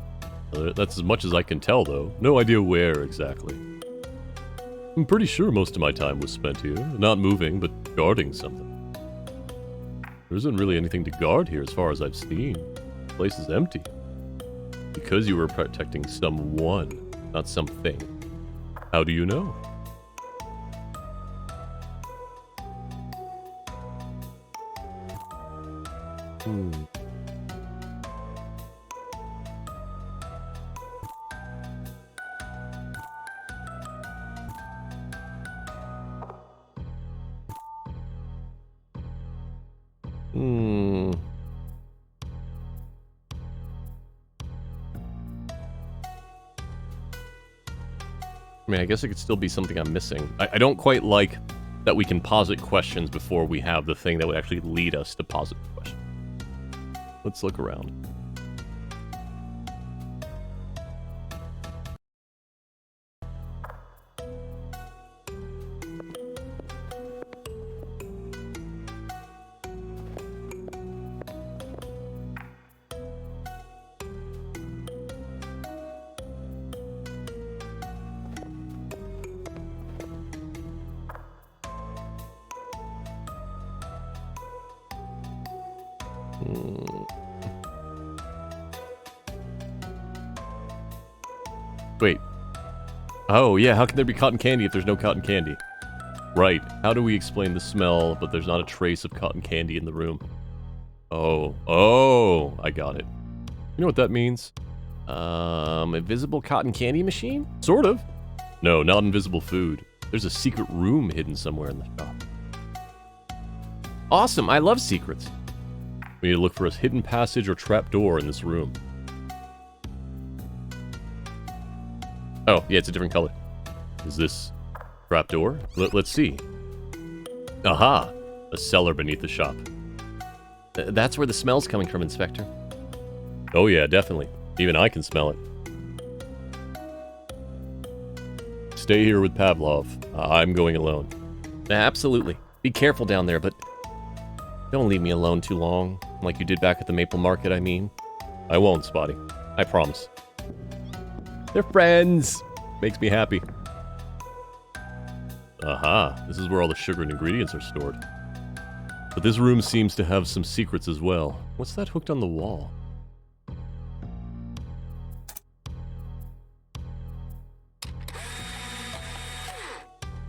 That's as much as I can tell, though. No idea where exactly. I'm pretty sure most of my time was spent here, not moving, but guarding something. There isn't really anything to guard here as far as I've seen. The place is empty. Because you were protecting someone, not something. How do you know? I mean, I guess it could still be something I'm missing. I don't quite like that we can posit questions before we have the thing that would actually lead us to posit the question. Let's look around. Wait. Oh, yeah, how can there be cotton candy if there's no cotton candy? Right. How do we explain the smell, but there's not a trace of cotton candy in the room? Oh, I got it. You know what that means? Invisible cotton candy machine? Sort of. No, not invisible food. There's a secret room hidden somewhere in the shop. Awesome, I love secrets. We need to look for a hidden passage or trap door in this room. Oh, yeah, it's a different color. Is this trap door? Let's see. Aha! A cellar beneath the shop. That's where the smell's coming from, Inspector. Oh yeah, definitely. Even I can smell it. Stay here with Pavlov. I'm going alone. Absolutely. Be careful down there, but don't leave me alone too long. Like you did back at the Maple Market, I mean. I won't, Spotty. I promise. They're friends. Makes me happy. Aha, this is where all the sugar and ingredients are stored. But this room seems to have some secrets as well. What's that hooked on the wall?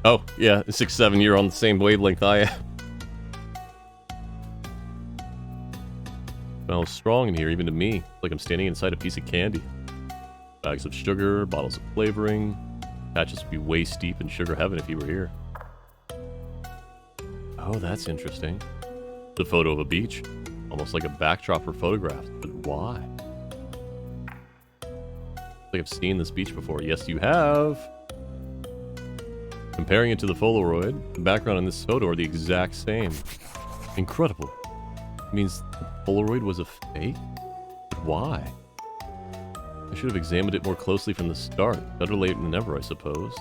Oh, yeah, 6-7, you're on the same wavelength I am. Smells strong in here, even to me. It's like I'm standing inside a piece of candy. Bags of sugar, bottles of flavoring. Patches would be waist deep in sugar heaven if he were here. Oh, that's interesting. The photo of a beach. Almost like a backdrop for photographs. But why? Like I've seen this beach before. Yes, you have. Comparing it to the Polaroid, the background in this photo are the exact same. Incredible. It means the Polaroid was a fake? But why? I should have examined it more closely from the start. Better late than never, I suppose.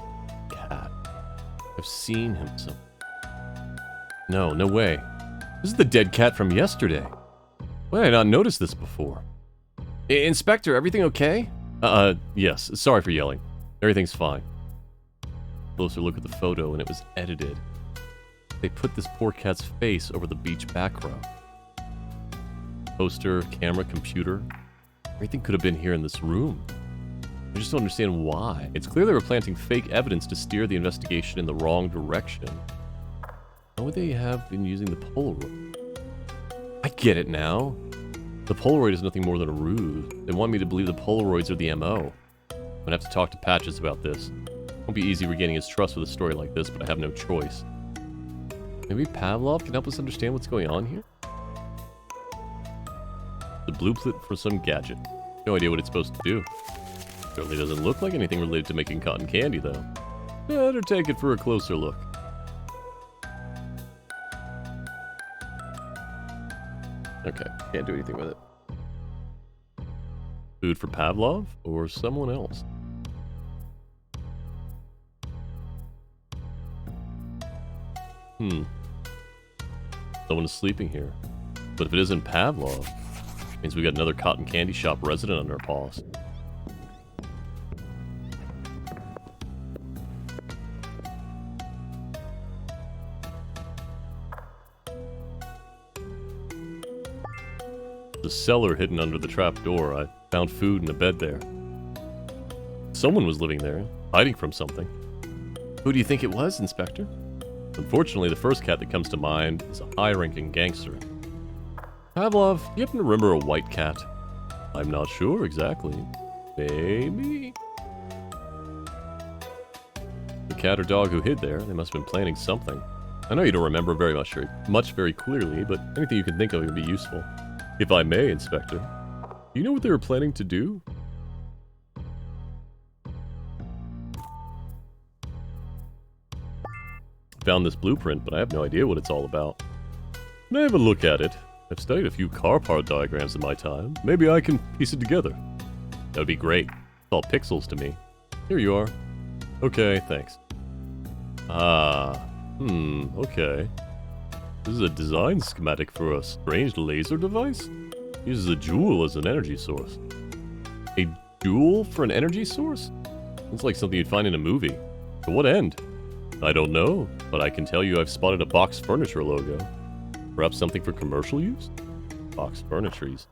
Cat. I've seen him somewhere. No, no way. This is the dead cat from yesterday. Why did I not notice this before? Inspector, everything okay? Yes. Sorry for yelling. Everything's fine. Closer look at the photo, and it was edited. They put this poor cat's face over the beach background. Poster, camera, computer. Everything could have been here in this room. I just don't understand why. It's clear they were planting fake evidence to steer the investigation in the wrong direction. Why would they have been using the Polaroid? I get it now. The Polaroid is nothing more than a ruse. They want me to believe the Polaroids are the MO. I'm gonna have to talk to Patches about this. Won't be easy regaining his trust with a story like this, but I have no choice. Maybe Pavlov can help us understand what's going on here? The blueprint for some gadget. No idea what it's supposed to do. Certainly doesn't look like anything related to making cotton candy, though. Better take it for a closer look. Okay, can't do anything with it. Food for Pavlov or someone else? Someone is sleeping here. But if it isn't Pavlov, it means we got another cotton candy shop resident on our paws. The cellar hidden under the trap door. I found food in a bed there. Someone was living there, hiding from something. Who do you think it was, Inspector? Unfortunately, the first cat that comes to mind is a high-ranking gangster. Pavlov, do you happen to remember a white cat? I'm not sure exactly. Maybe? The cat or dog who hid there, they must have been planning something. I know you don't remember very much very clearly, but anything you can think of would be useful. If I may, Inspector, do you know what they were planning to do? Found this blueprint, but I have no idea what it's all about. May I have a look at it? I've studied a few car part diagrams in my time. Maybe I can piece it together. That would be great. It's all pixels to me. Here you are. Okay, thanks. Okay. This is a design schematic for a strange laser device? Uses a jewel as an energy source. A jewel for an energy source? It's like something you'd find in a movie. To what end? I don't know, but I can tell you I've spotted a Box Furniture logo. Perhaps something for commercial use? Box Furnitures.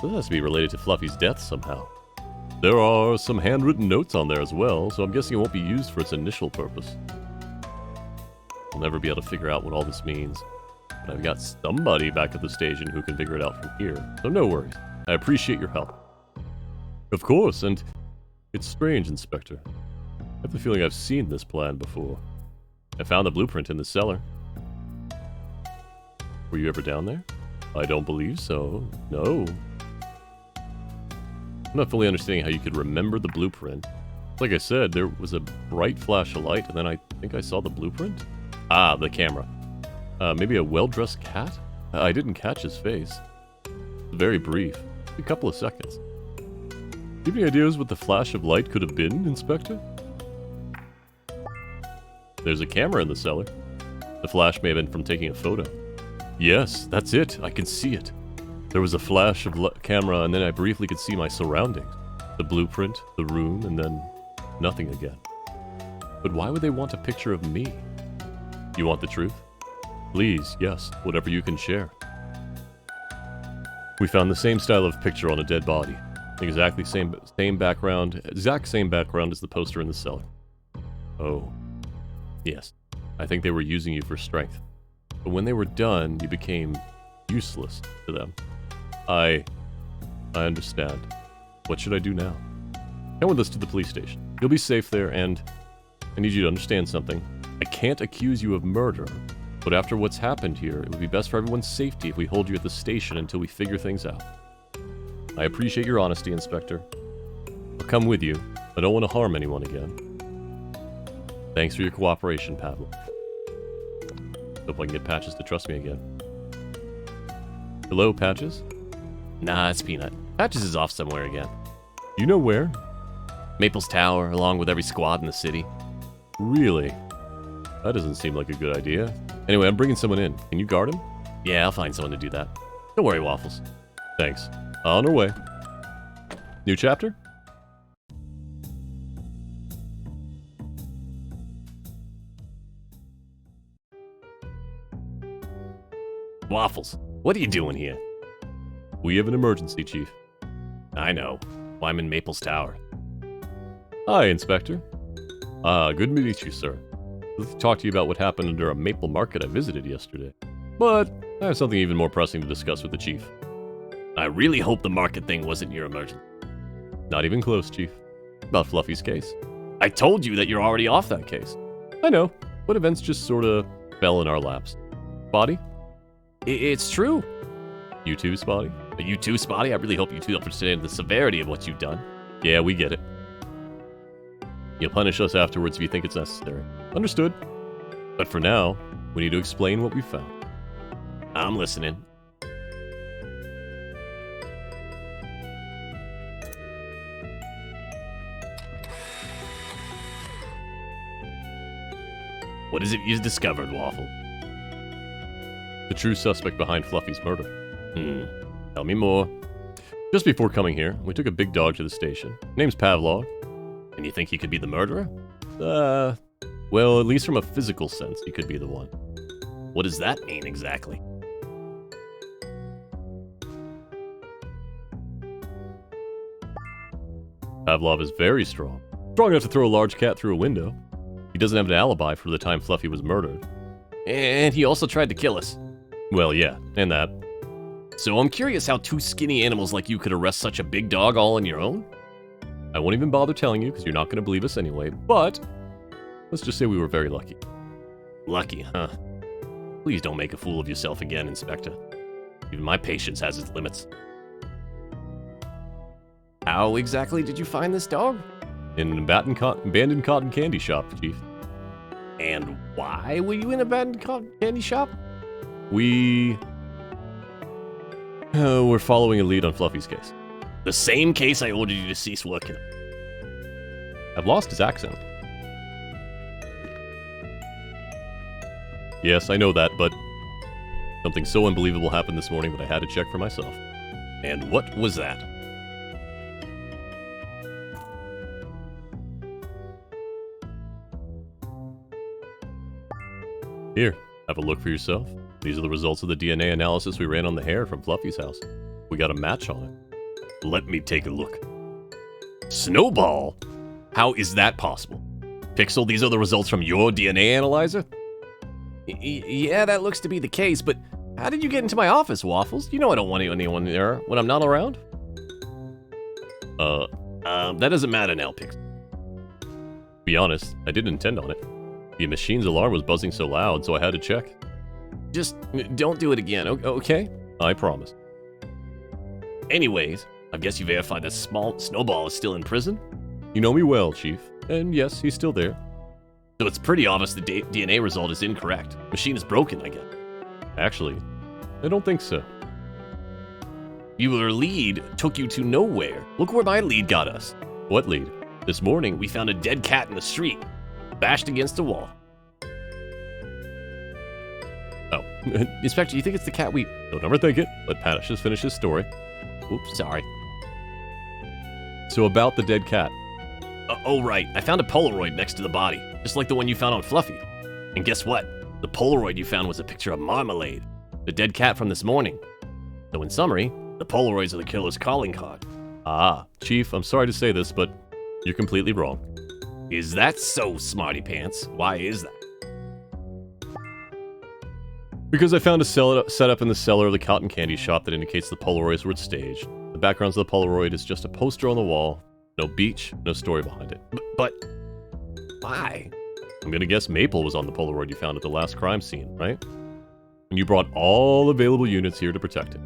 This has to be related to Fluffy's death somehow. There are some handwritten notes on there as well, so I'm guessing it won't be used for its initial purpose. I'll never be able to figure out what all this means. But I've got somebody back at the station who can figure it out from here, so no worries. I appreciate your help. Of course, and it's strange, Inspector. I have the feeling I've seen this plan before. I found the blueprint in the cellar. Were you ever down there? I don't believe so. No. I'm not fully understanding how you could remember the blueprint. Like I said, there was a bright flash of light, and then I think I saw the blueprint? Ah, the camera. Maybe a well-dressed cat? I didn't catch his face. Very brief. A couple of seconds. Do you have any ideas what the flash of light could have been, Inspector? There's a camera in the cellar. The flash may have been from taking a photo. Yes, that's it. I can see it. There was a flash of camera, and then I briefly could see my surroundings. The blueprint, the room, and then nothing again. But why would they want a picture of me? You want the truth? Please, yes, whatever you can share. We found the same style of picture on a dead body. Exact same background as the poster in the cellar. Oh. Yes. I think they were using you for strength. But when they were done, you became useless to them. I understand. What should I do now? Come with us to the police station. You'll be safe there, and I need you to understand something. I can't accuse you of murder, but after what's happened here, it would be best for everyone's safety if we hold you at the station until we figure things out. I appreciate your honesty, Inspector. I'll come with you. I don't want to harm anyone again. Thanks for your cooperation, Pablo. Hope I can get Patches to trust me again. Hello, Patches? Nah, it's Peanut. Patches is off somewhere again. You know where? Maples Tower, along with every squad in the city. Really? That doesn't seem like a good idea. Anyway, I'm bringing someone in. Can you guard him? Yeah, I'll find someone to do that. Don't worry, Waffles. Thanks. On our way. New chapter? Waffles, what are you doing here? We have an emergency, Chief. I know. Well, I'm in Maples Tower. Hi, Inspector. Good to meet you, sir. Let's talk to you about what happened under a maple market I visited yesterday. But I have something even more pressing to discuss with the Chief. I really hope the market thing wasn't your emergency. Not even close, Chief. About Fluffy's case. I told you that you're already off that case. I know, but events just sort of fell in our laps. Spotty? It's true. You too, Spotty? You too, Spotty? I really hope you two understand the severity of what you've done. Yeah, we get it. You'll punish us afterwards if you think it's necessary. Understood. But for now, we need to explain what we found. I'm listening. What is it you've discovered, Waffle? The true suspect behind Fluffy's murder. Tell me more. Just before coming here, we took a big dog to the station. Name's Pavlov. And you think he could be the murderer? Well, at least from a physical sense, he could be the one. What does that mean exactly? Pavlov is very strong. Strong enough to throw a large cat through a window. He doesn't have an alibi for the time Fluffy was murdered. And he also tried to kill us. Well, yeah, and that. So I'm curious how two skinny animals like you could arrest such a big dog all on your own? I won't even bother telling you because you're not going to believe us anyway, but let's just say we were very lucky. Lucky, huh? Please don't make a fool of yourself again, Inspector. Even my patience has its limits. How exactly did you find this dog? In an abandoned cotton candy shop, Chief. And why were you in an abandoned cotton candy shop? We're following a lead on Fluffy's case. The same case I ordered you to cease working on. I've lost his accent. Yes, I know that, but something so unbelievable happened this morning that I had to check for myself. And what was that? Here, have a look for yourself. These are the results of the DNA analysis we ran on the hair from Fluffy's house. We got a match on it. Let me take a look. Snowball? How is that possible? Pixel, these are the results from your DNA analyzer? Yeah, that looks to be the case, but how did you get into my office, Waffles? You know I don't want anyone there when I'm not around. That doesn't matter now, Pixel. To be honest, I didn't intend on it. The machine's alarm was buzzing so loud, so I had to check. Just don't do it again, okay? I promise. Anyways, I guess you verified that small Snowball is still in prison? You know me well, Chief. And yes, he's still there. So it's pretty obvious the DNA result is incorrect. Machine is broken, I guess. Actually, I don't think so. Your lead took you to nowhere. Look where my lead got us. What lead? This morning, we found a dead cat in the street, bashed against a wall. Oh, Inspector, you think it's the cat we... Don't overthink it. Let Panish just finish his story. Oops, sorry. So about the dead cat. Oh, right. I found a Polaroid next to the body, just like the one you found on Fluffy. And guess what? The Polaroid you found was a picture of Marmalade, the dead cat from this morning. So in summary, the Polaroids are the killer's calling card. Ah, Chief, I'm sorry to say this, but you're completely wrong. Is that so, Smarty Pants? Why is that? Because I found a setup in the cellar of the cotton candy shop that indicates the Polaroids were staged. The background of the Polaroid is just a poster on the wall. No beach, no story behind it. But why? I'm gonna guess Maple was on the Polaroid you found at the last crime scene, right? And you brought all available units here to protect it.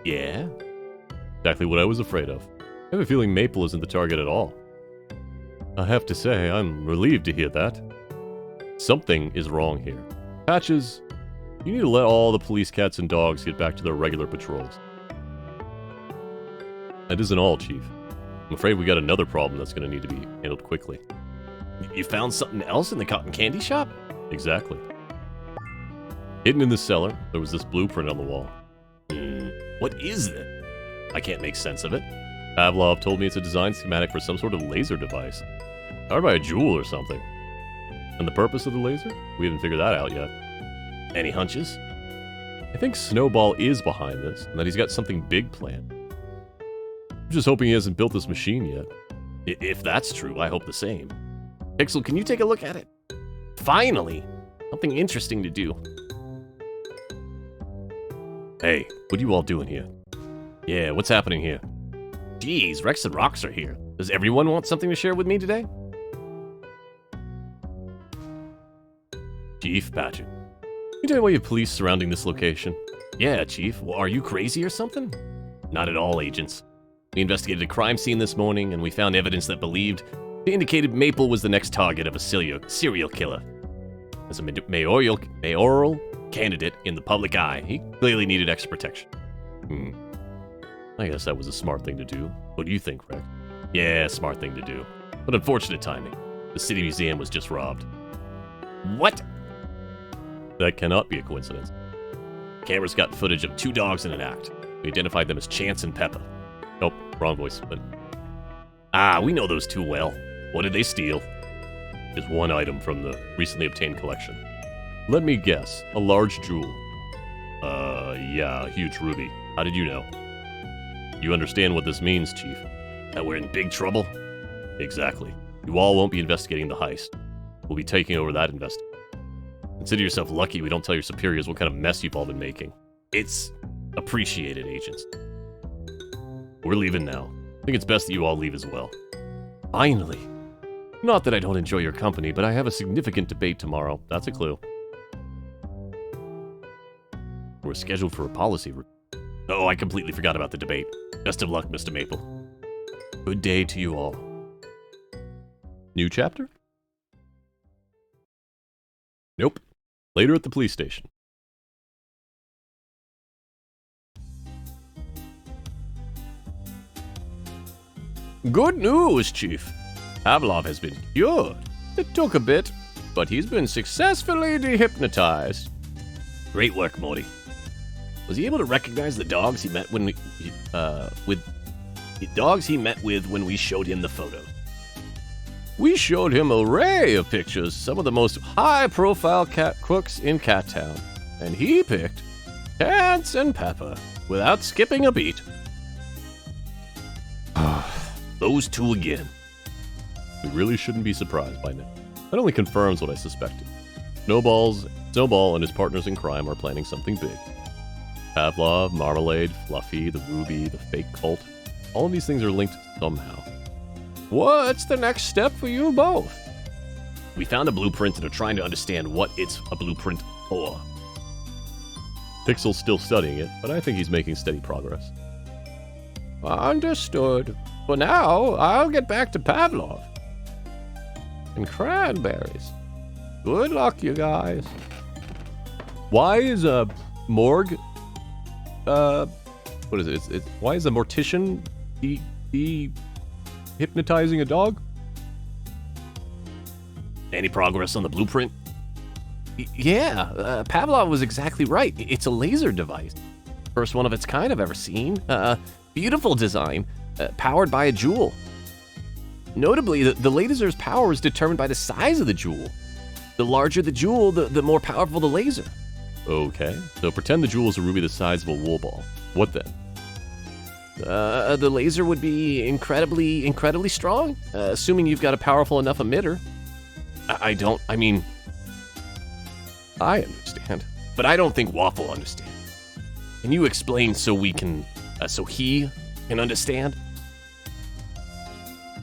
Yeah? Exactly what I was afraid of. I have a feeling Maple isn't the target at all. I have to say, I'm relieved to hear that. Something is wrong here. Patches, you need to let all the police cats and dogs get back to their regular patrols. That isn't all, Chief. I'm afraid we got another problem that's going to need to be handled quickly. You found something else in the cotton candy shop? Exactly. Hidden in the cellar, there was this blueprint on the wall. What is that? I can't make sense of it. Pavlov told me it's a design schematic for some sort of laser device. Powered by a jewel or something. And the purpose of the laser? We haven't figured that out yet. Any hunches? I think Snowball is behind this, and that he's got something big planned. I'm just hoping he hasn't built this machine yet. If that's true, I hope the same. Pixel, can you take a look at it? Finally! Something interesting to do. Hey, what are you all doing here? Yeah, what's happening here? Geez, Rex and Rox are here. Does everyone want something to share with me today? Chief Patchen. Can you tell me why you have police surrounding this location? Yeah, Chief. Well, are you crazy or something? Not at all, agents. We investigated a crime scene this morning, and we found evidence that indicated Maple was the next target of a serial killer. As a mayoral candidate in the public eye, he clearly needed extra protection. I guess that was a smart thing to do. What do you think, Rex? Yeah, smart thing to do. But unfortunate timing. The City Museum was just robbed. What? That cannot be a coincidence. Cameras got footage of 2 dogs in an act. We identified them as Chance and Peppa. Nope, wrong voice, but we know those 2 well. What did they steal? just one item from the recently obtained collection. Let me guess, a large jewel. Yeah, a huge ruby. How did you know? You understand what this means, Chief? That we're in big trouble? Exactly. You all won't be investigating the heist. We'll be taking over that investigation. Consider yourself lucky we don't tell your superiors what kind of mess you've all been making. It's appreciated, agents. We're leaving now. I think it's best that you all leave as well. Finally. Not that I don't enjoy your company, but I have a significant debate tomorrow. That's a clue. We're scheduled for a policy review. Oh, I completely forgot about the debate. Best of luck, Mr. Maple. Good day to you all. New chapter? Nope. Later at the police station. Good news, Chief. Pavlov has been cured. It took a bit, but he's been successfully dehypnotized. Great work, Morty. Was he able to recognize the dogs he met when we showed him the photos? We showed him an array of pictures, some of the most high-profile cat crooks in Cat Town, and he picked Chance and Pepper without skipping a beat. Those 2 again. We really shouldn't be surprised by now. That only confirms what I suspected. Snowball and his partners in crime are planning something big. Pavlov, Marmalade, Fluffy, the Ruby, the fake cult. All of these things are linked somehow. What's the next step for you both? We found a blueprint and are trying to understand what it's a blueprint for. Pixel's still studying it, but I think he's making steady progress. Understood. For now, I'll get back to Pavlov. And cranberries. Good luck, you guys. Why is a morgue... what is it? Why is a mortician hypnotizing a dog? Any progress on the blueprint? Yeah, Pavlov was exactly right. It's a laser device. First one of its kind I've ever seen. Beautiful design, powered by a jewel. Notably, the laser's power is determined by the size of the jewel. The larger the jewel, the more powerful the laser. Okay, so pretend the jewel is a ruby the size of a wool ball. What then? The laser would be incredibly strong, assuming you've got a powerful enough emitter. I understand, but I don't think Waffle understands. Can you explain so he can understand?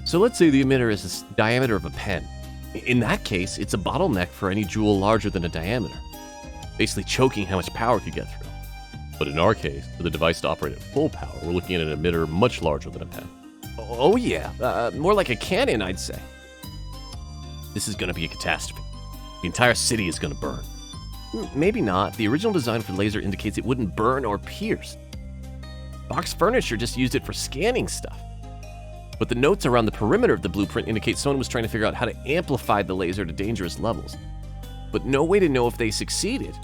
So let's say the emitter is the diameter of a pen. In that case, it's a bottleneck for any jewel larger than a diameter, basically choking how much power it could get through. But in our case, for the device to operate at full power, we're looking at an emitter much larger than a pen. Oh yeah, more like a cannon, I'd say. This is gonna be a catastrophe. The entire city is gonna burn. Maybe not. The original design for the laser indicates it wouldn't burn or pierce. Box Furniture just used it for scanning stuff. But the notes around the perimeter of the blueprint indicate someone was trying to figure out how to amplify the laser to dangerous levels. But no way to know if they succeeded.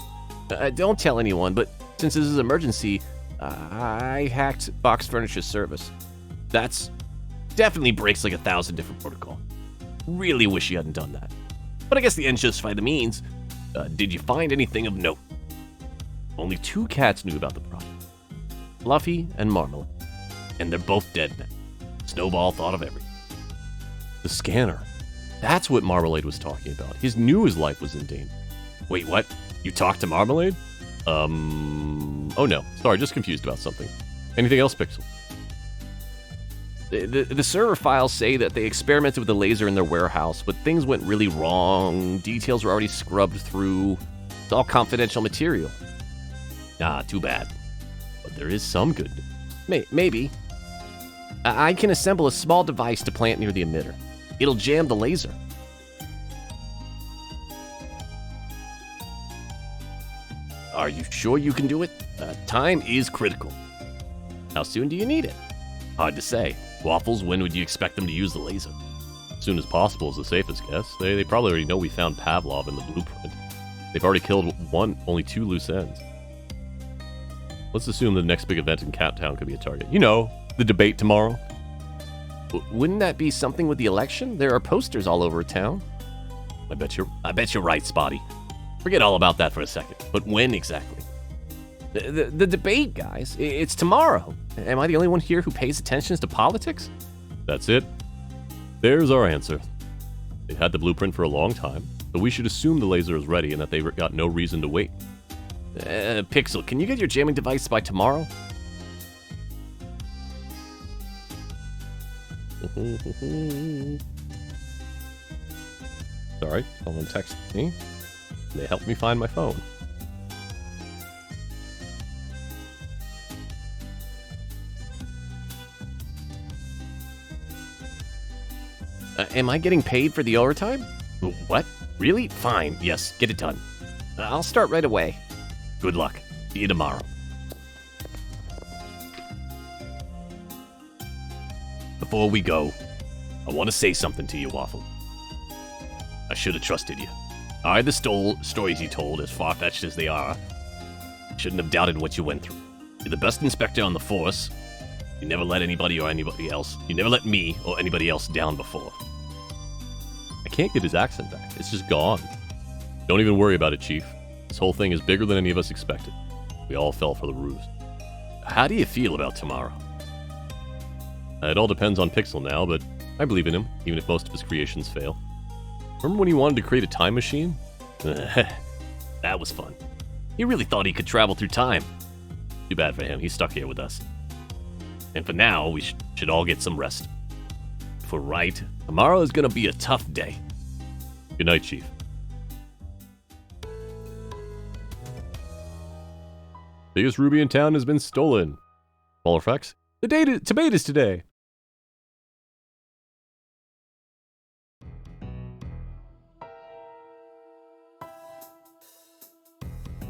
Don't tell anyone, but since this is an emergency, I hacked Box Furniture's service. That's definitely breaks like 1,000 different protocol. Really wish you hadn't done that. But I guess the ends justify the means. Did you find anything of note? Only 2 cats knew about the project. Fluffy and Marmalade. And they're both dead now. Snowball thought of everything. The scanner. That's what Marmalade was talking about. He knew his life was in danger. Wait, what? You talked to Marmalade? Oh no. Sorry, just confused about something. Anything else, Pixel? The server files say that they experimented with the laser in their warehouse, but things went really wrong. Details were already scrubbed through. It's all confidential material. Ah, too bad. But there is some good news. Maybe. I can assemble a small device to plant near the emitter. It'll jam the laser. Are you sure you can do it? Time is critical. How soon do you need it? Hard to say. Waffles, when would you expect them to use the laser? As soon as possible is the safest guess. They probably already know we found Pavlov in the blueprint. They've already killed only 2 loose ends. Let's assume the next big event in Cat Town could be a target. You know, the debate tomorrow. Wouldn't that be something with the election? There are posters all over town. I bet you're right, Spotty. Forget all about that for a second. But when exactly? The debate, guys. It's tomorrow. Am I the only one here who pays attention to politics? That's it. There's our answer. They've had the blueprint for a long time, so we should assume the laser is ready and that they've got no reason to wait. Pixel, can you get your jamming device by tomorrow? Sorry, someone texted me. They helped me find my phone. Am I getting paid for the overtime? What? Really? Fine. Yes, get it done. I'll start right away. Good luck. See you tomorrow. Before we go, I want to say something to you, Waffle. I should have trusted you. The stories you told, as far-fetched as they are, shouldn't have doubted what you went through. You're the best inspector on the force. You never let anybody or anybody else. You never let me or anybody else down before. I can't get his accent back. It's just gone. Don't even worry about it, Chief. This whole thing is bigger than any of us expected. We all fell for the ruse. How do you feel about tomorrow? It all depends on Pixel now, but I believe in him, even if most of his creations fail. Remember when he wanted to create a time machine? That was fun. He really thought he could travel through time. Too bad for him, he's stuck here with us. And for now, we should all get some rest. If we're right, tomorrow is gonna be a tough day. Good night, Chief. Biggest ruby in town has been stolen. Small effects. The debate is today.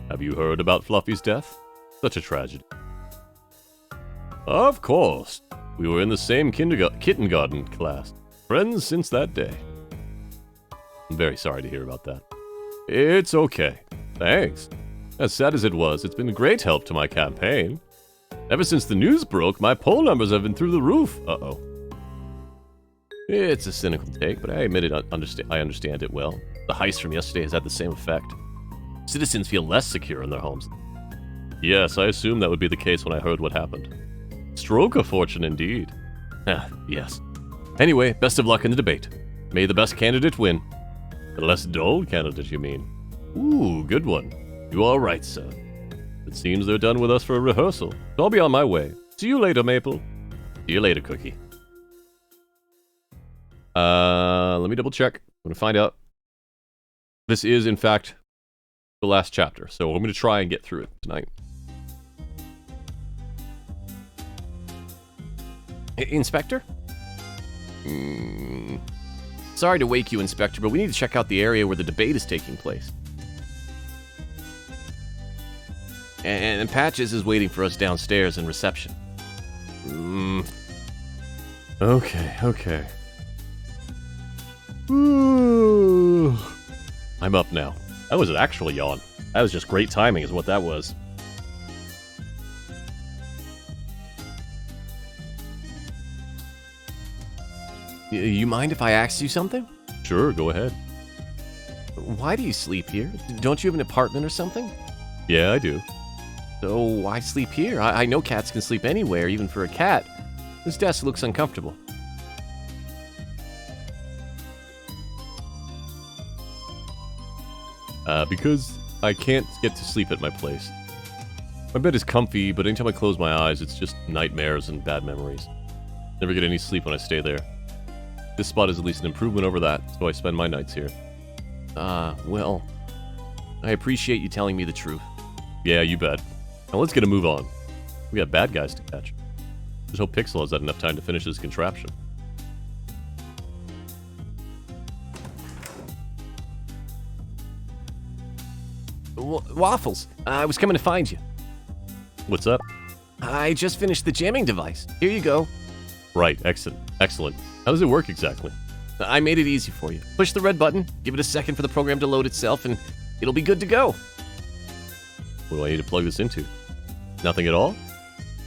Have you heard about Fluffy's death? Such a tragedy. Of course. We were in the same kindergarten class. Friends since that day. I'm very sorry to hear about that. It's okay. Thanks. As sad as it was, it's been a great help to my campaign. Ever since the news broke, my poll numbers have been through the roof. Uh-oh. It's a cynical take, but I admit it. I understand it well. The heist from yesterday has had the same effect. Citizens feel less secure in their homes. Yes, I assumed that would be the case when I heard what happened. Stroke of fortune indeed. Yes. Anyway, best of luck in the debate. May the best candidate win. The less dull candidate, you mean? Ooh, good one. You are right, sir. It seems they're done with us for a rehearsal, so I'll be on my way. See you later, Maple. See you later, Cookie. Let me double check. I'm gonna find out. This is, in fact, the last chapter, so I'm gonna try and get through it tonight. Inspector? Sorry to wake you, Inspector, but we need to check out the area where the debate is taking place. And Patches is waiting for us downstairs in reception. Okay. Ooh. I'm up now. That was an actual yawn. That was just great timing is what that was. You mind if I ask you something? Sure, go ahead. Why do you sleep here? Don't you have an apartment or something? Yeah, I do. So why sleep here? I know cats can sleep anywhere, even for a cat. This desk looks uncomfortable. Because I can't get to sleep at my place. My bed is comfy, but anytime I close my eyes, it's just nightmares and bad memories. Never get any sleep when I stay there. This spot is at least an improvement over that, so I spend my nights here. Well, I appreciate you telling me the truth. Yeah, you bet. Now let's get a move on. We got bad guys to catch. Just hope Pixel has had enough time to finish his contraption. Waffles, I was coming to find you. What's up? I just finished the jamming device. Here you go. Right, excellent. Excellent. How does it work exactly? I made it easy for you. Push the red button, give it a second for the program to load itself, and it'll be good to go. What do I need to plug this into? Nothing at all?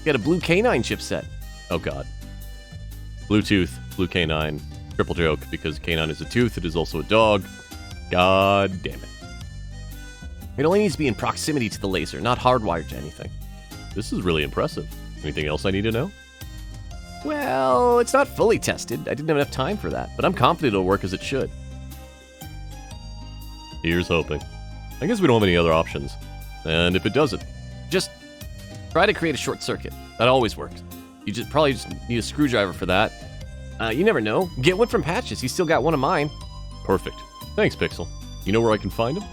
Got a blue canine chipset. Oh god. Bluetooth, blue canine, triple joke, because canine is a tooth, it is also a dog. God damn it. It only needs to be in proximity to the laser, not hardwired to anything. This is really impressive. Anything else I need to know? Well, it's not fully tested. I didn't have enough time for that, but I'm confident it'll work as it should. Here's hoping. I guess we don't have any other options. And if it doesn't, Just try to create a short circuit. That always works. You probably just need a screwdriver for that. You never know. Get one from Patches. He's still got one of mine. perfect. Thanks, Pixel. You know where I can find him?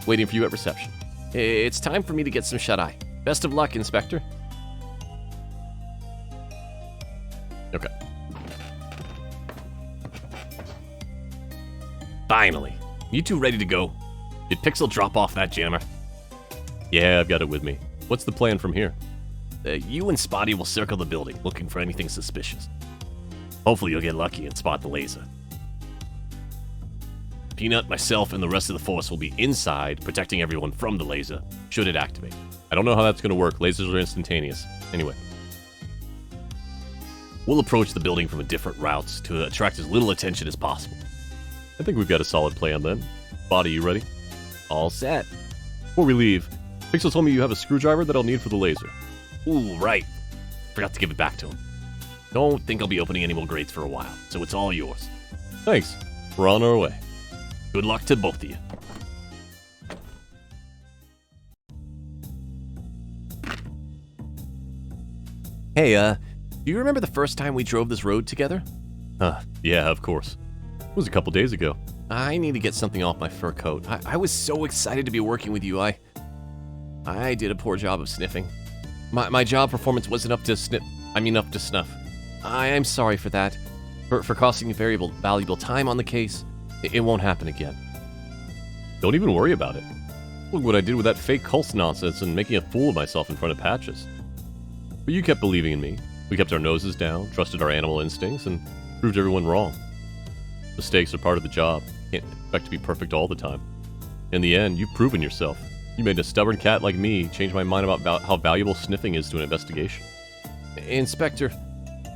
Waiting for you at reception. It's time for me to get some shut-eye. Best of luck, Inspector. Okay. Finally. You two ready to go? Did Pixel drop off that jammer? Yeah, I've got it with me. What's the plan from here? You and Spotty will circle the building, looking for anything suspicious. Hopefully you'll get lucky and spot the laser. Peanut, myself, and the rest of the force will be inside, protecting everyone from the laser, should it activate. I don't know how that's going to work. Lasers are instantaneous. Anyway. We'll approach the building from a different routes to attract as little attention as possible. I think we've got a solid plan then. Spotty, you ready? All set. Before we leave, Pixel told me you have a screwdriver that I'll need for the laser. Ooh, right. Forgot to give it back to him. Don't think I'll be opening any more grades for a while, so it's all yours. Thanks. We're on our way. Good luck to both of you. Hey, do you remember the first time we drove this road together? Yeah, of course. It was a couple days ago. I need to get something off my fur coat. I was so excited to be working with you. I did a poor job of sniffing. My job performance wasn't up to snuff. I am sorry for that. For costing you valuable time on the case. It won't happen again. Don't even worry about it. Look what I did with that fake Cults nonsense and making a fool of myself in front of Patches. But you kept believing in me. We kept our noses down, trusted our animal instincts, and proved everyone wrong. Mistakes are part of the job. Can't expect to be perfect all the time. In the end, you've proven yourself. You made a stubborn cat like me change my mind about how valuable sniffing is to an investigation. Inspector,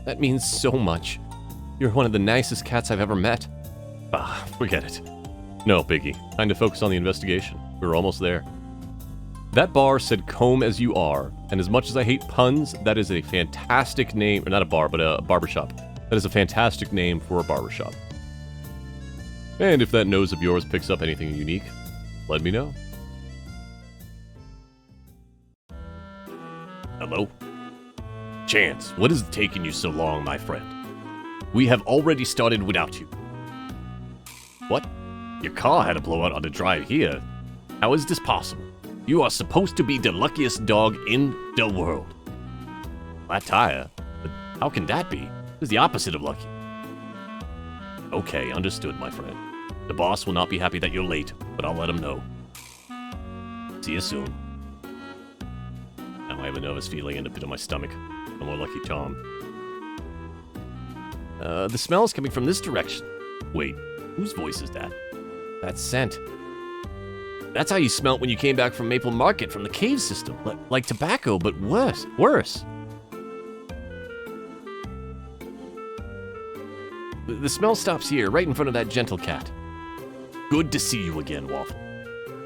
that means so much. You're one of the nicest cats I've ever met. Forget it. No, Biggie. Time to focus on the investigation. We're almost there. That bar said comb as you are, and as much as I hate puns, that is a fantastic name, or not a bar, but a barbershop. That is a fantastic name for a barbershop. And if that nose of yours picks up anything unique, let me know. Hello? Chance, what is taking you so long, my friend? We have already started without you. What? Your car had a blowout on the drive here. How is this possible? You are supposed to be the luckiest dog in the world. Flat tire? But how can that be? It's the opposite of lucky. Okay, understood, my friend. The boss will not be happy that you're late, but I'll let him know. See you soon. Now I have a nervous feeling in the pit of my stomach. No more Lucky Tom. The smell is coming from this direction. Wait, whose voice is that? That scent. That's how you smelt when you came back from Maple Market from the cave system. Like tobacco, but worse. The smell stops here, right in front of that gentle cat. Good to see you again, Waffle.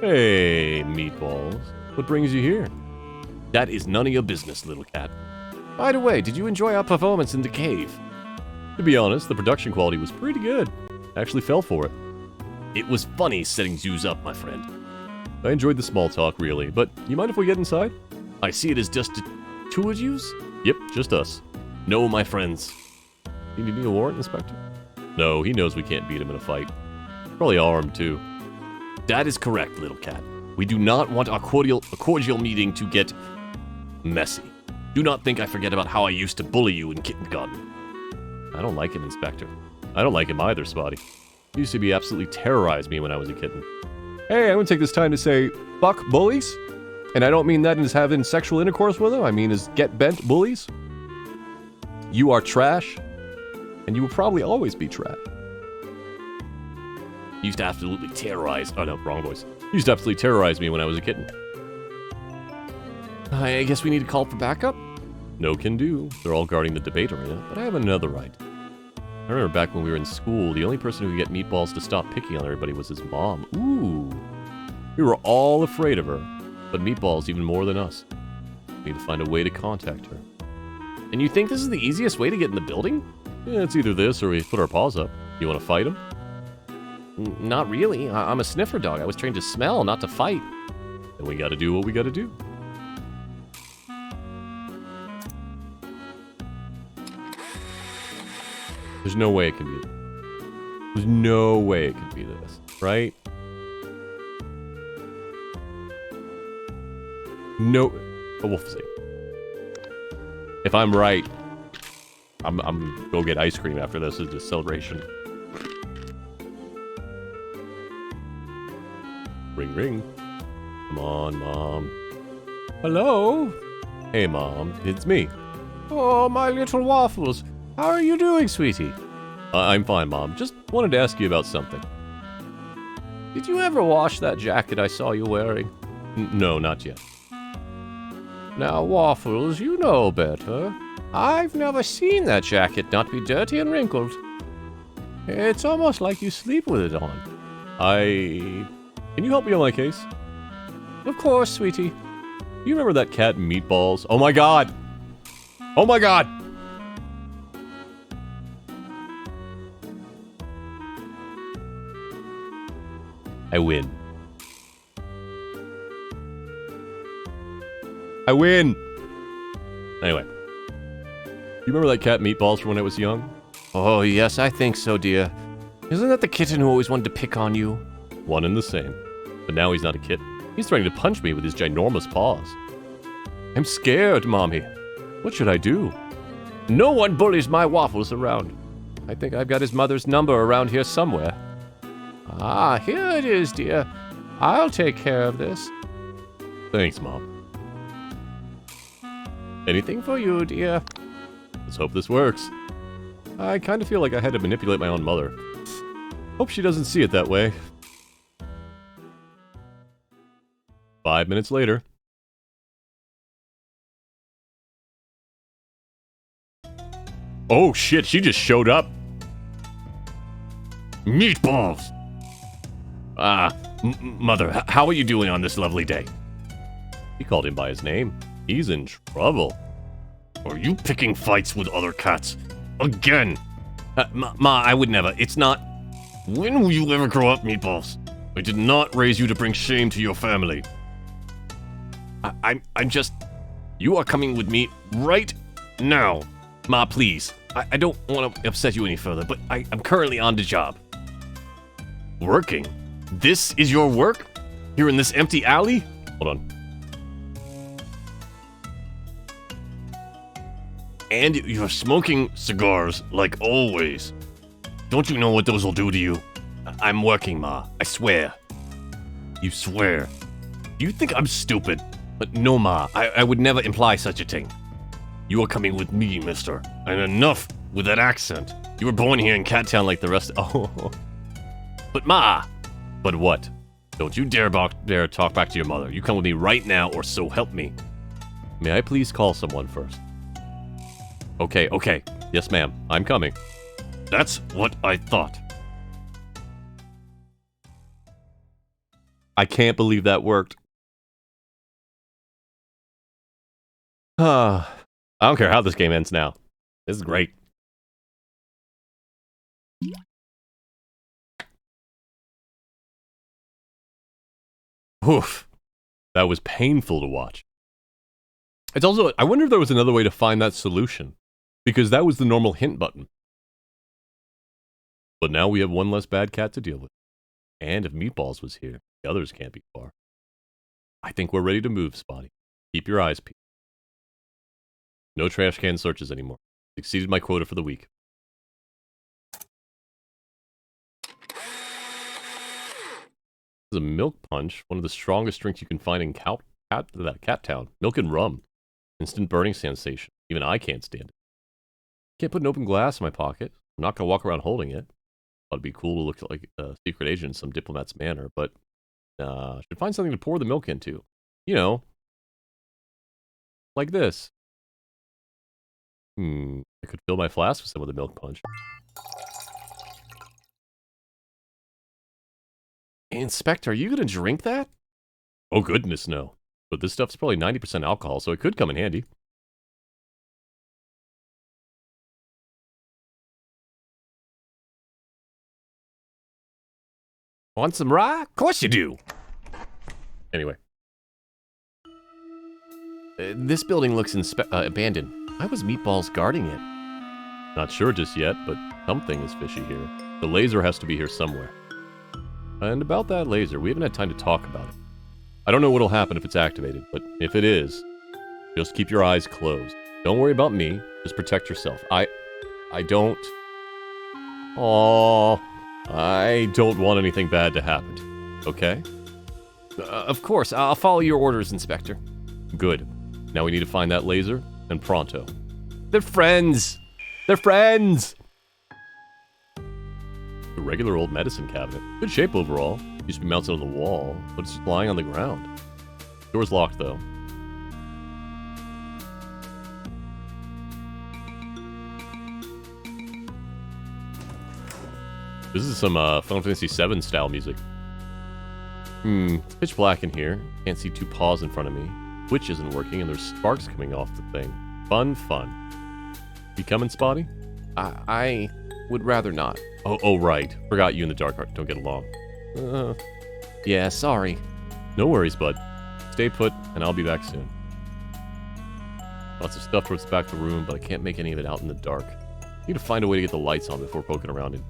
Hey, meatballs. What brings you here? That is none of your business, little cat. By the way, did you enjoy our performance in the cave? To be honest, the production quality was pretty good. I actually fell for it. It was funny setting zoos up, my friend. I enjoyed the small talk, really, but you mind if we get inside? I see it as just two of yous? Yep, just us. No, my friends. You need a warrant, Inspector? No, he knows we can't beat him in a fight. Probably armed, too. That is correct, little cat. We do not want our cordial meeting to get messy. Do not think I forget about how I used to bully you in kindergarten. I don't like him, Inspector. I don't like him either, Spotty. He used to be absolutely terrorize me when I was a kitten. Hey, I want to take this time to say, fuck bullies. And I don't mean that as having sexual intercourse with them. I mean as get bent bullies. You are trash. And you will probably always be trash. You used to absolutely terrorize. Oh no, wrong voice. You used to absolutely terrorize me when I was a kitten. I guess we need to call for backup? No can do. They're all guarding the debate arena, but I have another right. I remember back when we were in school, the only person who could get Meatballs to stop picking on everybody was his mom. Ooh. We were all afraid of her, but Meatballs even more than us. We need to find a way to contact her. And you think this is the easiest way to get in the building? Yeah, it's either this or we put our paws up. You want to fight him? Not really. I'm a sniffer dog. I was trained to smell, not to fight. Then we gotta do what we gotta do. There's no way it can be this. There's no way it could be this, right? No, but we'll see. If I'm right, I'm go get ice cream after this. It's just celebration. Ring, ring. Come on, Mom. Hello? Hey, Mom. It's me. Oh, my little Waffles. How are you doing, sweetie? I'm fine, Mom. Just wanted to ask you about something. Did you ever wash that jacket I saw you wearing? No, not yet. Now, Waffles, you know better. I've never seen that jacket not be dirty and wrinkled. It's almost like you sleep with it on. Can you help me on my case? Of course, sweetie. You remember that cat Meatballs? Oh my god! Oh my god! I win. I win! Anyway. You remember that cat Meatballs from when I was young? Oh, yes, I think so, dear. Isn't that the kitten who always wanted to pick on you? One and the same. But now he's not a kitten. He's threatening to punch me with his ginormous paws. I'm scared, Mommy. What should I do? No one bullies my Waffles around. I think I've got his mother's number around here somewhere. Ah, here it is, dear. I'll take care of this. Thanks, Mom. Anything for you, dear. Let's hope this works. I kind of feel like I had to manipulate my own mother. Hope she doesn't see it that way. 5 minutes later. Oh shit, she just showed up. Meatballs! Mother, how are you doing on this lovely day? He called him by his name. He's in trouble. Are you picking fights with other cats? Again? Ma, I would never. It's not... When will you ever grow up, Meatballs? I did not raise you to bring shame to your family. I'm just... You are coming with me right now. Ma, please. I don't want to upset you any further, but I'm currently on the job. Working? This is your work? Here in this empty alley? Hold on. And you're smoking cigars like always. Don't you know what those will do to you? I'm working, Ma. I swear. You swear. Do you think I'm stupid? But no, Ma. I would never imply such a thing. You are coming with me, mister. And enough with that accent. You were born here in Cattown like the rest. Oh. But Ma. But what? Don't you dare talk back to your mother. You come with me right now, or so help me. May I please call someone first? Okay. Yes, ma'am. I'm coming. That's what I thought. I can't believe that worked. I don't care how this game ends now. This is great. Oof. That was painful to watch. It's also, I wonder if there was another way to find that solution. Because that was the normal hint button. But now we have one less bad cat to deal with. And if Meatballs was here, the others can't be far. I think we're ready to move, Spotty. Keep your eyes peeled. No trash can searches anymore. Exceeded my quota for the week. This is a milk punch, one of the strongest drinks you can find in Cat Town. Milk and rum. Instant burning sensation. Even I can't stand it. Can't put an open glass in my pocket. I'm not going to walk around holding it. Thought it'd be cool to look like a secret agent in some diplomat's manner, but should find something to pour the milk into. You know, like this. I could fill my flask with some of the milk punch. Inspector, are you gonna drink that? Oh goodness, no. But this stuff's probably 90% alcohol, so it could come in handy. Want some rye? Of course you do. Anyway. This building looks abandoned. Why was Meatballs guarding it? Not sure just yet, but something is fishy here. The laser has to be here somewhere. And about that laser, we haven't had time to talk about it. I don't know what'll happen if it's activated, but if it is, just keep your eyes closed. Don't worry about me, just protect yourself. I don't want anything bad to happen to you, okay? Of course, I'll follow your orders, Inspector. Good. Now we need to find that laser, and pronto. They're friends! They're friends! A regular old medicine cabinet. Good shape overall. Used to be mounted on the wall, but it's just lying on the ground. Door's locked, though. This is some Final Fantasy VII style music. It's pitch black in here. Can't see two paws in front of me. Switch isn't working, and there's sparks coming off the thing. Fun. You coming, Spotty? I would rather not. Oh, right. Forgot you and the Dark Heart don't get along. Yeah, sorry. No worries, bud. Stay put, and I'll be back soon. Lots of stuff towards the back of the room, but I can't make any of it out in the dark. Need to find a way to get the lights on before poking around it.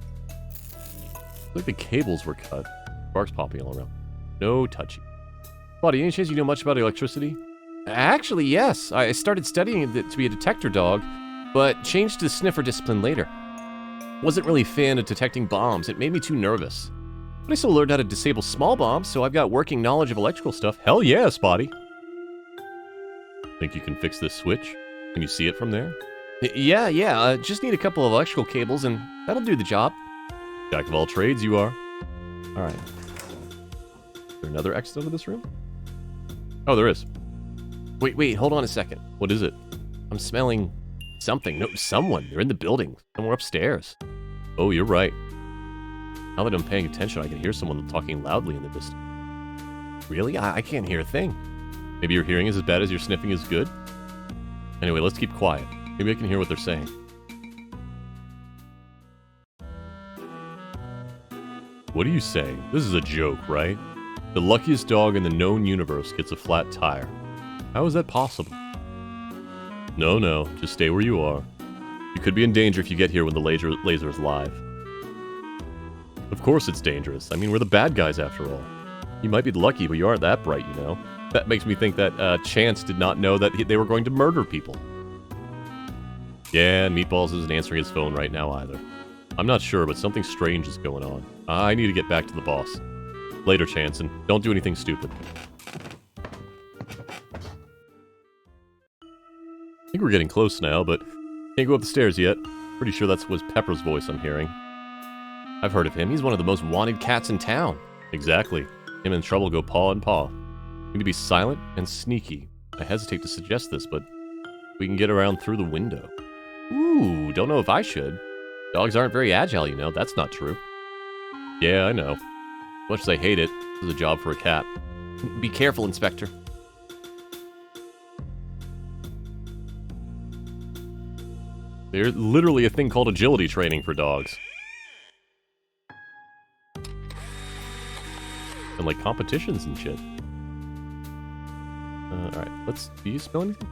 Looks like the cables were cut. Sparks popping all around. No touchy. Spotty, any chance you know much about electricity? Actually, yes. I started studying it to be a detector dog, but changed to sniffer discipline later. Wasn't really a fan of detecting bombs. It made me too nervous. But I still learned how to disable small bombs, so I've got working knowledge of electrical stuff. Hell yeah, Spotty. Think you can fix this switch? Can you see it from there? Yeah. Just need a couple of electrical cables, and that'll do the job. Jack of all trades, you are. All right. Is there another exit out of this room? Oh, there is. Wait, hold on a second. What is it? I'm smelling something. No, someone. They're in the building. Somewhere upstairs. Oh, you're right. Now that I'm paying attention, I can hear someone talking loudly in the distance. Really? I can't hear a thing. Maybe your hearing is as bad as your sniffing is good? Anyway, let's keep quiet. Maybe I can hear what they're saying. What are you saying? This is a joke, right? The luckiest dog in the known universe gets a flat tire. How is that possible? No, just stay where you are. You could be in danger if you get here when the laser is live. Of course it's dangerous. I mean, we're the bad guys after all. You might be lucky, but you aren't that bright, you know? That makes me think that Chance did not know that they were going to murder people. Yeah, and Meatballs isn't answering his phone right now either. I'm not sure, but something strange is going on. I need to get back to the boss. Later, Chance, and don't do anything stupid. I think we're getting close now, but can't go up the stairs yet. Pretty sure that was Pepper's voice I'm hearing. I've heard of him. He's one of the most wanted cats in town. Exactly. Him and Trouble go paw in paw. Need to be silent and sneaky. I hesitate to suggest this, but we can get around through the window. Ooh, don't know if I should. Dogs aren't very agile, you know. That's not true. Yeah, I know. As much as I hate it, this is a job for a cat. Be careful, Inspector. There's literally a thing called agility training for dogs. And like competitions and shit. Alright, do you smell anything?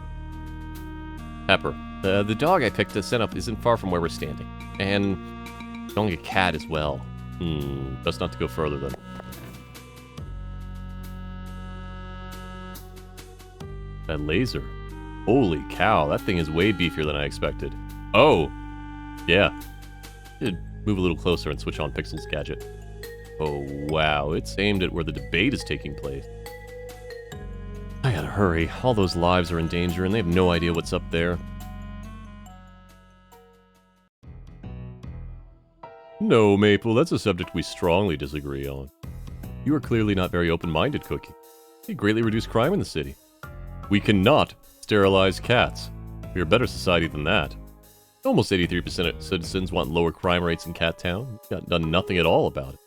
Pepper. The dog I picked to set up isn't far from where we're standing. And Selling a cat as well. Best not to go further then. That laser. Holy cow, that thing is way beefier than I expected. Oh! Yeah. Should move a little closer and switch on Pixel's gadget. Oh wow, it's aimed at where the debate is taking place. I gotta hurry. All those lives are in danger and they have no idea what's up there. No, Maple, that's a subject we strongly disagree on. You are clearly not very open-minded, Cookie. You greatly reduce crime in the city. We cannot sterilize cats. We are a better society than that. Almost 83% of citizens want lower crime rates in Cat Town. We've done nothing at all about it.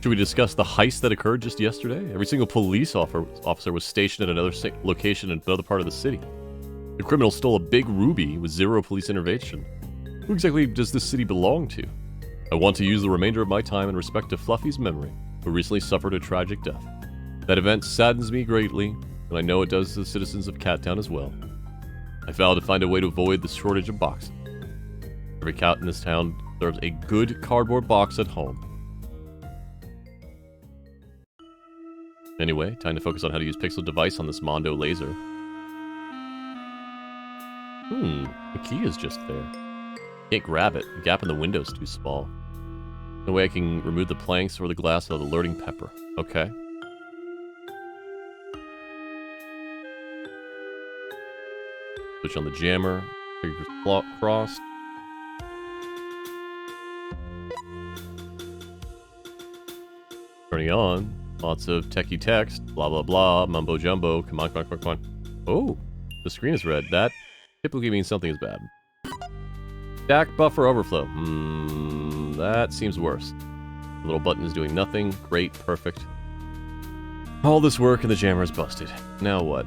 Should we discuss the heist that occurred just yesterday? Every single police officer was stationed at another location in another part of the city. The criminal stole a big ruby with zero police intervention. Who exactly does this city belong to? I want to use the remainder of my time in respect to Fluffy's memory, who recently suffered a tragic death. That event saddens me greatly, and I know it does the citizens of Cat Town as well. I vow to find a way to avoid the shortage of boxes. Every cat in this town deserves a good cardboard box at home. Anyway, time to focus on how to use Pixel device on this Mondo laser. The key is just there. Can't grab it. The gap in the window's too small. No way I can remove the planks or the glass without alerting Pepper. Okay. Switch on the jammer. Fingers crossed. Turning on. Lots of techie text. Blah, blah, blah. Mumbo jumbo. Come on, come on, come on, come on. Oh, the screen is red. That typically means something is bad. Stack buffer overflow. That seems worse. The little button is doing nothing. Great, perfect. All this work and the jammer is busted. Now what?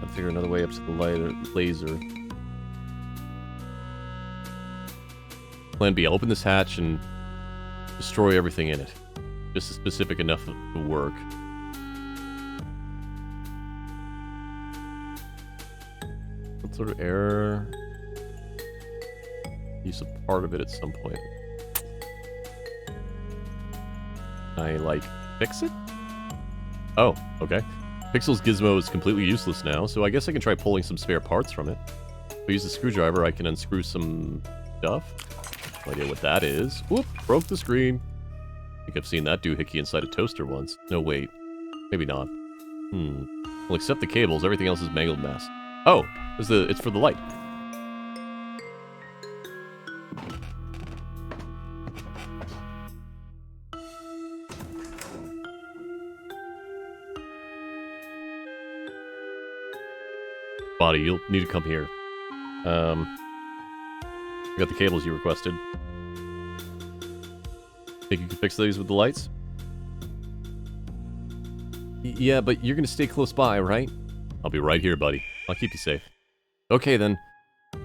Gotta figure another way up to the laser. Plan B, I'll open this hatch and destroy everything in it. Just specific enough to work. What sort of error? Use a part of it at some point. I, like, fix it? Oh, okay. Pixel's gizmo is completely useless now, so I guess I can try pulling some spare parts from it. If I use the screwdriver, I can unscrew some stuff. No idea what that is. Whoop! Broke the screen. I think I've seen that doohickey inside a toaster once. No, wait. Maybe not. Well, except the cables, everything else is mangled mess. Oh! It's for the light. Spotty, you'll need to come here. You got the cables you requested. Think you can fix these with the lights? Yeah, but you're gonna stay close by, right? I'll be right here, buddy. I'll keep you safe. Okay, then.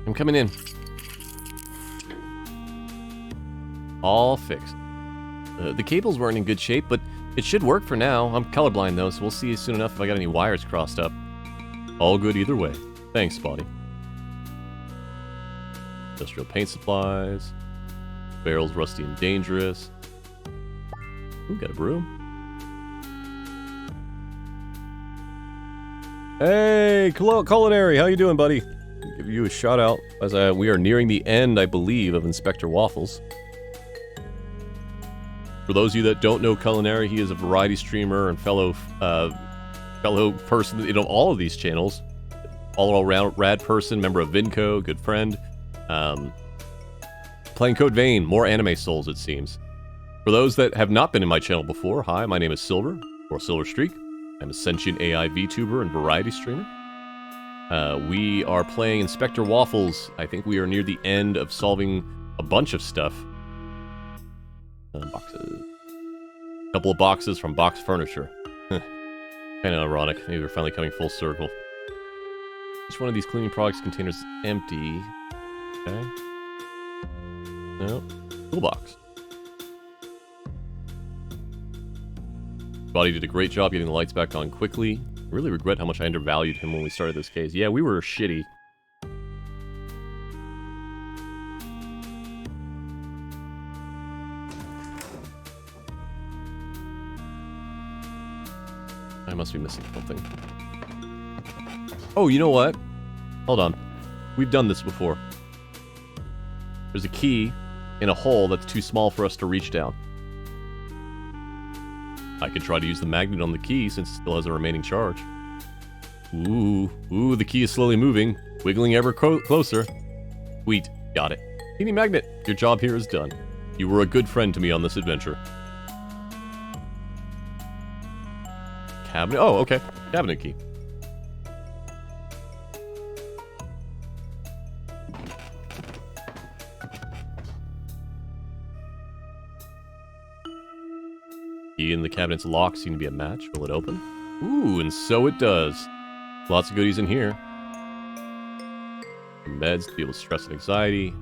I'm coming in. All fixed. The cables weren't in good shape, but it should work for now. I'm colorblind, though, so we'll see soon enough if I got any wires crossed up. All good either way. Thanks, Spotty. Industrial paint supplies. Barrels rusty and dangerous. Ooh, got a broom. Hey, Culinary, how you doing, buddy? I'll give you a shout out as we are nearing the end, I believe, of Inspector Waffles. For those of you that don't know Culinary, he is a variety streamer and fellow person in all of these channels. All-around rad person, member of Vinco, good friend. Playing Code Vein, more anime souls, it seems. For those that have not been in my channel before, hi, my name is Silver, or Silver Streak. I'm a sentient AI VTuber and variety streamer. We are playing Inspector Waffles. I think we are near the end of solving a bunch of stuff. Boxes. A couple of boxes from Box Furniture. Kind of ironic. Maybe we're finally coming full circle. Each one of these cleaning products containers is empty. Okay. No. Toolbox. Spotty did a great job getting the lights back on quickly. I really regret how much I undervalued him when we started this case. Yeah, we were shitty. must be missing something. Oh, you know what? Hold on. We've done this before. There's a key in a hole that's too small for us to reach down. I could try to use the magnet on the key since it still has a remaining charge. Ooh, the key is slowly moving, wiggling ever closer. Sweet, got it. Teeny magnet, your job here is done. You were a good friend to me on this adventure. Cabinet, oh, okay. Cabinet key. Key in the cabinet's lock seem to be a match. Will it open? Ooh, and so it does. Lots of goodies in here. Meds to deal with stress and anxiety.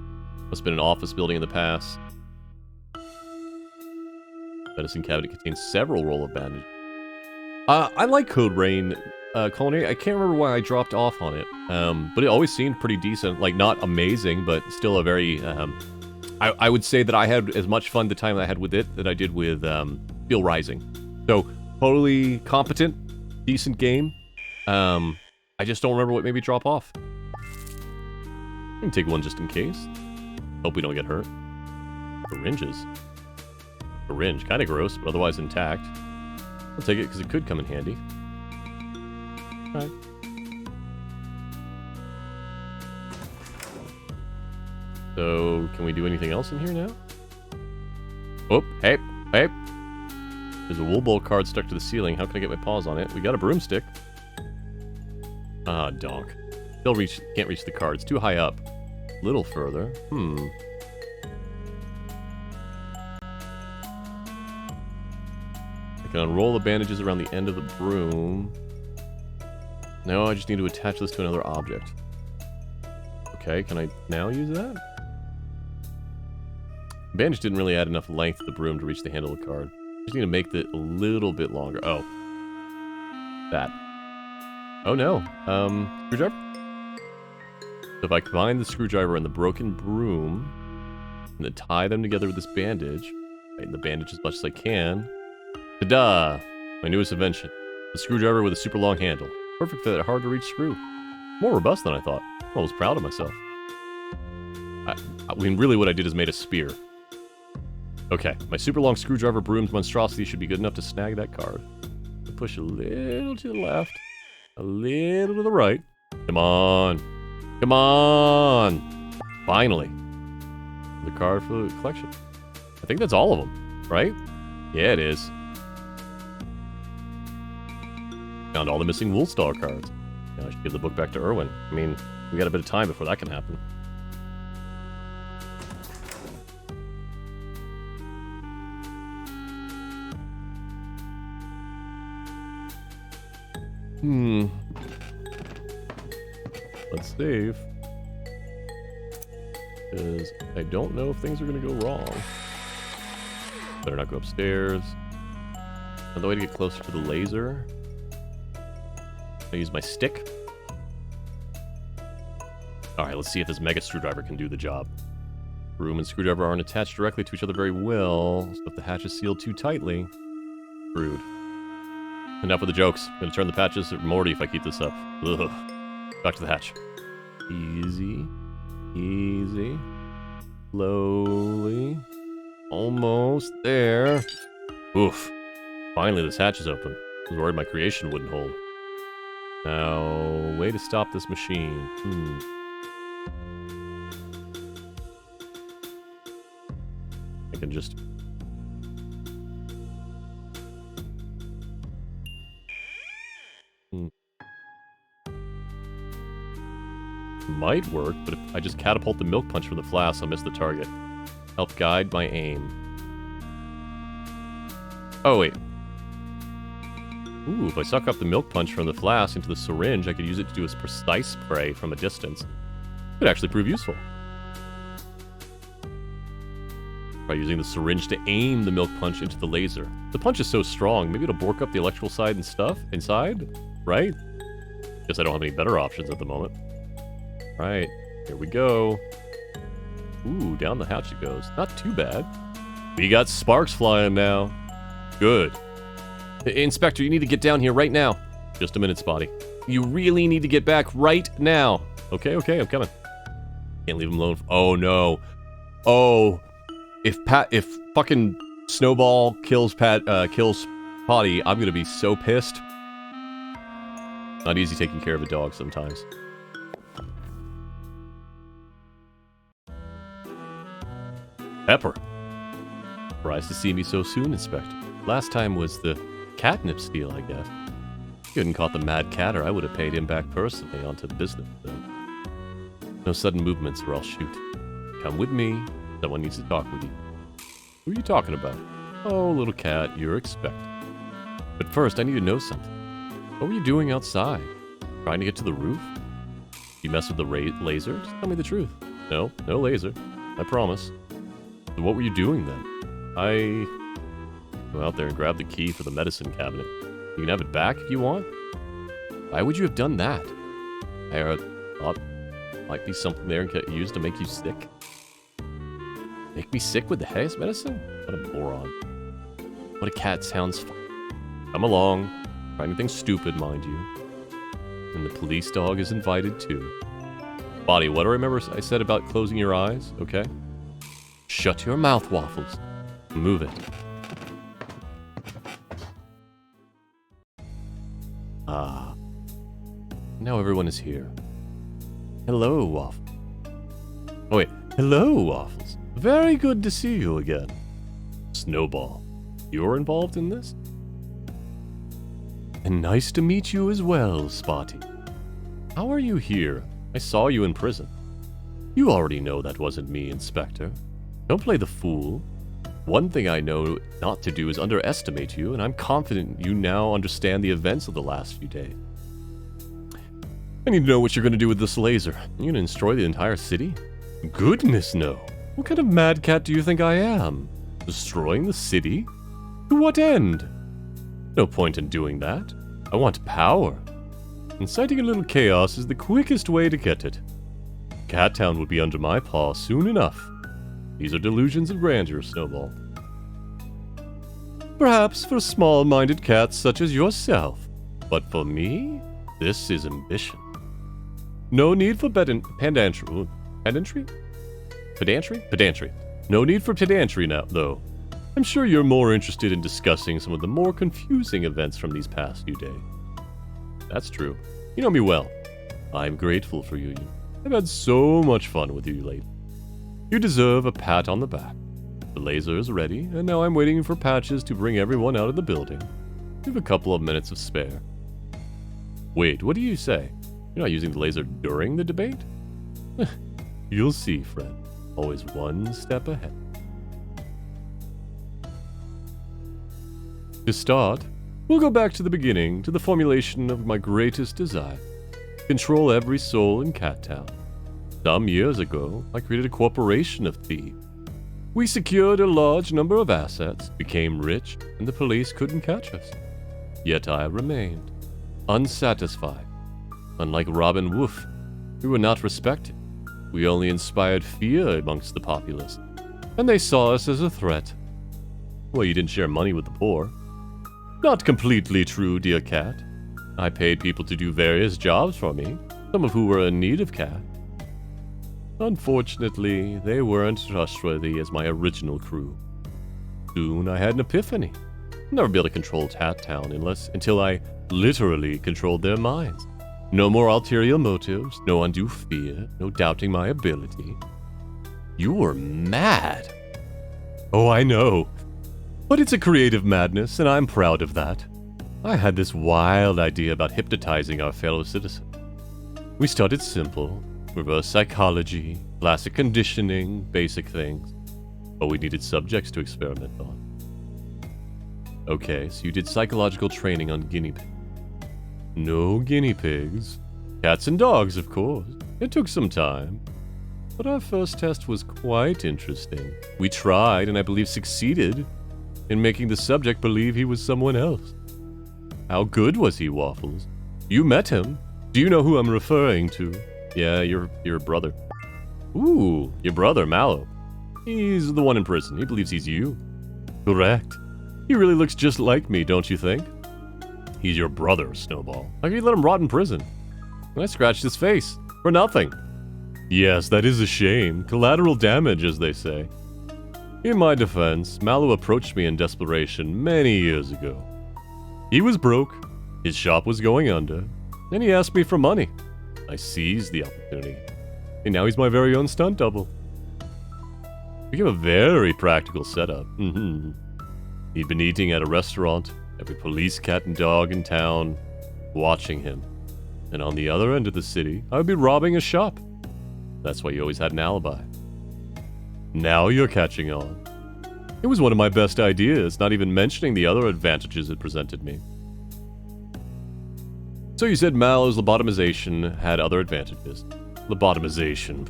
Must have been an office building in the past. Medicine cabinet contains several roll of bandages. I like Code Rain Culinary. I can't remember why I dropped off on it. But it always seemed pretty decent. Like, not amazing, but still a very... I would say that I had as much fun the time I had with it that I did with Steel Rising. So, totally competent, decent game. I just don't remember what made me drop off. I can take one just in case. Hope we don't get hurt. Syringes. Syringe. Kind of gross, but otherwise intact. I'll take it because it could come in handy. Alright. So, can we do anything else in here now? Oh, hey. There's a wool bowl card stuck to the ceiling. How can I get my paws on it? We got a broomstick. Ah, donk. Still can't reach the card. It's too high up. A little further. I can unroll the bandages around the end of the broom. No, I just need to attach this to another object. Okay, can I now use that? The bandage didn't really add enough length to the broom to reach the handle of the card. I just need to make it a little bit longer. Oh. That. Oh no. Screwdriver? So if I combine the screwdriver and the broken broom, and then tie them together with this bandage, tighten the bandage as much as I can. Ta-da! My newest invention. A screwdriver with a super long handle. Perfect for that hard to reach screw. More robust than I thought. I was proud of myself. I mean, really what I did is made a spear. Okay, my super long screwdriver broom's monstrosity should be good enough to snag that card. Push a little to the left, a little to the right. Come on. Come on! Finally. The card for the collection. I think that's all of them, right? Yeah, it is. Found all the missing Woolstar cards. Now I should give the book back to Erwin. I mean, we got a bit of time before that can happen. Let's save. Because I don't know if things are going to go wrong. Better not go upstairs. Another way to get closer to the laser. I use my stick. Alright, let's see if this mega screwdriver can do the job. Broom and screwdriver aren't attached directly to each other very well, so if the hatch is sealed too tightly, screwed. Enough with the jokes. I'm gonna turn the patches to Morty if I keep this up. Ugh. Back to the hatch. Easy. Easy. Slowly. Almost there. Oof. Finally, this hatch is open. I was worried my creation wouldn't hold. Now, way to stop this machine. I can just... Might work, but if I just catapult the milk punch from the flask, I'll miss the target. Help guide my aim. Oh, wait. Ooh, if I suck up the milk punch from the flask into the syringe, I could use it to do a precise spray from a distance. Could actually prove useful. By using the syringe to aim the milk punch into the laser. The punch is so strong, maybe it'll bork up the electrical side and stuff inside, right? Guess I don't have any better options at the moment. Right, here we go. Ooh, down the hatch it goes. Not too bad. We got sparks flying now. Good. Inspector, you need to get down here right now. Just a minute, Spotty. You really need to get back right now. Okay, I'm coming. Can't leave him alone. Oh, no. Oh. If fucking Snowball kills Spotty, I'm gonna be so pissed. Not easy taking care of a dog sometimes. Pepper. Surprised to see me so soon, Inspector. Last time was the catnip steal, I guess. You hadn't caught the mad cat, or I would have paid him back personally onto the business, though. No sudden movements, or I'll shoot. Come with me. Someone needs to talk with you. Who are you talking about? Oh, little cat, you're expected. But first, I need to know something. What were you doing outside? Trying to get to the roof? You mess with the laser? Just tell me the truth. No laser. I promise. So what were you doing then? I go out there and grab the key for the medicine cabinet. You can have it back if you want. Why would you have done that? I thought might be something there and get used to make you sick. Make me sick with the haze medicine? What a moron. What a cat sounds fun. Come along. Try anything stupid, mind you. And the police dog is invited too. Spotty, what do I remember I said about closing your eyes? Okay. Shut your mouth, Waffles. Move it. Ah. Now everyone is here. Hello, Waffles. Oh wait. Hello, Waffles. Very good to see you again. Snowball, you're involved in this? And nice to meet you as well, Spotty. How are you here? I saw you in prison. You already know that wasn't me, Inspector. Don't play the fool. One thing I know not to do is underestimate you, and I'm confident you now understand the events of the last few days. I need to know what you're going to do with this laser. You going to destroy the entire city? Goodness, no. What kind of mad cat do you think I am? Destroying the city? To what end? No point in doing that. I want power. Inciting a little chaos is the quickest way to get it. Cat Town will be under my paw soon enough. These are delusions of grandeur, Snowball. Perhaps for small-minded cats such as yourself. But for me, this is ambition. No need for pedantry. No need for pedantry now, though. I'm sure you're more interested in discussing some of the more confusing events from these past few days. That's true. You know me well. I'm grateful for you. I've had so much fun with you lately. You deserve a pat on the back. The laser is ready, and now I'm waiting for Patches to bring everyone out of the building. We have a couple of minutes of spare. Wait, what do you say? You're not using the laser during the debate? You'll see, friend. Always one step ahead. To start, we'll go back to the beginning, to the formulation of my greatest desire. Control every soul in Cat Town. Some years ago, I created a corporation of thieves. We secured a large number of assets, became rich, and the police couldn't catch us. Yet I remained unsatisfied. Unlike Robin Wolf, we were not respected. We only inspired fear amongst the populace, and they saw us as a threat. Well, you didn't share money with the poor. Not completely true, dear cat. I paid people to do various jobs for me, some of who were in need of cash. Unfortunately, they weren't trustworthy as my original crew. Soon I had an epiphany. I'd never be able to control Cat Town until I literally controlled their minds. No more ulterior motives, no undue fear, no doubting my ability. You were mad. Oh, I know. But it's a creative madness, and I'm proud of that. I had this wild idea about hypnotizing our fellow citizens. We started simple, reverse psychology, classic conditioning, basic things. But we needed subjects to experiment on. Okay, so you did psychological training on guinea pigs. No guinea pigs. Cats and dogs, of course. It took some time. But our first test was quite interesting. We tried, and I believe succeeded, in making the subject believe he was someone else. How good was he, Waffles? You met him. Do you know who I'm referring to? Yeah, your brother. Ooh, your brother, Mallow. He's the one in prison. He believes he's you. Correct. He really looks just like me, don't you think? He's your brother, Snowball. How can you let him rot in prison? I scratched his face. For nothing. Yes, that is a shame. Collateral damage, as they say. In my defense, Mallow approached me in desperation many years ago. He was broke, his shop was going under, and he asked me for money. I seized the opportunity, and now he's my very own stunt double. We have a very practical setup. He'd been eating at a restaurant, every police cat and dog in town watching him. And on the other end of the city, I would be robbing a shop. That's why you always had an alibi. Now you're catching on. It was one of my best ideas, not even mentioning the other advantages it presented me. So you said Mallow's lobotomization had other advantages. Lobotomization.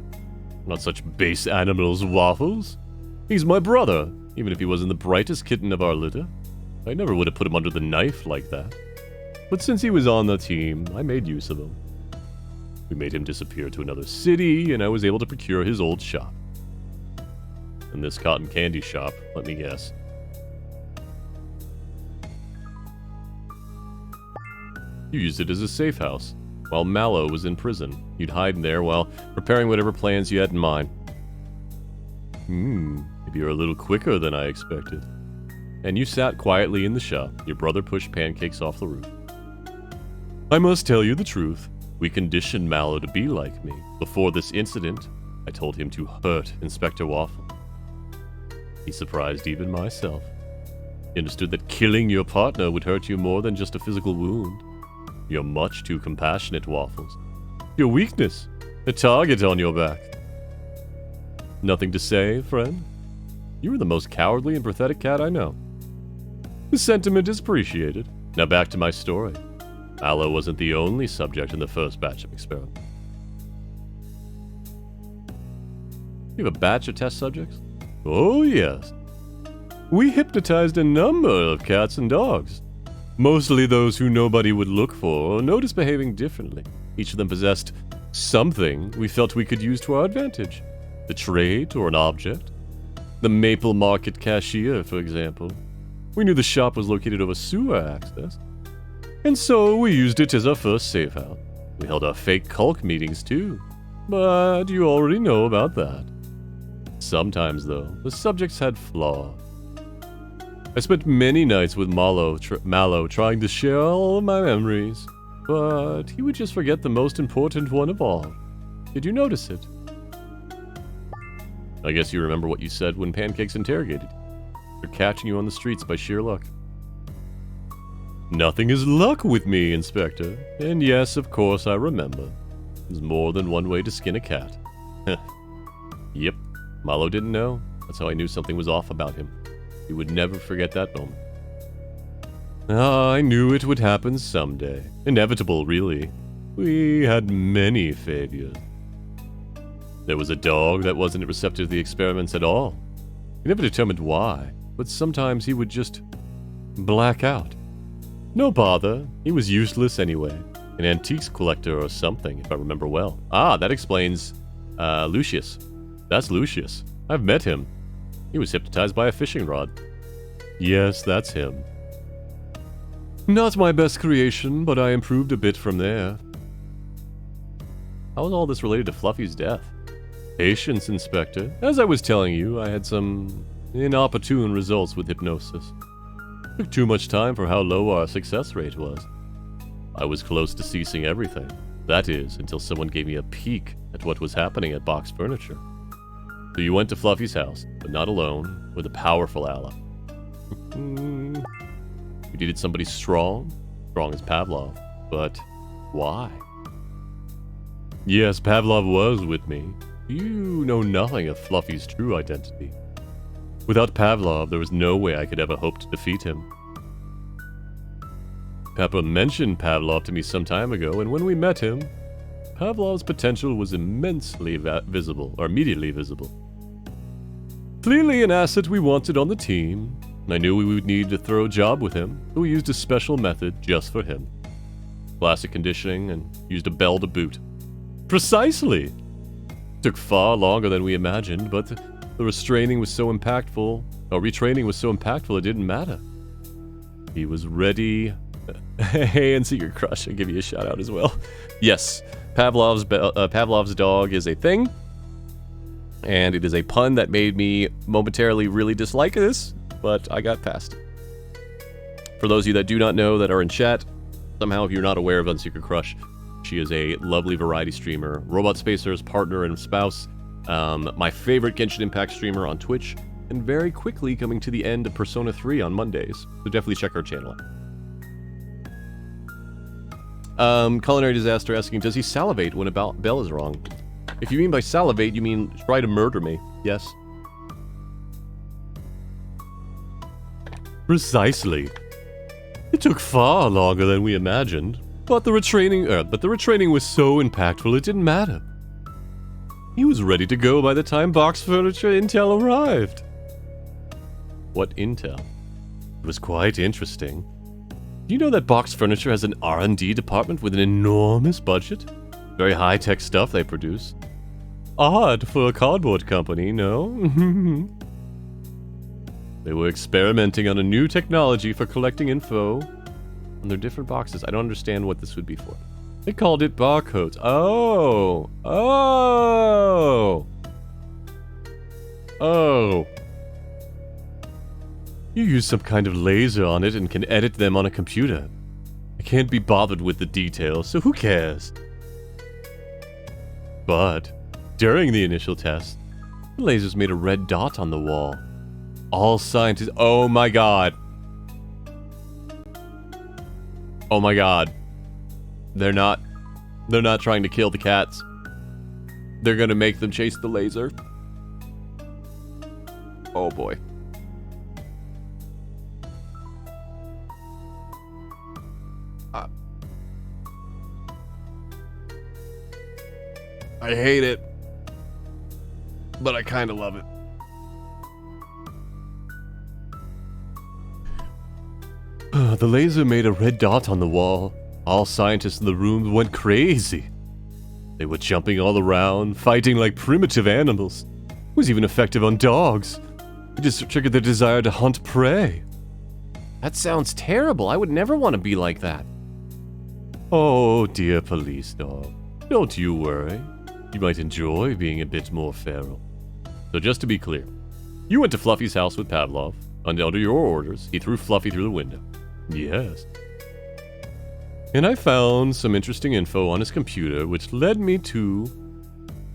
Not such base animals, Waffles. He's my brother, even if he wasn't the brightest kitten of our litter. I never would have put him under the knife like that. But since he was on the team, I made use of him. We made him disappear to another city, and I was able to procure his old shop. And this cotton candy shop, let me guess. You used it as a safe house. While Mallow was in prison, you'd hide in there while preparing whatever plans you had in mind. Maybe you're a little quicker than I expected. And you sat quietly in the shop. Your brother pushed pancakes off the roof. I must tell you the truth. We conditioned Mallow to be like me. Before this incident, I told him to hurt Inspector Waffle. He surprised even myself. He understood that killing your partner would hurt you more than just a physical wound. You're much too compassionate, Waffles. Your weakness, a target on your back. Nothing to say, friend? You are the most cowardly and pathetic cat I know. The sentiment is appreciated. Now back to my story. Mallow wasn't the only subject in the first batch of experiments. You have a batch of test subjects? Oh, yes. We hypnotized a number of cats and dogs. Mostly those who nobody would look for or notice behaving differently. Each of them possessed something we felt we could use to our advantage. A trait or an object. The Maple Market cashier, for example. We knew the shop was located over sewer access. And so we used it as our first safe house. We held our fake Culk meetings too. But you already know about that. Sometimes, though, the subjects had flaws. I spent many nights with Mallow trying to share all of my memories, but he would just forget the most important one of all. Did you notice it? I guess you remember what you said when Pancakes interrogated you. They're catching you on the streets by sheer luck. Nothing is luck with me, Inspector. And yes, of course, I remember. There's more than one way to skin a cat. Yep, Mallow didn't know. That's how I knew something was off about him. He would never forget that moment. I knew it would happen someday. Inevitable, really. We had many failures. There was a dog that wasn't receptive to the experiments at all. We never determined why, but sometimes he would just black out. No bother, he was useless anyway. An antiques collector or something, if I remember well. Ah, that explains Lucius. That's Lucius. I've met him. He was hypnotized by a fishing rod. Yes, that's him. Not my best creation, but I improved a bit from there. How is all this related to Fluffy's death? Patience, Inspector. As I was telling you, I had some inopportune results with hypnosis. Took too much time for how low our success rate was. I was close to ceasing everything. That is, until someone gave me a peek at what was happening at Box Furniture. So you went to Fluffy's house, but not alone, with a powerful ally. You needed somebody strong as Pavlov, but why? Yes, Pavlov was with me. You know nothing of Fluffy's true identity. Without Pavlov, there was no way I could ever hope to defeat him. Pepper mentioned Pavlov to me some time ago, and when we met him, Pavlov's potential was immensely immediately visible. Clearly an asset we wanted on the team. I knew we would need a thorough job with him, so we used a special method just for him. Classic conditioning, and used a bell to boot. Precisely! Took far longer than we imagined, but the retraining was so impactful it didn't matter. He was ready. Hey, and Secret Crush, I'll give you a shout out as well. Yes, Pavlov's dog is a thing. And it is a pun that made me momentarily really dislike this, but I got past it. For those of you that do not know that are in chat, somehow if you're not aware of Unsecret Crush, she is a lovely variety streamer, Robot Spacer's partner and spouse, my favorite Genshin Impact streamer on Twitch, and very quickly coming to the end of Persona 3 on Mondays, so definitely check her channel out. Culinary Disaster asking, does he salivate when a bell is wrong? If you mean by salivate, you mean try to murder me. Yes. Precisely. It took far longer than we imagined, but the retraining was so impactful it didn't matter. He was ready to go by the time Box Furniture Intel arrived. What intel? It was quite interesting. Do you know that Box Furniture has an R&D department with an enormous budget? Very high-tech stuff they produce. Odd for a cardboard company, no? They were experimenting on a new technology for collecting info on their different boxes. I don't understand what this would be for. They called it barcodes. Oh! Oh! Oh! You use some kind of laser on it and can edit them on a computer. I can't be bothered with the details, so who cares? But, during the initial test, the lasers made a red dot on the wall. All scientists— oh my god. Oh my god. They're not trying to kill the cats. They're gonna make them chase the laser. Oh boy. I hate it, but I kind of love it. The laser made a red dot on the wall. All scientists in the room went crazy. They were jumping all around, fighting like primitive animals. It was even effective on dogs. It just triggered their desire to hunt prey. That sounds terrible. I would never want to be like that. Oh, dear police dog. Don't you worry. You might enjoy being a bit more feral. So just to be clear, you went to Fluffy's house with Pavlov, and under your orders, he threw Fluffy through the window. Yes. And I found some interesting info on his computer, which led me to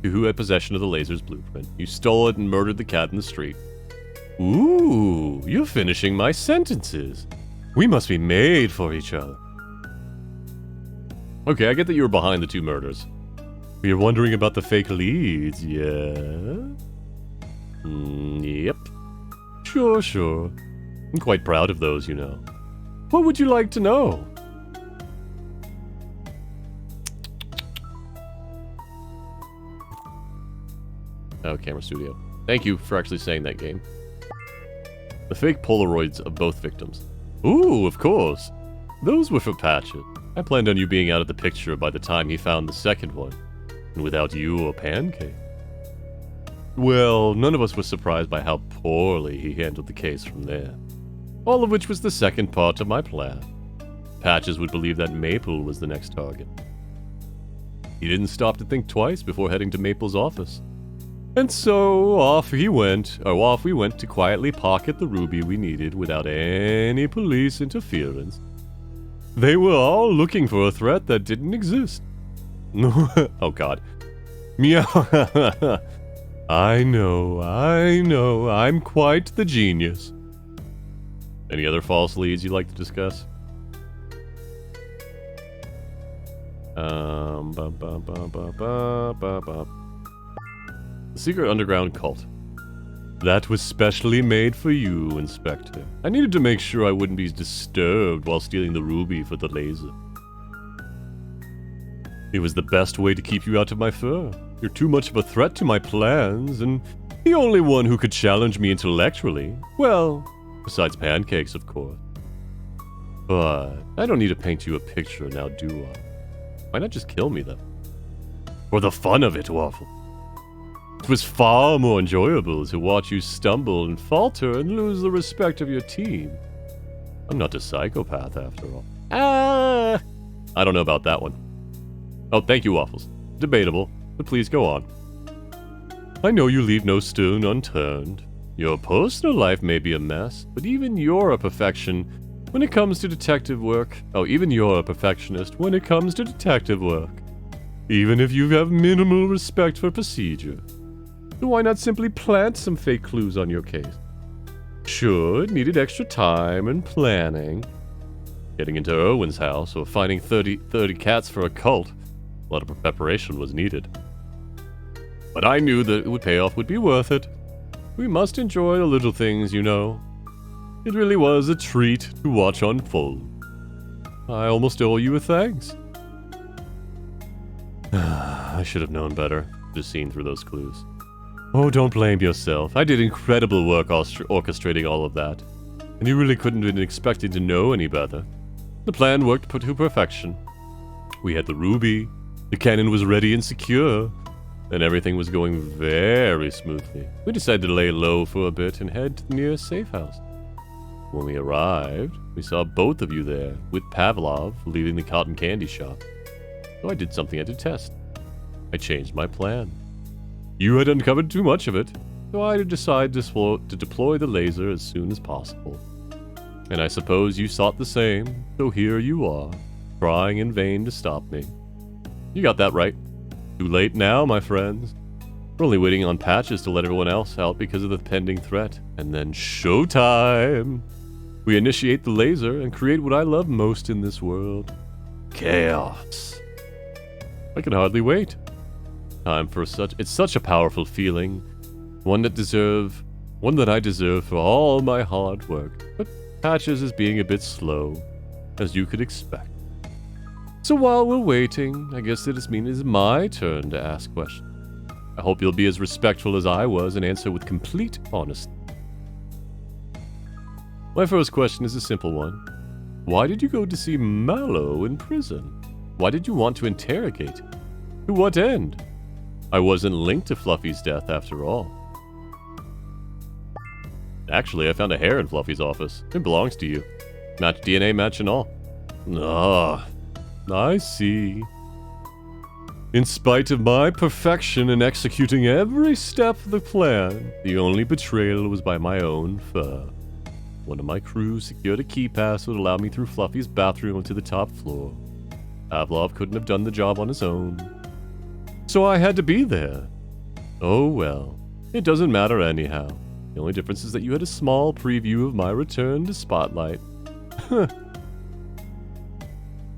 who had possession of the laser's blueprint. You stole it and murdered the cat in the street. Ooh, you're finishing my sentences. We must be made for each other. Okay, I get that you were behind the two murders. You're wondering about the fake leads, yeah? Yep. Sure. I'm quite proud of those, you know. What would you like to know? Oh, Camera Studio. Thank you for actually saying that, game. The fake Polaroids of both victims. Ooh, of course. Those were for Patchett. I planned on you being out of the picture by the time he found the second one. And without you or Pancake. Well, none of us were surprised by how poorly he handled the case from there. All of which was the second part of my plan. Patches would believe that Maple was the next target. He didn't stop to think twice before heading to Maple's office. And so off we went to quietly pocket the ruby we needed without any police interference. They were all looking for a threat that didn't exist. Oh god. Meow. I know, I'm quite the genius. Any other false leads you'd like to discuss? The secret underground cult. That was specially made for you, Inspector. I needed to make sure I wouldn't be disturbed while stealing the ruby for the laser. It was the best way to keep you out of my fur. You're too much of a threat to my plans, and the only one who could challenge me intellectually. Well, besides Pancakes, of course. But I don't need to paint you a picture now, do I? Why not just kill me, then? For the fun of it, Waffle. It was far more enjoyable to watch you stumble and falter and lose the respect of your team. I'm not a psychopath after all. Ah! I don't know about that one. Oh, thank you, Waffles. Debatable, but please go on. I know you leave no stone unturned. Your personal life may be a mess, but even you're a perfection when it comes to detective work. Oh, even you're a perfectionist when it comes to detective work. Even if you have minimal respect for procedure. So why not simply plant some fake clues on your case? Sure, it needed extra time and planning. Getting into Erwin's house or finding 30 cats for a cult, a lot of preparation was needed. But I knew that the payoff would be worth it. We must enjoy the little things, you know. It really was a treat to watch unfold. I almost owe you a thanks. I should have known better, just seen through those clues. Oh, don't blame yourself. I did incredible work orchestrating all of that. And you really couldn't have been expecting to know any better. The plan worked to perfection. We had the ruby, the cannon was ready and secure, and everything was going very smoothly. We decided to lay low for a bit and head to the nearest safe house. When we arrived, we saw both of you there, with Pavlov leaving the cotton candy shop. So I did something I had to test. I changed my plan. You had uncovered too much of it, so I decided to deploy the laser as soon as possible. And I suppose you sought the same, so here you are, trying in vain to stop me. You got that right. Too late now, my friends. We're only waiting on Patches to let everyone else out because of the pending threat. And then showtime! We initiate the laser and create what I love most in this world. Chaos. I can hardly wait. It's such a powerful feeling. One that I deserve for all my hard work. But Patches is being a bit slow, as you could expect. So while we're waiting, I guess it is my turn to ask questions. I hope you'll be as respectful as I was and answer with complete honesty. My first question is a simple one. Why did you go to see Mallow in prison? Why did you want to interrogate him? To what end? I wasn't linked to Fluffy's death after all. Actually, I found a hair in Fluffy's office. It belongs to you. DNA match and all. Ah, I see. In spite of my perfection in executing every step of the plan, the only betrayal was by my own fur. One of my crew secured a key pass that would allow me through Fluffy's bathroom to the top floor. Pavlov couldn't have done the job on his own. So I had to be there. Oh well, it doesn't matter anyhow. The only difference is that you had a small preview of my return to Spotlight.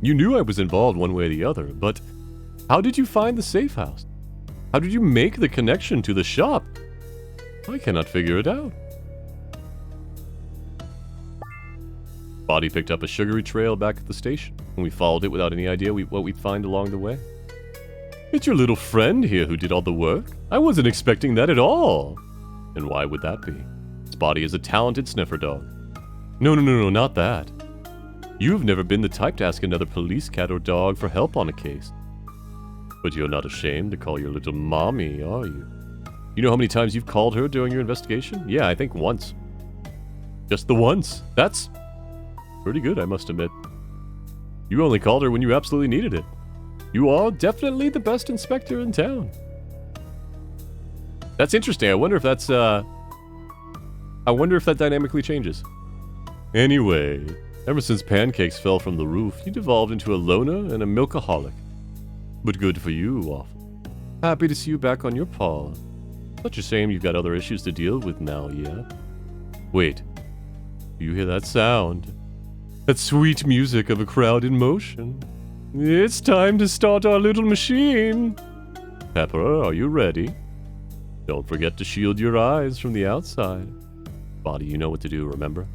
You knew I was involved one way or the other, but how did you find the safe house? How did you make the connection to the shop? I cannot figure it out. Spotty picked up a sugary trail back at the station, and we followed it without any idea what we'd find along the way. It's your little friend here who did all the work. I wasn't expecting that at all. And why would that be? Spotty is a talented sniffer dog. No, not that. You've never been the type to ask another police cat or dog for help on a case. But you're not ashamed to call your little mommy, are you? You know how many times you've called her during your investigation? Yeah, I think once. Just the once. That's pretty good, I must admit. You only called her when you absolutely needed it. You are definitely the best inspector in town. That's interesting. I wonder if that dynamically changes. Anyway, ever since pancakes fell from the roof, you devolved into a loner and a milkaholic. But good for you, Waffle. Happy to see you back on your paw. Such a shame you've got other issues to deal with now, yeah? Wait. Do you hear that sound? That sweet music of a crowd in motion. It's time to start our little machine. Pepper, are you ready? Don't forget to shield your eyes from the outside. Spotty, you know what to do, remember?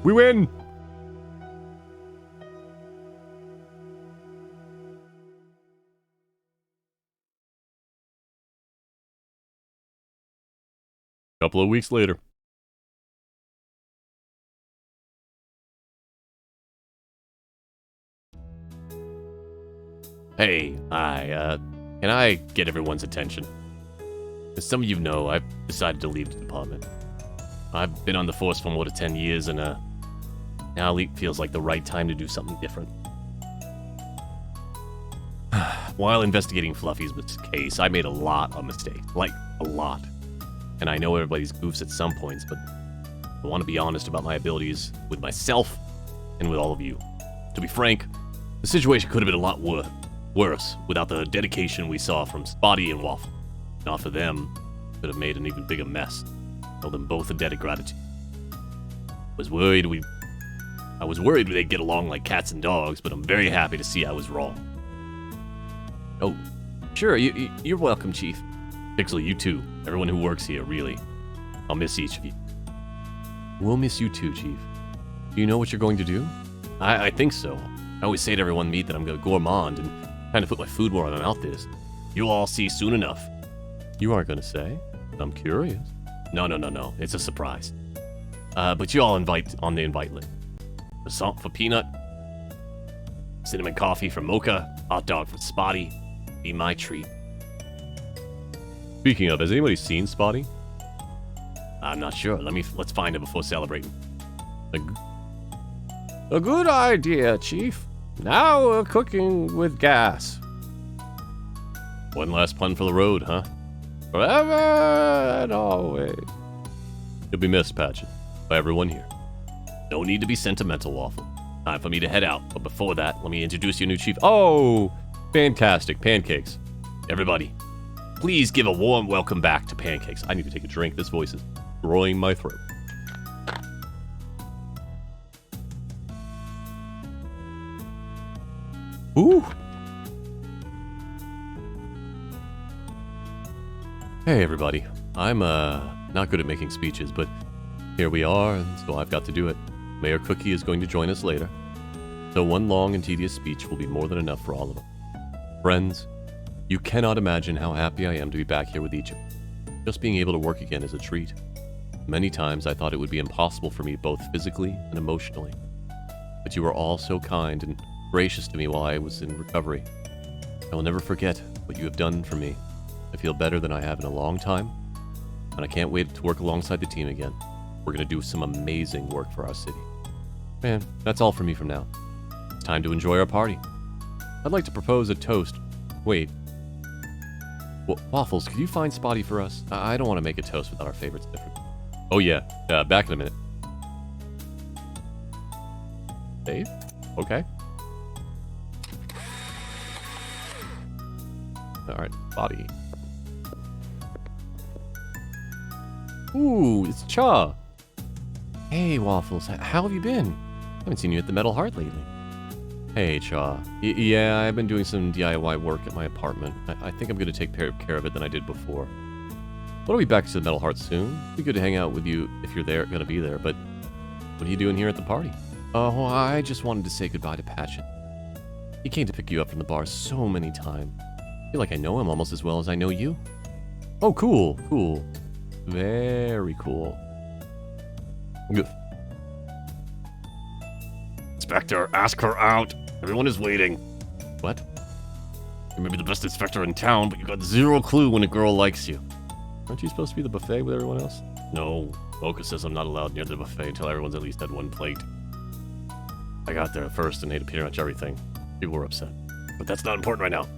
We win! Couple of weeks later. Hey, can I get everyone's attention? As some of you know, I've decided to leave the department. I've been on the force for more than 10 years, and now it feels like the right time to do something different. While investigating Fluffy's case, I made a lot of mistakes. Like, a lot. And I know everybody's goofs at some points, but I want to be honest about my abilities with myself and with all of you. To be frank, the situation could have been a lot worse without the dedication we saw from Spotty and Waffle. Not for them, could have made an even bigger mess. Tell them both a debt of gratitude. I was worried they'd get along like cats and dogs, but I'm very happy to see I was wrong. Oh, sure, you're welcome, Chief. Pixel, you too. Everyone who works here, really. I'll miss each of you. We'll miss you too, Chief. Do you know what you're going to do? I think so. I always say to everyone meet that I'm gonna gourmand and kind of put my food where my mouth is. You'll all see soon enough. You aren't going to say? I'm curious. No. It's a surprise. But you all invite on the invite list. Croissant for Peanut, cinnamon coffee for Mocha, hot dog for Spotty. Be my treat. Speaking of, has anybody seen Spotty? I'm not sure. Let's find him before celebrating. A good idea, Chief. Now we're cooking with gas. One last pun for the road, huh? Forever and always. You'll be missed, Patchen, by everyone here. No need to be sentimental, Waffle. Time for me to head out. But before that, let me introduce your new chief. Oh, fantastic. Pancakes. Everybody, please give a warm welcome back to Pancakes. I need to take a drink. This voice is destroying my throat. Ooh. Hey, everybody. I'm, not good at making speeches, but here we are, and so I've got to do it. Mayor Cookie is going to join us later, so one long and tedious speech will be more than enough for all of us. Friends, you cannot imagine how happy I am to be back here with each of you. Just being able to work again is a treat. Many times I thought it would be impossible for me both physically and emotionally. But you were all so kind and gracious to me while I was in recovery. I will never forget what you have done for me. I feel better than I have in a long time, and I can't wait to work alongside the team again. We're going to do some amazing work for our city. Man, that's all from me from now. It's time to enjoy our party. I'd like to propose a toast. Wait. Waffles, could you find Spotty for us? I don't want to make a toast without our favorites different. Oh yeah, back in a minute. Dave? Okay. Alright, Spotty. Ooh, it's Cha. Hey, Waffles, how have you been? I haven't seen you at the Metal Heart lately. Hey, Cha. Yeah, I've been doing some DIY work at my apartment. I think I'm going to take better care of it than I did before. But I'll be back to the Metal Heart soon. It'd be good to hang out with you if you're going to be there, but what are you doing here at the party? Oh, I just wanted to say goodbye to Patchen. He came to pick you up from the bar so many times. I feel like I know him almost as well as I know you. Oh, cool. Very cool. Good. Inspector, ask her out. Everyone is waiting. What? You may be the best inspector in town, but you got zero clue when a girl likes you. Aren't you supposed to be the buffet with everyone else? No. Mocha says I'm not allowed near the buffet until everyone's at least had one plate. I got there first and ate pretty much everything. People were upset. But that's not important right now.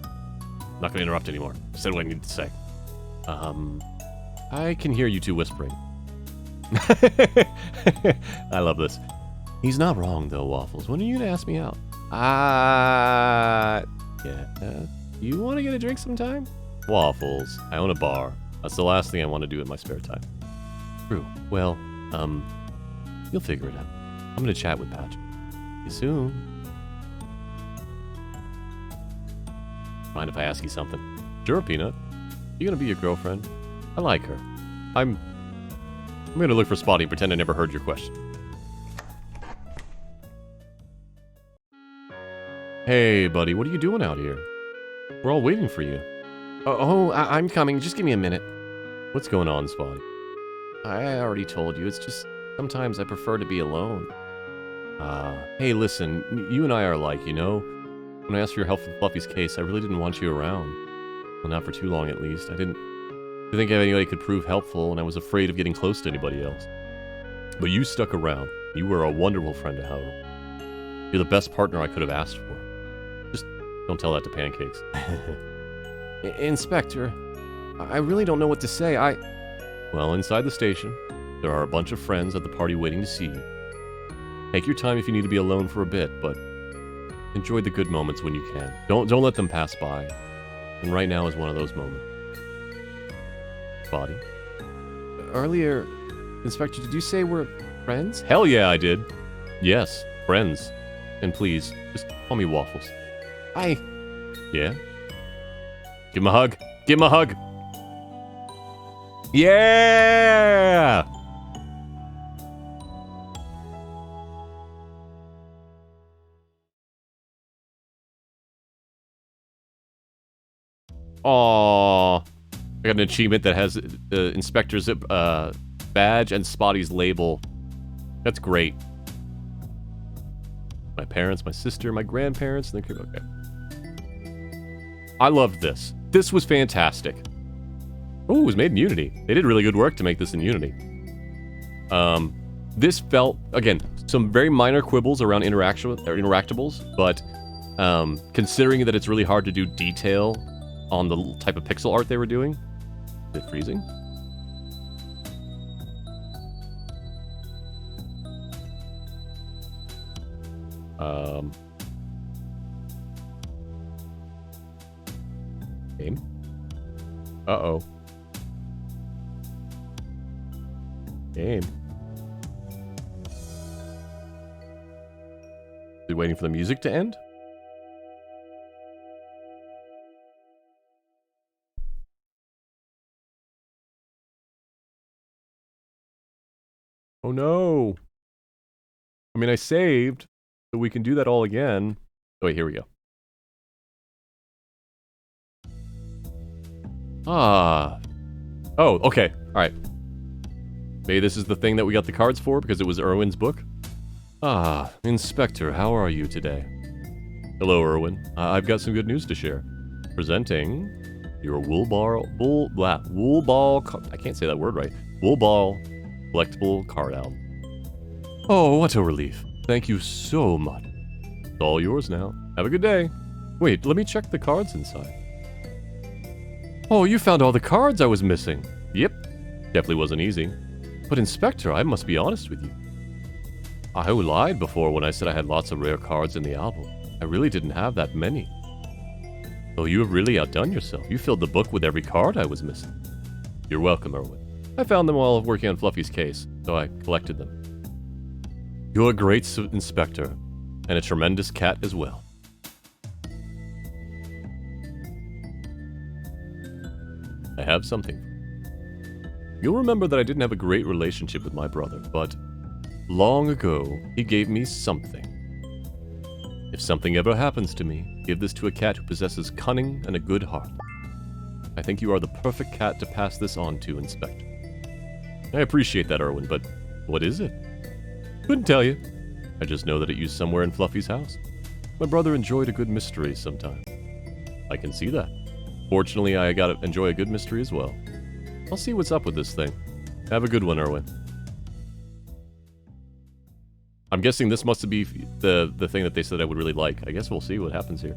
I'm not going to interrupt anymore. I said what I needed to say. I can hear you two whispering. I love this. He's not wrong, though, Waffles. When are you going to ask me out? Yeah. You want to get a drink sometime? Waffles, I own a bar. That's the last thing I want to do in my spare time. True. Well, you'll figure it out. I'm going to chat with Patch. See you soon. Mind if I ask you something? Sure, Peanut. You going to be your girlfriend? I like her. I'm going to look for Spotty and pretend I never heard your question. Hey, buddy, what are you doing out here? We're all waiting for you. I'm coming. Just give me a minute. What's going on, Spotty? I already told you, it's just sometimes I prefer to be alone. Hey, listen, you and I are alike, you know? When I asked for your help with Fluffy's case, I really didn't want you around. Well, not for too long, at least. I didn't think anybody could prove helpful, and I was afraid of getting close to anybody else. But you stuck around. You were a wonderful friend to Haru. You're the best partner I could have asked for. Just don't tell that to Pancakes. Inspector, I really don't know what to say. Well, inside the station, there are a bunch of friends at the party waiting to see you. Take your time if you need to be alone for a bit, but enjoy the good moments when you can. Don't let them pass by. And right now is one of those moments. Spotty? Earlier, Inspector, did you say we're friends? Hell yeah, I did. Yes, friends. And please, just call me Waffles. Yeah? Give him a hug. Give him a hug. Yeah! Aww. I got an achievement that has the Inspector's badge and Spotty's label. That's great. My parents, my sister, my grandparents, and then okay. I loved this. This was fantastic. Oh, it was made in Unity. They did really good work to make this in Unity. This felt, again, some very minor quibbles around interactables, but considering that it's really hard to do detail on the type of pixel art they were doing. Is it freezing? Game? Uh-oh. Game. Is he waiting for the music to end? Oh no. I mean, I saved, so we can do that all again. Oh, wait, here we go. Ah. Oh, okay. Alright. Maybe this is the thing that we got the cards for, because it was Erwin's book? Ah, Inspector, how are you today? Hello, Erwin. I've got some good news to share. Presenting your wool ball, I can't say that word right. Wool ball collectible card album. Oh, what a relief. Thank you so much. It's all yours now. Have a good day. Wait, let me check the cards inside. Oh, you found all the cards I was missing. Yep. Definitely wasn't easy. But Inspector, I must be honest with you. I lied before when I said I had lots of rare cards in the album. I really didn't have that many. Oh, you have really outdone yourself. You filled the book with every card I was missing. You're welcome, Erwin. I found them while working on Fluffy's case, so I collected them. You're a great inspector, and a tremendous cat as well. I have something. You'll remember that I didn't have a great relationship with my brother, but long ago, he gave me something. If something ever happens to me, give this to a cat who possesses cunning and a good heart. I think you are the perfect cat to pass this on to, Inspector. I appreciate that, Erwin, but what is it? Couldn't tell you. I just know that it used somewhere in Fluffy's house. My brother enjoyed a good mystery sometime. I can see that. Fortunately, I gotta enjoy a good mystery as well. I'll see what's up with this thing. Have a good one, Erwin. I'm guessing this must be the thing that they said I would really like. I guess we'll see what happens here.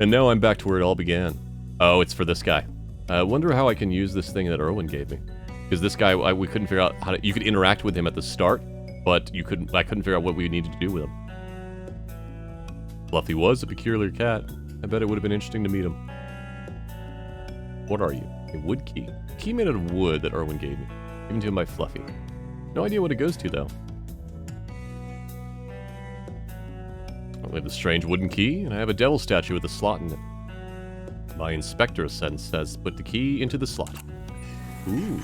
And now I'm back to where it all began. Oh, it's for this guy. I wonder how I can use this thing that Erwin gave me. Because this guy, we couldn't figure out how to... You could interact with him at the start, but I couldn't figure out what we needed to do with him. Fluffy was a peculiar cat. I bet it would have been interesting to meet him. What are you? A wood key. A key made out of wood that Erwin gave me. Given to him by Fluffy. No idea what it goes to, though. We have a strange wooden key, and I have a devil statue with a slot in it. My inspector sense says put the key into the slot. Ooh.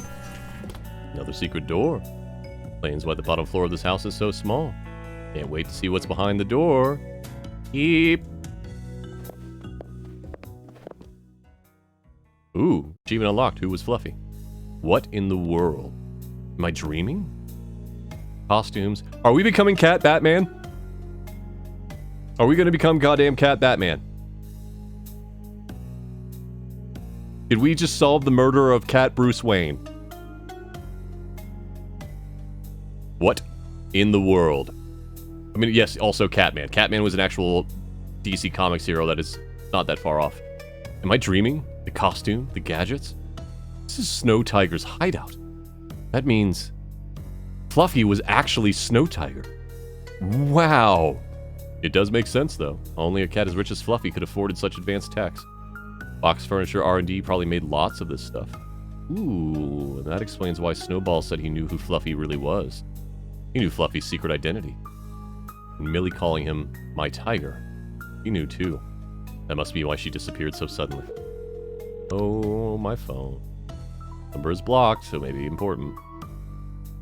Another secret door. Explains why the bottom floor of this house is so small. Can't wait to see what's behind the door. Eep. Ooh, achievement unlocked. Who was Fluffy? What in the world? Am I dreaming? Costumes. Are we becoming Cat Batman? Are we gonna become goddamn Cat Batman? Did we just solve the murder of Cat Bruce Wayne? What in the world? I mean, yes, also Catman. Catman was an actual DC Comics hero that is not that far off. Am I dreaming? The costume? The gadgets? This is Snow Tiger's hideout. That means Fluffy was actually Snow Tiger. Wow. It does make sense, though. Only a cat as rich as Fluffy could have afforded such advanced techs. Box Furniture R&D probably made lots of this stuff. Ooh, and that explains why Snowball said he knew who Fluffy really was. He knew Fluffy's secret identity. And Millie calling him my tiger. He knew too. That must be why she disappeared so suddenly. Oh, my phone. Number is blocked, so maybe important.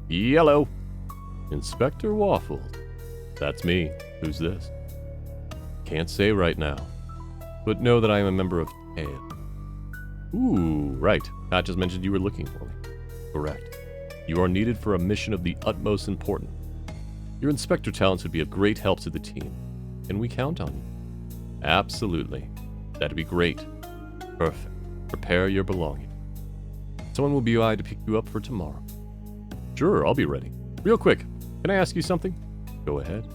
Yellow. Inspector Waffles. That's me. Who's this? Can't say right now. But know that I am a member of TAIL. Ooh, right. Pat just mentioned you were looking for me. Correct. You are needed for a mission of the utmost importance. Your inspector talents would be of great help to the team. Can we count on you? Absolutely. That'd be great. Perfect. Prepare your belongings. Someone will be by to pick you up for tomorrow. Sure, I'll be ready. Real quick, can I ask you something? Go ahead.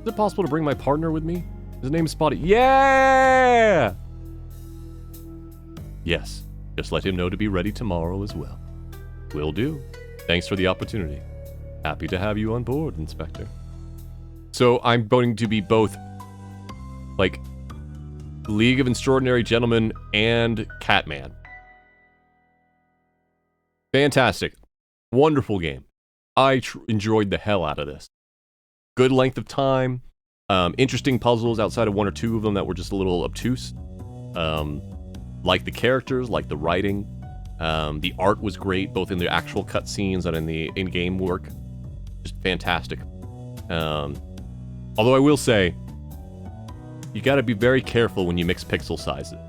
Is it possible to bring my partner with me? His name is Spotty. Yeah! Yes, just let him know to be ready tomorrow as well. Will do. Thanks for the opportunity. Happy to have you on board, Inspector. So I'm going to be both, like, League of Extraordinary Gentlemen and Catman. Fantastic. Wonderful game. I enjoyed the hell out of this. Good length of time. Interesting puzzles outside of one or two of them that were just a little obtuse. Like the characters, like the writing. The art was great, both in the actual cutscenes and in the in-game work. Just fantastic. Although I will say, you gotta be very careful when you mix pixel sizes.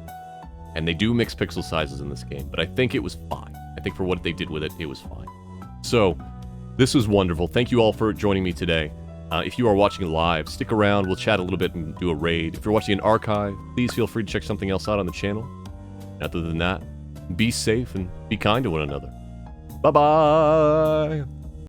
And they do mix pixel sizes in this game, but I think it was fine. I think for what they did with it, it was fine. So, this was wonderful. Thank you all for joining me today. If you are watching live, stick around. We'll chat a little bit and do a raid. If you're watching an archive, please feel free to check something else out on the channel. Other than that, be safe and be kind to one another. Bye-bye!